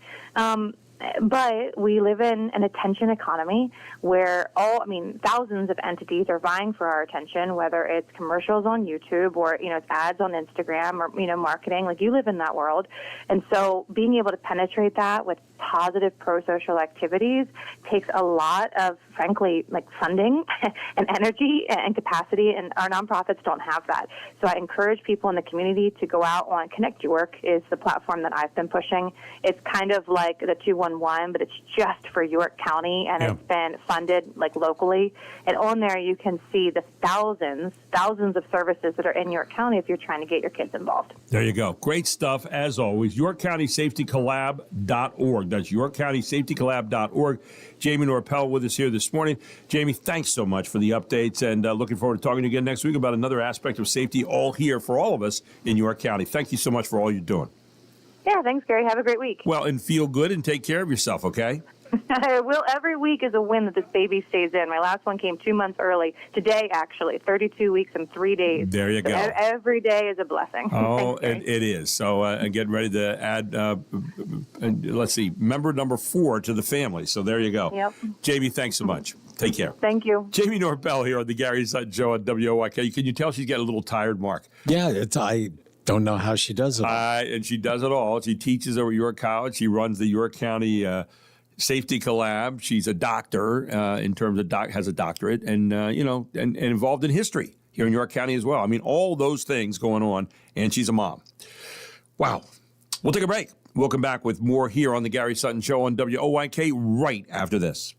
But we live in an attention economy where thousands of entities are vying for our attention, whether it's commercials on YouTube or, it's ads on Instagram or, marketing. Like, you live in that world. And so being able to penetrate that with positive pro-social activities takes a lot of, frankly, funding and energy and capacity, and our nonprofits don't have that. So I encourage people in the community to go out on Connect York is the platform that I've been pushing. It's kind of like the 211, but it's just for York County, and it's been funded locally. And on there you can see the thousands of services that are in York County if you're trying to get your kids involved. There you go. Great stuff, as always. YorkCountySafetyCollab.org. That's YorkCountySafetyCollab.org. Jamie Norpel with us here this morning. Jamie, thanks so much for the updates, and looking forward to talking to you again next week about another aspect of safety, all here for all of us in York County. Thank you so much for all you're doing. Yeah, thanks, Gary. Have a great week. Well, and feel good and take care of yourself, okay? Well, every week is a win that this baby stays in. My last one came 2 months early. Today, actually, 32 weeks and 3 days. There you go. Every day is a blessing. Oh, it is. So getting ready to add, let's see, member number 4 to the family. So there you go. Yep. Jamie, thanks so much. Take care. Thank you. Jamie Norpel here on the Gary Sutton Show on WOYK. Can you tell she's getting a little tired, Mark? Yeah, I don't know how she does it all. And she does it all. She teaches over at York College. She runs the York County Safety Collab. She's a doctor in terms of has a doctorate, and and involved in history here in York County as well. I mean, all those things going on, and she's a mom. Wow. We'll take a break. We'll come back with more here on the Gary Sutton Show on WOYK right after this.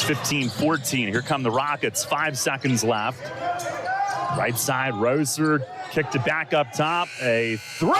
15-14. Here come the Rockets. 5 seconds left. Right side, Roser kicked it back up top. A three,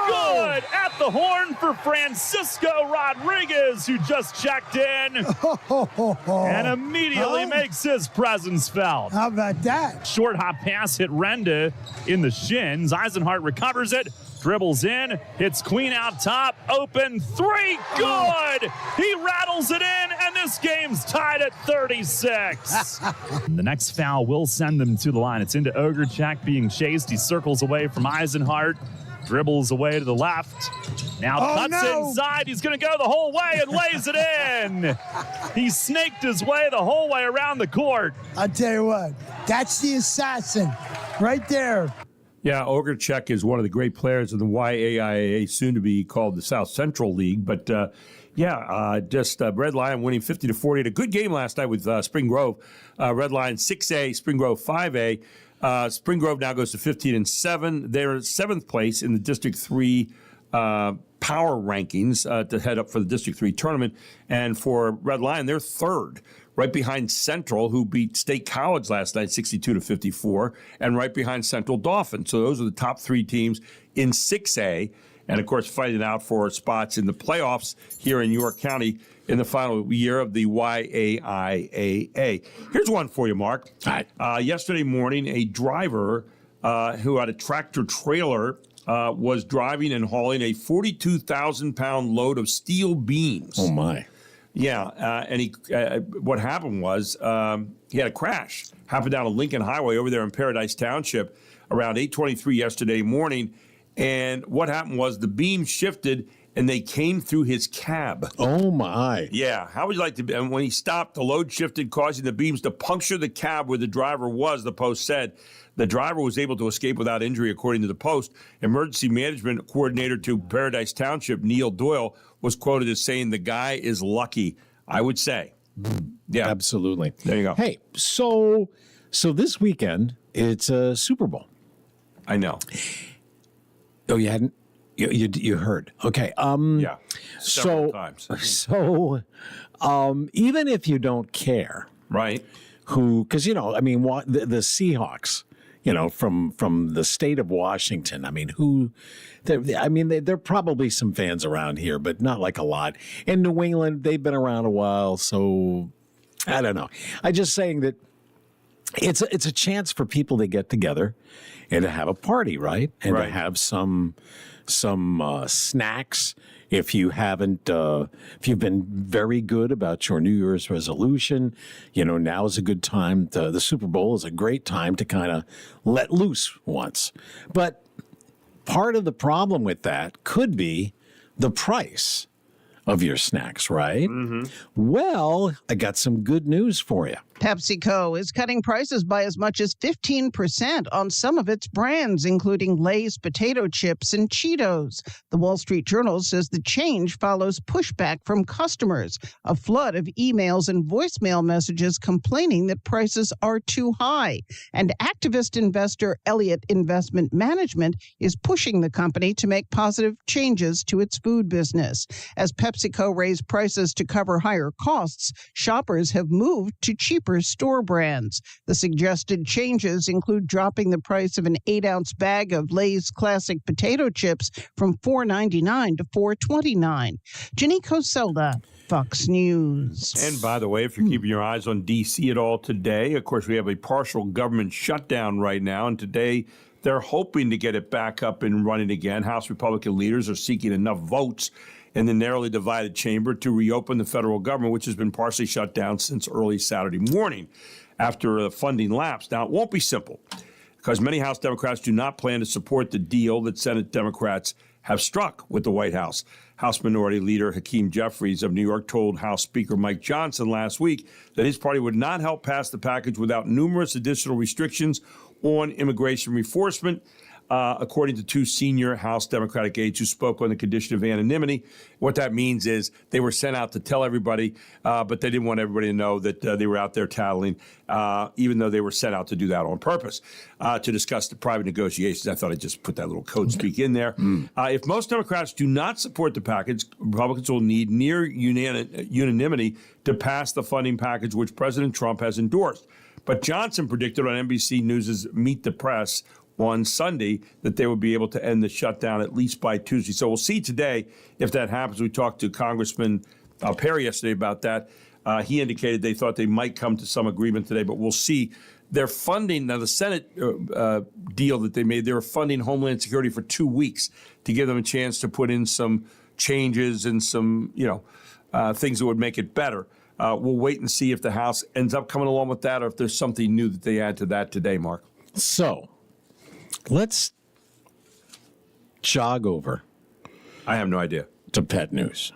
good at the horn for Francisco Rodriguez, who just checked in and immediately makes his presence felt. How about that? Short hop pass hit Renda in the shins. Eisenhart recovers it, dribbles in, hits Queen out top, open three, good! He rattles it in, and this game's tied at 36. The next foul will send them to the line. It's into Ogrechek being chased. He circles away from Eisenhart, dribbles away to the left. Now cuts inside. He's going to go the whole way and lays it in. He snaked his way the whole way around the court. I'll tell you what, that's the assassin right there. Yeah, Ogrechek is one of the great players in the YAIA, soon to be called the South Central League. But, Red Lion winning 50-40. Had a good game last night with Spring Grove. Red Lion 6A, Spring Grove 5A. Spring Grove now goes to 15-7. They're 7th place in the District 3 power rankings to head up for the District 3 tournament. And for Red Lion, they're 3rd. Right behind Central, who beat State College last night, 62-54, and right behind Central Dauphin. So those are the top 3 teams in 6A, and of course fighting out for spots in the playoffs here in York County in the final year of the YAIAA. Here's one for you, Mark. Yesterday morning, a driver who had a tractor trailer was driving and hauling a 42,000-pound load of steel beams. Oh, my. Yeah, and he. What happened was he had a crash. Happened down a Lincoln Highway over there in Paradise Township around 8:23 yesterday morning. And what happened was the beam shifted and they came through his cab. Oh, my. Yeah. How would you like to? And when he stopped, the load shifted, causing the beams to puncture the cab where the driver was, the Post said. The driver was able to escape without injury, according to the Post. Emergency Management Coordinator to Paradise Township, Neil Doyle, was quoted as saying, "The guy is lucky," I would say. Yeah. Absolutely. There you go. Hey, so this weekend, it's a Super Bowl. I know. Oh, you hadn't? You heard. Okay. Yeah. Several times. So even if you don't care. Right. Because, the Seahawks, from the state of Washington, there are probably some fans around here, but not like a lot. In New England, they've been around a while, so I don't know. I'm just saying that it's a chance for people to get together and to have a party, right? And to have some snacks. If you haven't, if you've been very good about your New Year's resolution, now is a good time. The Super Bowl is a great time to kind of let loose once. But part of the problem with that could be the price of your snacks, right? Mm-hmm. Well, I got some good news for you. PepsiCo is cutting prices by as much as 15% on some of its brands, including Lay's potato chips and Cheetos. The Wall Street Journal says the change follows pushback from customers, a flood of emails and voicemail messages complaining that prices are too high. And activist investor Elliott Investment Management is pushing the company to make positive changes to its food business. As PepsiCo raised prices to cover higher costs, shoppers have moved to cheaper store brands. The suggested changes include dropping the price of an 8-ounce bag of Lay's classic potato chips from $4.99 to $4.29. Jenny Coselda, Fox News. And by the way, if you're keeping your eyes on D.C. at all today, of course, we have a partial government shutdown right now, and today they're hoping to get it back up and running again. House Republican leaders are seeking enough votes in the narrowly divided chamber to reopen the federal government, which has been partially shut down since early Saturday morning after a funding lapse. Now, it won't be simple because many House Democrats do not plan to support the deal that Senate Democrats have struck with the White House. House Minority Leader Hakeem Jeffries of New York told House Speaker Mike Johnson last week that his party would not help pass the package without numerous additional restrictions on immigration enforcement. according to two senior House Democratic aides who spoke on the condition of anonymity. What that means is they were sent out to tell everybody, but they didn't want everybody to know that they were out there tattling, even though they were sent out to do that on purpose, to discuss the private negotiations. I thought I'd just put that little code speak in there. If most Democrats do not support the package, Republicans will need near unanimity to pass the funding package which President Trump has endorsed. But Johnson predicted on NBC News' Meet the Press on Sunday that they would be able to end the shutdown at least by Tuesday. So we'll see today if that happens. We talked to Congressman Perry yesterday about that. He indicated they thought they might come to some agreement today, but we'll see. They're funding, now the Senate deal that they made, they were funding Homeland Security for 2 weeks to give them a chance to put in some changes and some, things that would make it better. We'll wait and see if the House ends up coming along with that or if there's something new that they add to that today, Mark. So let's jog over. I have no idea. To pet news.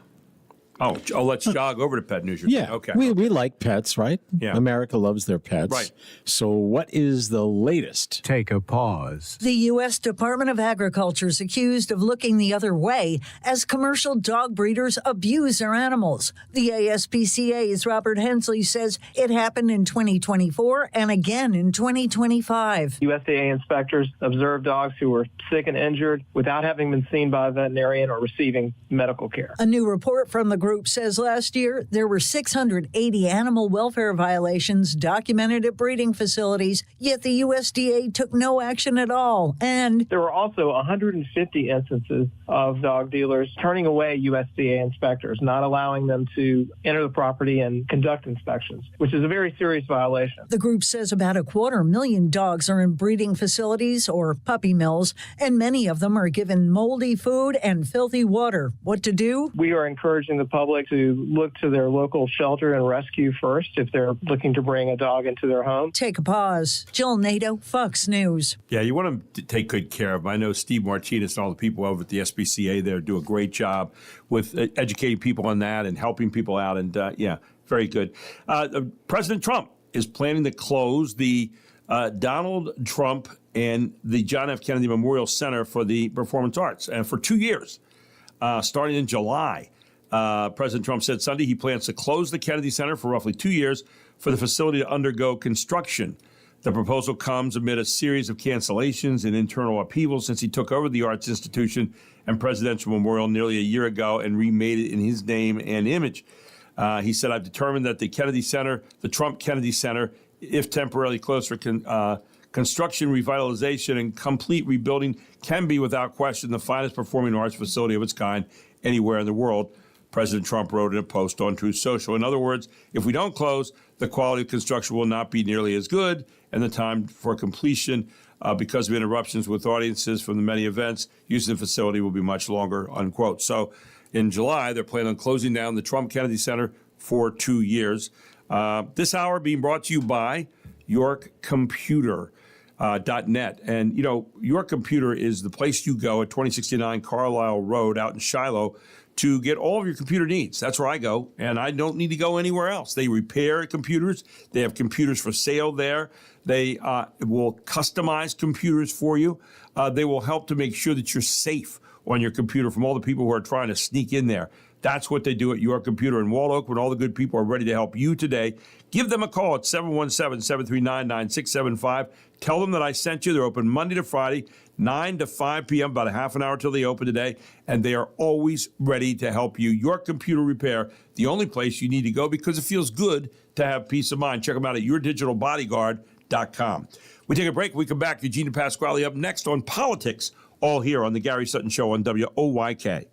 Oh, let's jog over to pet news. Yeah. Okay. We like pets, right? Yeah. America loves their pets. Right. So what is the latest? Take a pause. The U.S. Department of Agriculture is accused of looking the other way as commercial dog breeders abuse their animals. The ASPCA's Robert Hensley says it happened in 2024 and again in 2025. USDA inspectors observed dogs who were sick and injured without having been seen by a veterinarian or receiving medical care. A new report from the group says last year there were 680 animal welfare violations documented at breeding facilities, yet the USDA took no action at all. And there were also 150 instances of dog dealers turning away USDA inspectors, not allowing them to enter the property and conduct inspections, which is a very serious violation. The group says about 250,000 dogs are in breeding facilities or puppy mills, and many of them are given moldy food and filthy water. What to do? We are encouraging the public to look to their local shelter and rescue first if they're looking to bring a dog into their home. Take a pause. Jill Nato, Fox News. Yeah, you want them to take good care of them. I know Steve Martinez and all the people over at the SPCA there do a great job with educating people on that and helping people out. And, very good. President Trump is planning to close the Donald Trump and the John F. Kennedy Memorial Center for the Performance Arts, and for 2 years, starting in July. President Trump said Sunday he plans to close the Kennedy Center for roughly 2 years for the facility to undergo construction. The proposal comes amid a series of cancellations and internal upheaval since he took over the arts institution and presidential memorial nearly a year ago and remade it in his name and image. He said, I've determined that the Kennedy Center, the Trump Kennedy Center, if temporarily closed for construction, revitalization, and complete rebuilding, can be without question the finest performing arts facility of its kind anywhere in the world. President Trump wrote in a post on Truth Social. In other words, if we don't close, the quality of construction will not be nearly as good, and the time for completion, because of interruptions with audiences from the many events, using the facility will be much longer, unquote. So in July, they're planning on closing down the Trump Kennedy Center for 2 years. This hour being brought to you by YorkComputer.net. And, York Computer is the place you go at 2069 Carlisle Road out in Shiloh to get all of your computer needs. That's where I go, and I don't need to go anywhere else. They repair computers. They have computers for sale there. They will customize computers for you. They will help to make sure that you're safe on your computer from all the people who are trying to sneak in there. That's what they do at York Computer in Wall Oak when all the good people are ready to help you today. Give them a call at 717-739-9675. Tell them that I sent you. They're open Monday to Friday, 9 to 5 p.m., about a half an hour till they open today, and they are always ready to help you. York Computer Repair, the only place you need to go because it feels good to have peace of mind. Check them out at yourdigitalbodyguard.com. We take a break. We come back to Gina Pasquale up next on Politics, all here on The Gary Sutton Show on WOYK.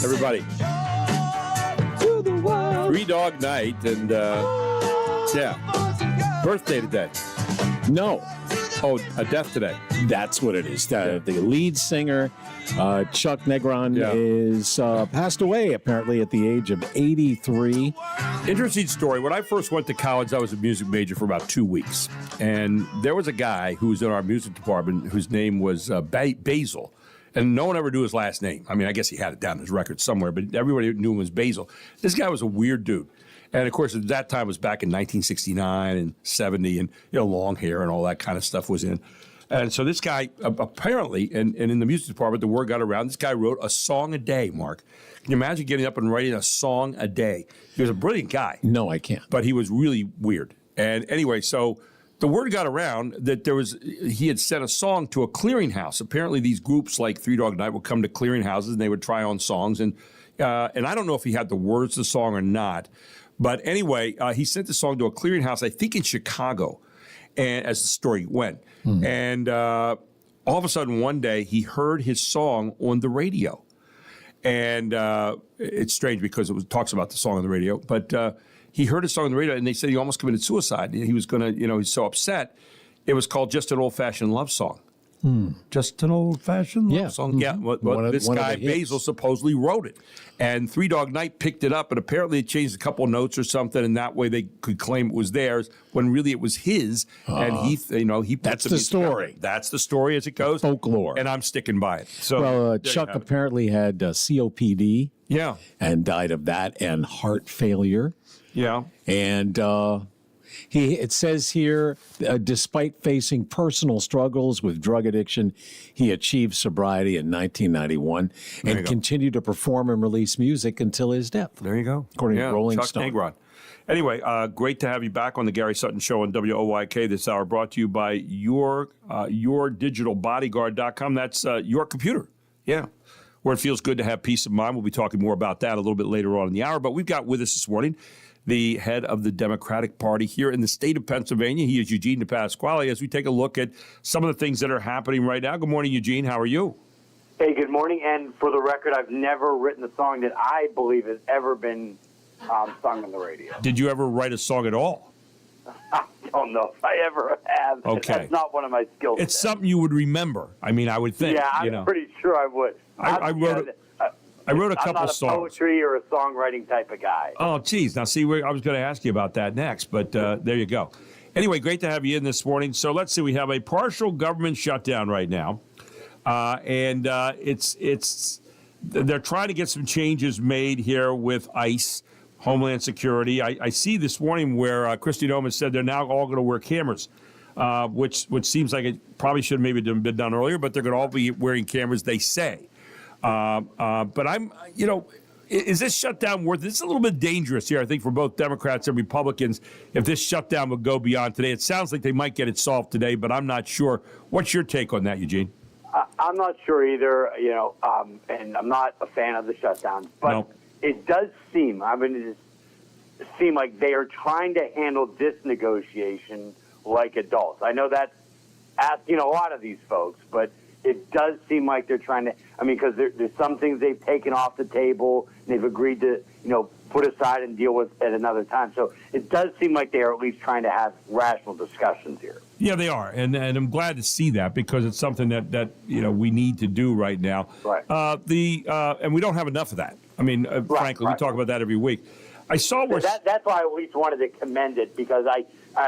everybody. Three Dog Night, and birthday today. No. Oh, a death today. That's what it is. The lead singer, Chuck Negron, is passed away apparently at the age of 83. Interesting story. When I first went to college, I was a music major for about 2 weeks. And there was a guy who was in our music department whose name was Basil. And no one ever knew his last name. I mean, I guess he had it down in his record somewhere, but everybody knew him as Basil. This guy was a weird dude. And, of course, at that time was back in 1969 and 70, and, long hair and all that kind of stuff was in. And so this guy, apparently, and in the music department, the word got around, this guy wrote a song a day, Mark. Can you imagine getting up and writing a song a day? He was a brilliant guy. No, I can't. But he was really weird. And anyway, so the word got around that he had sent a song to a clearinghouse. Apparently these groups like Three Dog Night would come to clearinghouses and they would try on songs. And I don't know if he had the words to the song or not. But anyway, he sent the song to a clearinghouse, I think in Chicago, and as the story went. And all of a sudden one day he heard his song on the radio. And it's strange because it talks about the song on the radio. But he heard his song on the radio and they said he almost committed suicide. He was going to, he's so upset. It was called Just an Old-Fashioned Love Song. Just an old-fashioned love song. Yeah, this guy, Basil, supposedly wrote it. And Three Dog Night picked it up, and apparently it changed a couple of notes or something, and that way they could claim it was theirs, when really it was his. And he put that's the story. Together. That's the story as it goes. Folklore. And I'm sticking by it. So Chuck apparently had COPD. Yeah. And died of that and heart failure. Yeah. And it says here, despite facing personal struggles with drug addiction, he achieved sobriety in 1991 and continued to perform and release music until his death. There you go. According to Rolling Chuck Stone. Negron. Anyway, great to have you back on the Gary Sutton Show on WOYK this hour, brought to you by yourdigitalbodyguard.com. That's your computer. Yeah. Where it feels good to have peace of mind. We'll be talking more about that a little bit later on in the hour. But we've got with us this morning the head of the Democratic Party here in the state of Pennsylvania. He is Eugene DePasquale. As we take a look at some of the things that are happening right now. Good morning, Eugene. How are you? Hey, good morning. And for the record, I've never written a song that I believe has ever been sung on the radio. Did you ever write a song at all? I don't know if I ever have. Okay. That's not one of my skills. It's something you would remember. I mean, I would think. Yeah, I'm pretty sure I would. I wrote a couple I'm not a songs. Poetry or a songwriting type of guy. Oh, geez. Now, see, I was going to ask you about that next, but there you go. Anyway, great to have you in this morning. So let's see. We have a partial government shutdown right now, and they're trying to get some changes made here with ICE, Homeland Security. I see this morning where Kristi Noem said they're now all going to wear cameras, which seems like it probably should have maybe been done earlier, but they're going to all be wearing cameras, they say. But is this shutdown worth it? It's a little bit dangerous here, I think, for both Democrats and Republicans if this shutdown would go beyond today. It sounds like they might get it solved today, but I'm not sure. What's your take on that, Eugene? I'm not sure either, and I'm not a fan of the shutdowns. But it does seem, like they are trying to handle this negotiation like adults. I know that's asking a lot of these folks, but it does seem like they're trying to, because there's some things they've taken off the table and they've agreed to, put aside and deal with at another time. So it does seem like they are at least trying to have rational discussions here. Yeah, they are. And I'm glad to see that because it's something that we need to do right now. Right. And we don't have enough of that. Frankly, we talk about that every week. I saw where... That's why I at least wanted to commend it because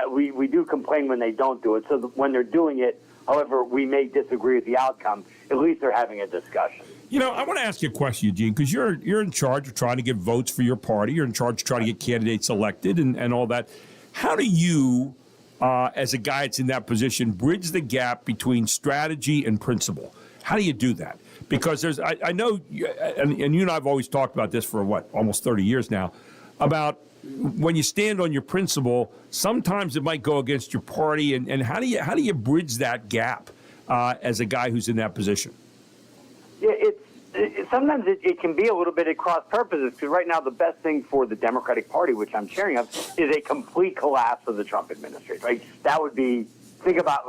we do complain when they don't do it. So when they're doing it, however, we may disagree with the outcome. At least they're having a discussion. I want to ask you a question, Eugene, because you're in charge of trying to get votes for your party. You're in charge of trying to get candidates elected and all that. How do you, as a guy that's in that position, bridge the gap between strategy and principle? How do you do that? Because I know, and you and I have always talked about this for, almost 30 years now, about when you stand on your principle, sometimes it might go against your party. And how do you bridge that gap as a guy who's in that position? Yeah, sometimes it can be a little bit at cross purposes because right now the best thing for the Democratic Party, which I'm chairing of, is a complete collapse of the Trump administration. Right? That would be, think about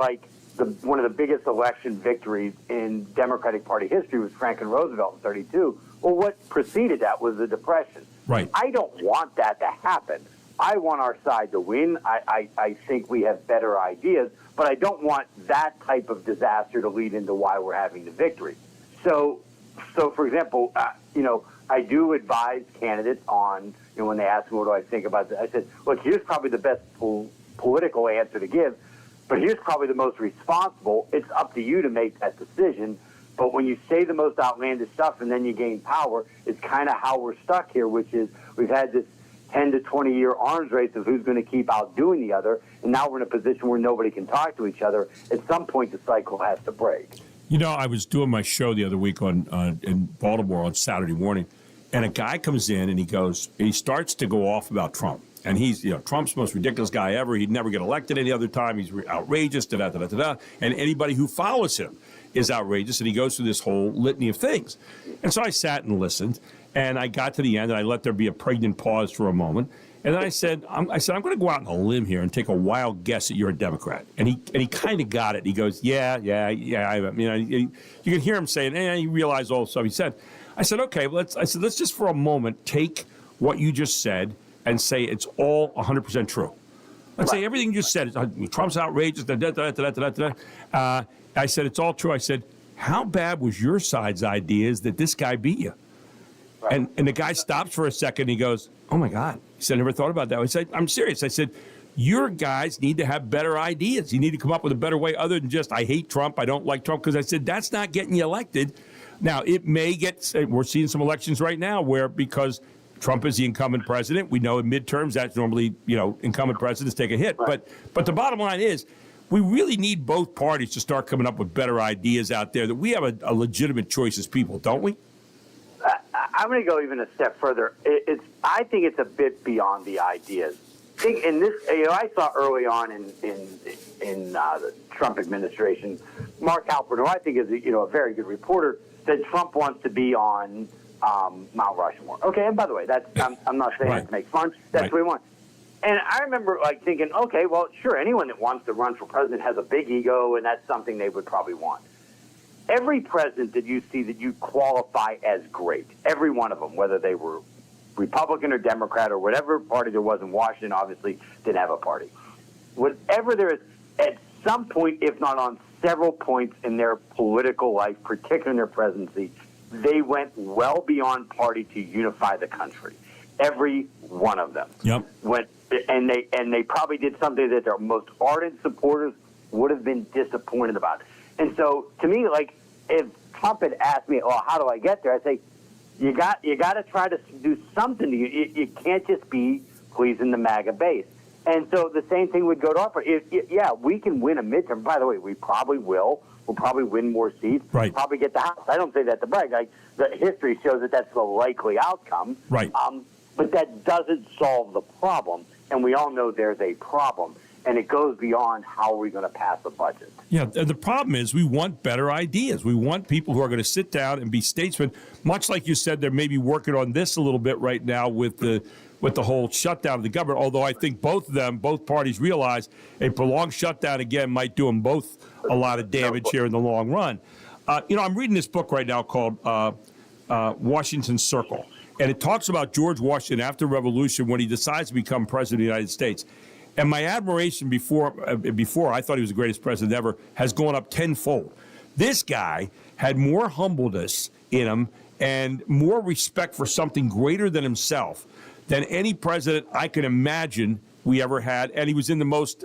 one of the biggest election victories in Democratic Party history was Franklin Roosevelt in 32. Well, what preceded that was the Depression. Right. I don't want that to happen. I want our side to win. I think we have better ideas, but I don't want that type of disaster to lead into why we're having the victory. So for example, I do advise candidates on, when they ask me what do I think about this, I said, look, here's probably the best political answer to give, but here's probably the most responsible. It's up to you to make that decision. But when you say the most outlandish stuff and then you gain power, it's kind of how we're stuck here, which is we've had this 10 to 20-year arms race of who's going to keep outdoing the other, and now we're in a position where nobody can talk to each other. At some point, the cycle has to break. I was doing my show the other week in Baltimore on Saturday morning, and a guy comes in and he starts to go off about Trump. And he's, Trump's the most ridiculous guy ever. He'd never get elected any other time. He's outrageous, da-da-da-da-da. And anybody who follows him is outrageous. And he goes through this whole litany of things. And so I sat and listened, and I got to the end, and I let there be a pregnant pause for a moment. And then I said, I'm going to go out on a limb here and take a wild guess that you're a Democrat. And he kind of got it. He goes, yeah. You can hear him saying, you realize all the stuff he said. I said, okay, let's just for a moment take what you just said and say it's all 100% true. Let's say everything you just said is Trump's outrageous. I said it's all true. I said, how bad was your side's ideas that this guy beat you? Right. And the guy stops for a second. And he goes, oh my God. He said, I never thought about that. I said, I'm serious. I said, your guys need to have better ideas. You need to come up with a better way other than just I hate Trump. I don't like Trump. Because I said that's not getting you elected. Now it may get. We're seeing some elections right now where because Trump is the incumbent president. We know in midterms that's normally, incumbent presidents take a hit. Right. But the bottom line is we really need both parties to start coming up with better ideas out there that we have a legitimate choice as people, don't we? I'm going to go even a step further. I think it's a bit beyond the ideas. In this, I saw early on in the Trump administration, Mark Halpern, who I think is a very good reporter, said Trump wants to be on Mount Rushmore. Okay, and by the way, I'm not saying that to make fun. That's what we want. And I remember thinking, okay, well, sure, anyone that wants to run for president has a big ego, and that's something they would probably want. Every president that you see that you qualify as great, every one of them, whether they were Republican or Democrat or whatever party there was in Washington, obviously didn't have a party. Whatever there is, at some point, if not on several points in their political life, particularly in their presidency, they went well beyond party to unify the country. Every one of them. Yep. And they probably did something that their most ardent supporters would have been disappointed about. And so, to me, if Trump had asked me, "Oh, how do I get there?" I'd say, "You got to try to do something. You can't just be pleasing the MAGA base." And so the same thing would go to our party. We can win a midterm. By the way, we probably will. We'll probably win more seats. Right. Probably get the House. I don't say that to brag. The history shows that that's the likely outcome. Right. But that doesn't solve the problem, and we all know there's a problem. And it goes beyond how are we going to pass a budget. Yeah, the problem is we want better ideas. We want people who are going to sit down and be statesmen. Much like you said, they're maybe working on this a little bit right now with the whole shutdown of the government, although I think both parties realize a prolonged shutdown, again, might do them both a lot of damage here in the long run. I'm reading this book right now called Washington Circle, and it talks about George Washington after the Revolution when he decides to become president of the United States. And my admiration before I thought he was the greatest president ever has gone up tenfold. This guy had more humbleness in him and more respect for something greater than himself than any president I can imagine we ever had. And he was in the most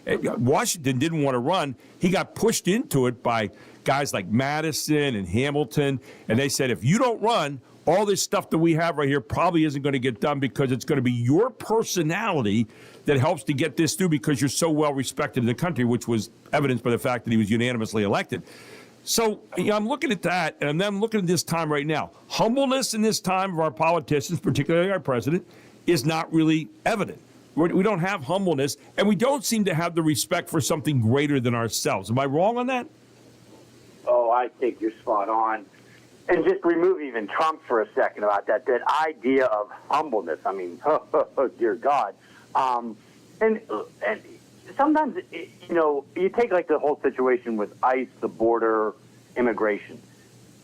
Washington didn't want to run. He got pushed into it by guys like Madison and Hamilton. And they said, if you don't run, all this stuff that we have right here probably isn't going to get done because it's going to be your personality that helps to get this through because you're so well respected in the country, which was evidenced by the fact that he was unanimously elected. So I'm looking at that, and then I'm looking at this time right now. Humbleness in this time of our politicians, particularly our president, is not really evident. We don't have humbleness, and we don't seem to have the respect for something greater than ourselves. Am I wrong on that? Oh, I think you're spot on. And just remove even Trump for a second about that idea of humbleness. I mean, oh, dear God. And sometimes, you take like the whole situation with ICE, the border, immigration.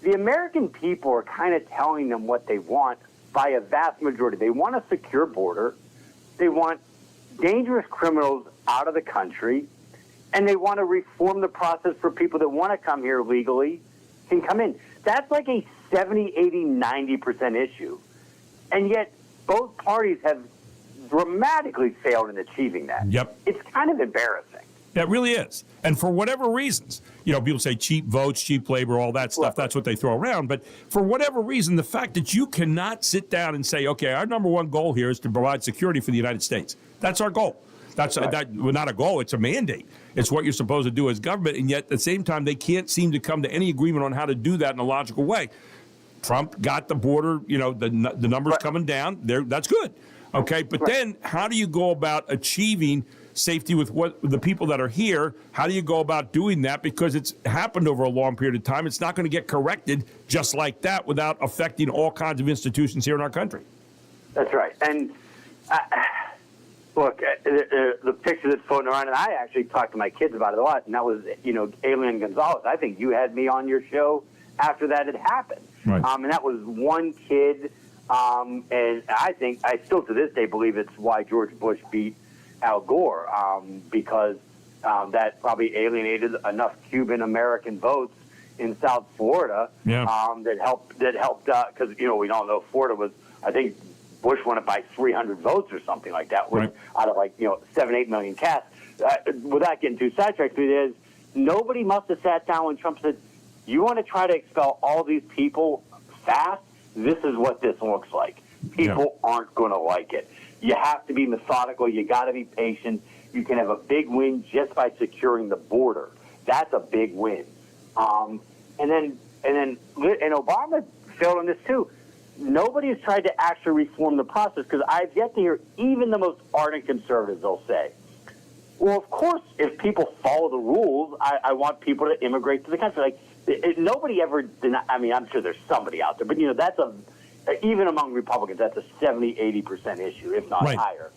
The American people are kind of telling them what they want by a vast majority. They want a secure border. They want dangerous criminals out of the country. And they want to reform the process for people that want to come here legally can come in. That's like a 70, 80, 90% issue. And yet both parties have dramatically failed in achieving that. Yep. It's kind of embarrassing. It really is. And for whatever reasons, people say cheap votes, cheap labor, all that stuff, that's what they throw around. But for whatever reason, the fact that you cannot sit down and say, okay, our number one goal here is to provide security for the United States. That's our goal. That's not a goal, it's a mandate. It's what you're supposed to do as government, and yet at the same time, they can't seem to come to any agreement on how to do that in a logical way. Trump got the border, the numbers coming down. That's good. Okay, but then how do you go about achieving safety with the people that are here? How do you go about doing that? Because it's happened over a long period of time. It's not going to get corrected just like that without affecting all kinds of institutions here in our country. That's right. And look, the picture that's floating around, and I actually talked to my kids about it a lot, and that was, Alien Gonzalez. I think you had me on your show after that had happened. Right. And that was one kid, and I still to this day believe it's why George Bush beat Al Gore, because that probably alienated enough Cuban-American votes in South Florida that helped, because, we all know Florida was, I think, Bush won it by 300 votes or something like that, out of 7-8 million cast. Without getting too sidetracked, it is nobody must have sat down when Trump said, "You want to try to expel all these people fast? This is what this looks like. People aren't going to like it. You have to be methodical. You got to be patient. You can have a big win just by securing the border. That's a big win." And Obama failed on this too. Nobody has tried to actually reform the process, because I've yet to hear even the most ardent conservatives. They'll say, well, of course, if people follow the rules, I want people to immigrate to the country. Nobody ever denied. I mean, I'm sure there's somebody out there, but that's even among Republicans, that's a 70, 80% issue, if not higher.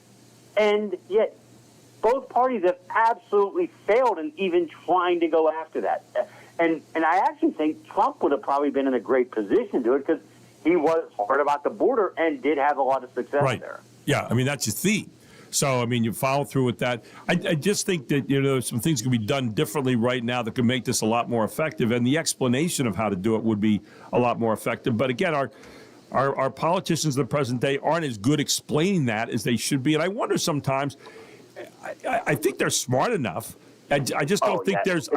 And yet both parties have absolutely failed in even trying to go after that. And I actually think Trump would have probably been in a great position to do it, because he was hard about the border and did have a lot of success there. Yeah, I mean, that's his theme. So, I mean, you follow through with that. I just think that, some things can be done differently right now that can make this a lot more effective, and the explanation of how to do it would be a lot more effective. But again, our politicians in the present day aren't as good explaining that as they should be. And I wonder sometimes, I think they're smart enough. I just don't think there's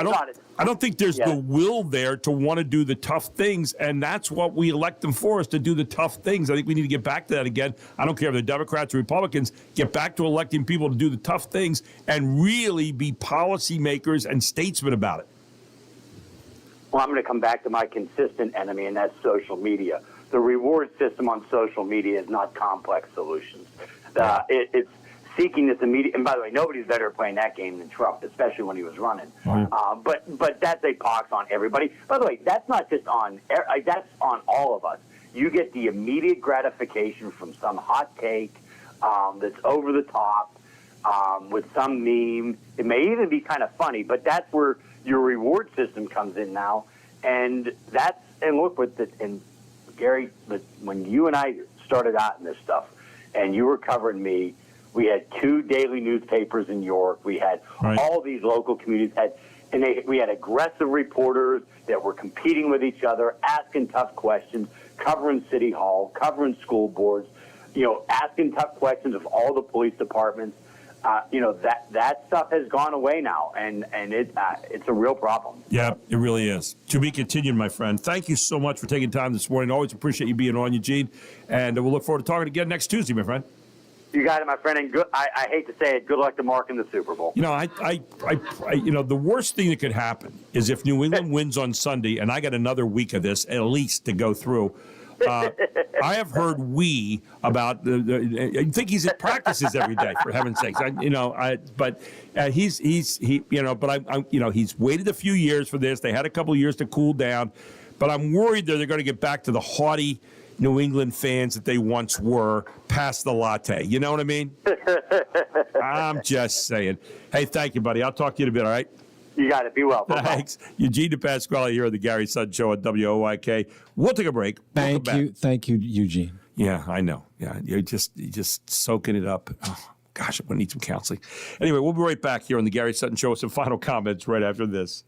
I don't think there's the will there to want to do the tough things, and that's what we elect them for, is to do the tough things. I think we need to get back to that again. I don't care if they're Democrats or Republicans, get back to electing people to do the tough things and really be policymakers and statesmen about it. Well, I'm going to come back to my consistent enemy, and that's social media. The reward system on social media is not complex solutions. It's seeking this immediate, and by the way, nobody's better at playing that game than Trump, especially when he was running. But that's a pox on everybody. By the way, that's not just on, that's on all of us. You get the immediate gratification from some hot take that's over the top with some meme. It may even be kind of funny, but that's where your reward system comes in now. And look, and Gary, when you and I started out in this stuff, and you were covering me, we had 2 daily newspapers in York. We had all these local communities we had aggressive reporters that were competing with each other, asking tough questions, covering City Hall, covering school boards, asking tough questions of all the police departments. That stuff has gone away now, and it's a real problem. Yeah, it really is. To be continued, my friend. Thank you so much for taking time this morning. Always appreciate you being on, Eugene, and we'll look forward to talking again next Tuesday, my friend. You got it, my friend, and I hate to say it, good luck to Mark in the Super Bowl. The worst thing that could happen is if New England wins on Sunday, and I got another week of this at least to go through. I have heard about I think he's at practices every day, for heaven's sakes. He's waited a few years for this. They had a couple of years to cool down, but I'm worried that they're going to get back to the haughty, New England fans that they once were past the latte. You know what I mean? I'm just saying. Hey, thank you, buddy. I'll talk to you in a bit, all right? You got it. Be well. Bye-bye. Thanks. Eugene DePasquale here on the Gary Sutton Show at WOYK. We'll take a break. Thank you, Eugene. Yeah, I know. Yeah, you're just soaking it up. Oh, gosh, I'm going to need some counseling. Anyway, we'll be right back here on the Gary Sutton Show with some final comments right after this.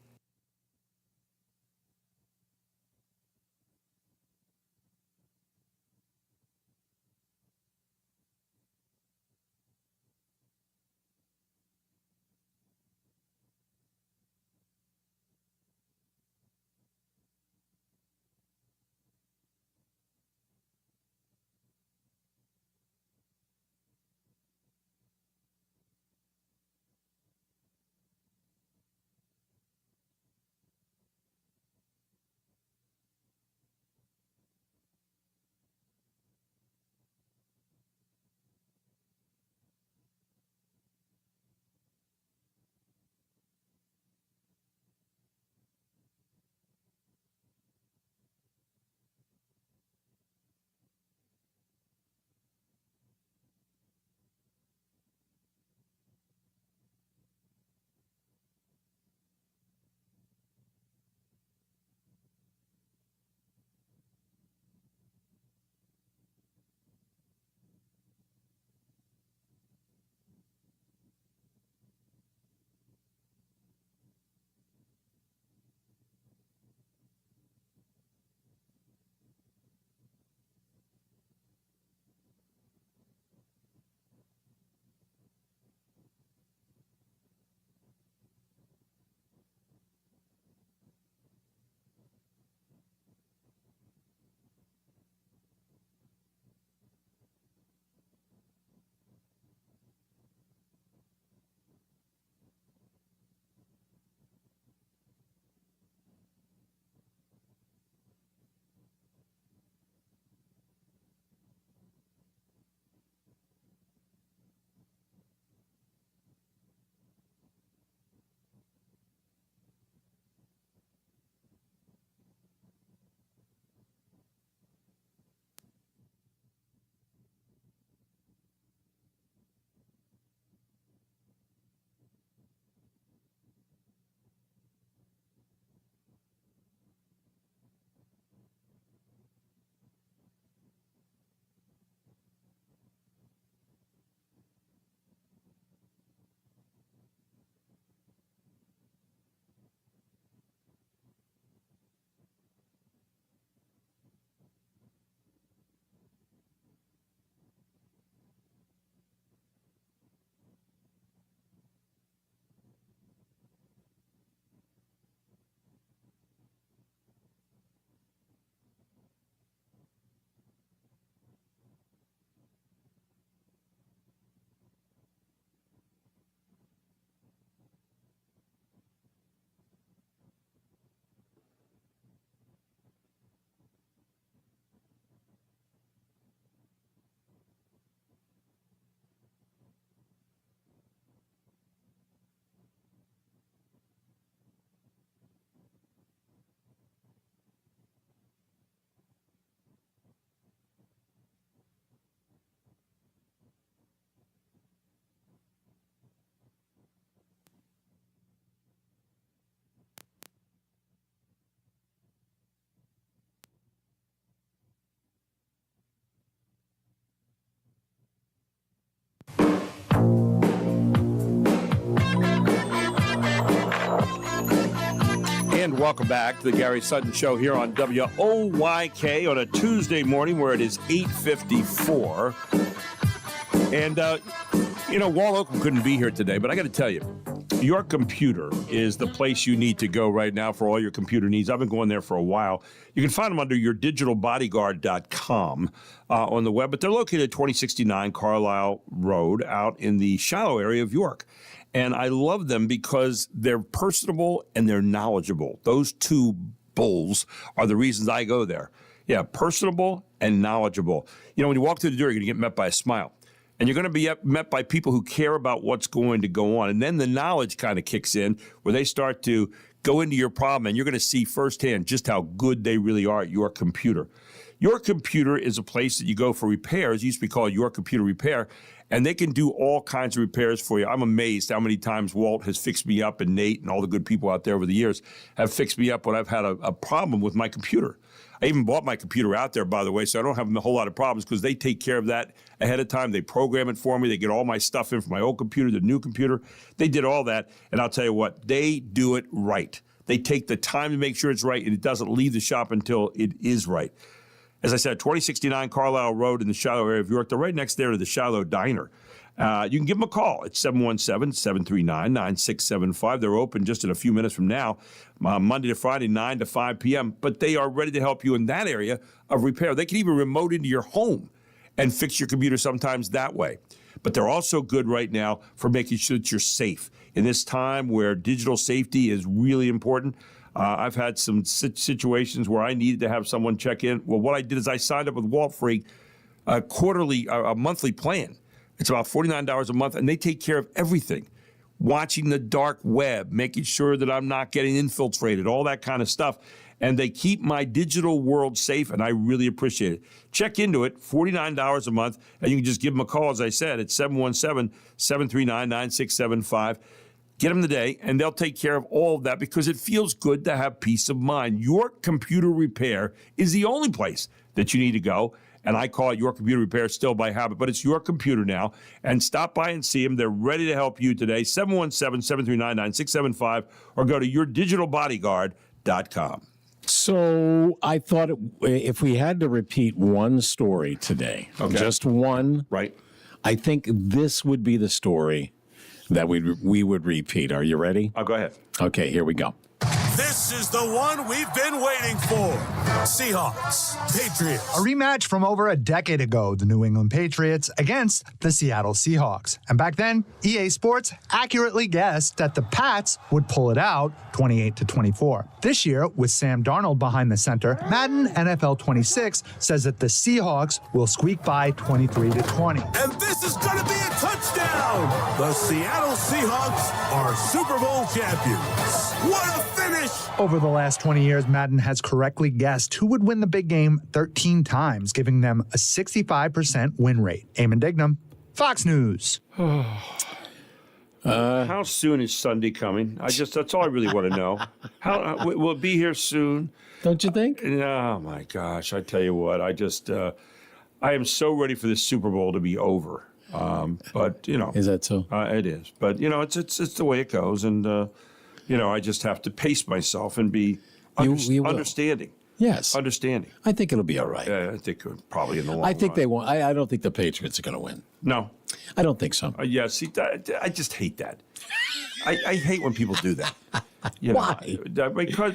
And welcome back to the Gary Sutton Show here on WOYK on a Tuesday morning where it is 8:54. And, Walt Oakham couldn't be here today, but I got to tell you, your computer is the place you need to go right now for all your computer needs. I've been going there for a while. You can find them under yourdigitalbodyguard.com on the web, but they're located at 2069 Carlisle Road out in the Shiloh area of York. And I love them because they're personable and they're knowledgeable. Those two bulls are the reasons I go there. Yeah, personable and knowledgeable. When you walk through the door, you're going to get met by a smile. And you're going to be met by people who care about what's going to go on. And then the knowledge kind of kicks in where they start to go into your problem, and you're going to see firsthand just how good they really are at your computer. Your Computer is a place that you go for repairs. It used to be called Your Computer Repair, and they can do all kinds of repairs for you. I'm amazed how many times Walt has fixed me up, and Nate and all the good people out there over the years have fixed me up when I've had a problem with my computer. I even bought my computer out there, by the way, so I don't have a whole lot of problems because they take care of that ahead of time. They program it for me. They get all my stuff in from my old computer, the new computer. They did all that, and I'll tell you what, they do it right. They take the time to make sure it's right, and it doesn't leave the shop until it is right. As I said, 2069 Carlisle Road in the Shiloh area of York. They're right next there to the Shiloh Diner. You can give them a call at 717-739-9675. They're open just in a few minutes from now, Monday to Friday, 9 to 5 p.m. But they are ready to help you in that area of repair. They can even remote into your home and fix your computer sometimes that way. But they're also good right now for making sure that you're safe. In this time where digital safety is really important, I've had some situations where I needed to have someone check in. Well, what I did is I signed up with Walt for a monthly plan. It's about $49 a month, and they take care of everything. Watching the dark web, making sure that I'm not getting infiltrated, all that kind of stuff. And they keep my digital world safe, and I really appreciate it. Check into it, $49 a month, and you can just give them a call, as I said, at 717-739-9675. Get them today, and they'll take care of all of that because it feels good to have peace of mind. Your Computer Repair is the only place that you need to go. And I call it Your Computer Repair still by habit, but it's your computer now. And stop by and see them. They're ready to help you today. 717-739-9675 or go to yourdigitalbodyguard.com. So I thought if we had to repeat one story today, just one, right? I think this would be the story that we would repeat. Are you ready? Go ahead. Okay, here we go. This is the one we've been waiting for. Seahawks, Patriots. A rematch from over a decade ago, the New England Patriots against the Seattle Seahawks. And back then, EA Sports accurately guessed that the Pats would pull it out 28-24. This year, with Sam Darnold behind the center, Madden NFL 26 says that the Seahawks will squeak by 23-20. And this is going to be a touchdown. The Seattle Seahawks are Super Bowl champions. What a finish! Over the last 20 years, Madden has correctly guessed who would win the big game 13 times, giving them a 65% win rate. Eamon Dignam, Fox News. How soon is Sunday coming? That's all I really want to know. How will it be here soon? Don't you think? Oh my gosh! I tell you what, I am so ready for this Super Bowl to be over. But is that so? It is. But it's the way it goes, and I just have to pace myself and be understanding. Yes. Understanding. I think it'll be all right. I think probably in the long I think run. they won't. I don't think the Patriots are going to win. No. I don't think so. Yeah, see, I just hate that. I hate when people do that. Why?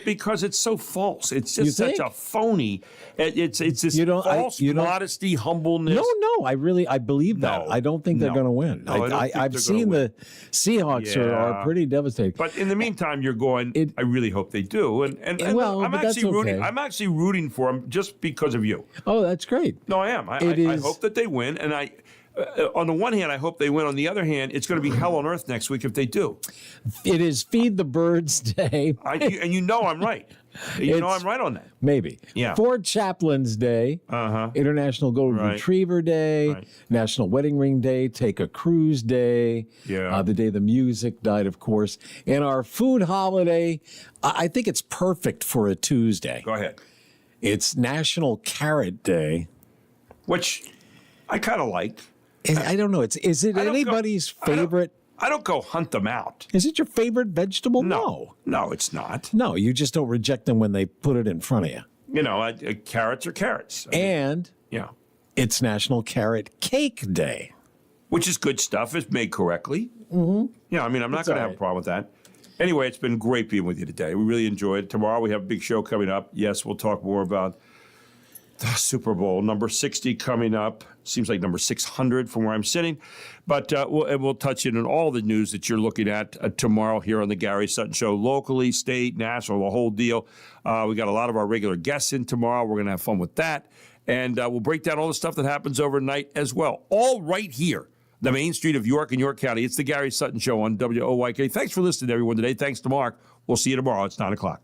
Because it's so false. It's just such a phony. It's this false modesty, humbleness. No, I believe that. I don't think they're going to win. I've seen the Seahawks are pretty devastating. But in the meantime, you're going, I really hope they do. And I'm actually rooting. I'm actually rooting for them just because of you. Oh, that's great. No, I am. I hope that they win, and on the one hand, I hope they win. On the other hand, it's going to be hell on earth next week if they do. It is Feed the Birds Day. And I'm right. I'm right on that. Maybe. Yeah. Ford Chaplin's Day, International Golden Retriever Day, National Wedding Ring Day, Take a Cruise Day, the day the music died, of course. And our food holiday, I think it's perfect for a Tuesday. Go ahead. It's National Carrot Day. Which I kind of like. I don't know. Is it anybody's favorite? I don't go hunt them out. Is it your favorite vegetable? No, it's not. No, you just don't reject them when they put it in front of you. Carrots are carrots. It's National Carrot Cake Day, which is good stuff. It's made correctly. Mm-hmm. Yeah, I'm not going to have a problem with that. Anyway, it's been great being with you today. We really enjoyed it. Tomorrow we have a big show coming up. Yes, we'll talk more about the Super Bowl, number 60 coming up. Seems like number 600 from where I'm sitting. But we'll touch in on all the news that you're looking at tomorrow here on the Gary Sutton Show, locally, state, national, the whole deal. We got a lot of our regular guests in tomorrow. We're going to have fun with that. And we'll break down all the stuff that happens overnight as well. All right here, the main street of York and York County. It's the Gary Sutton Show on WOYK. Thanks for listening, everyone, today. Thanks to Mark. We'll see you tomorrow. It's 9 o'clock.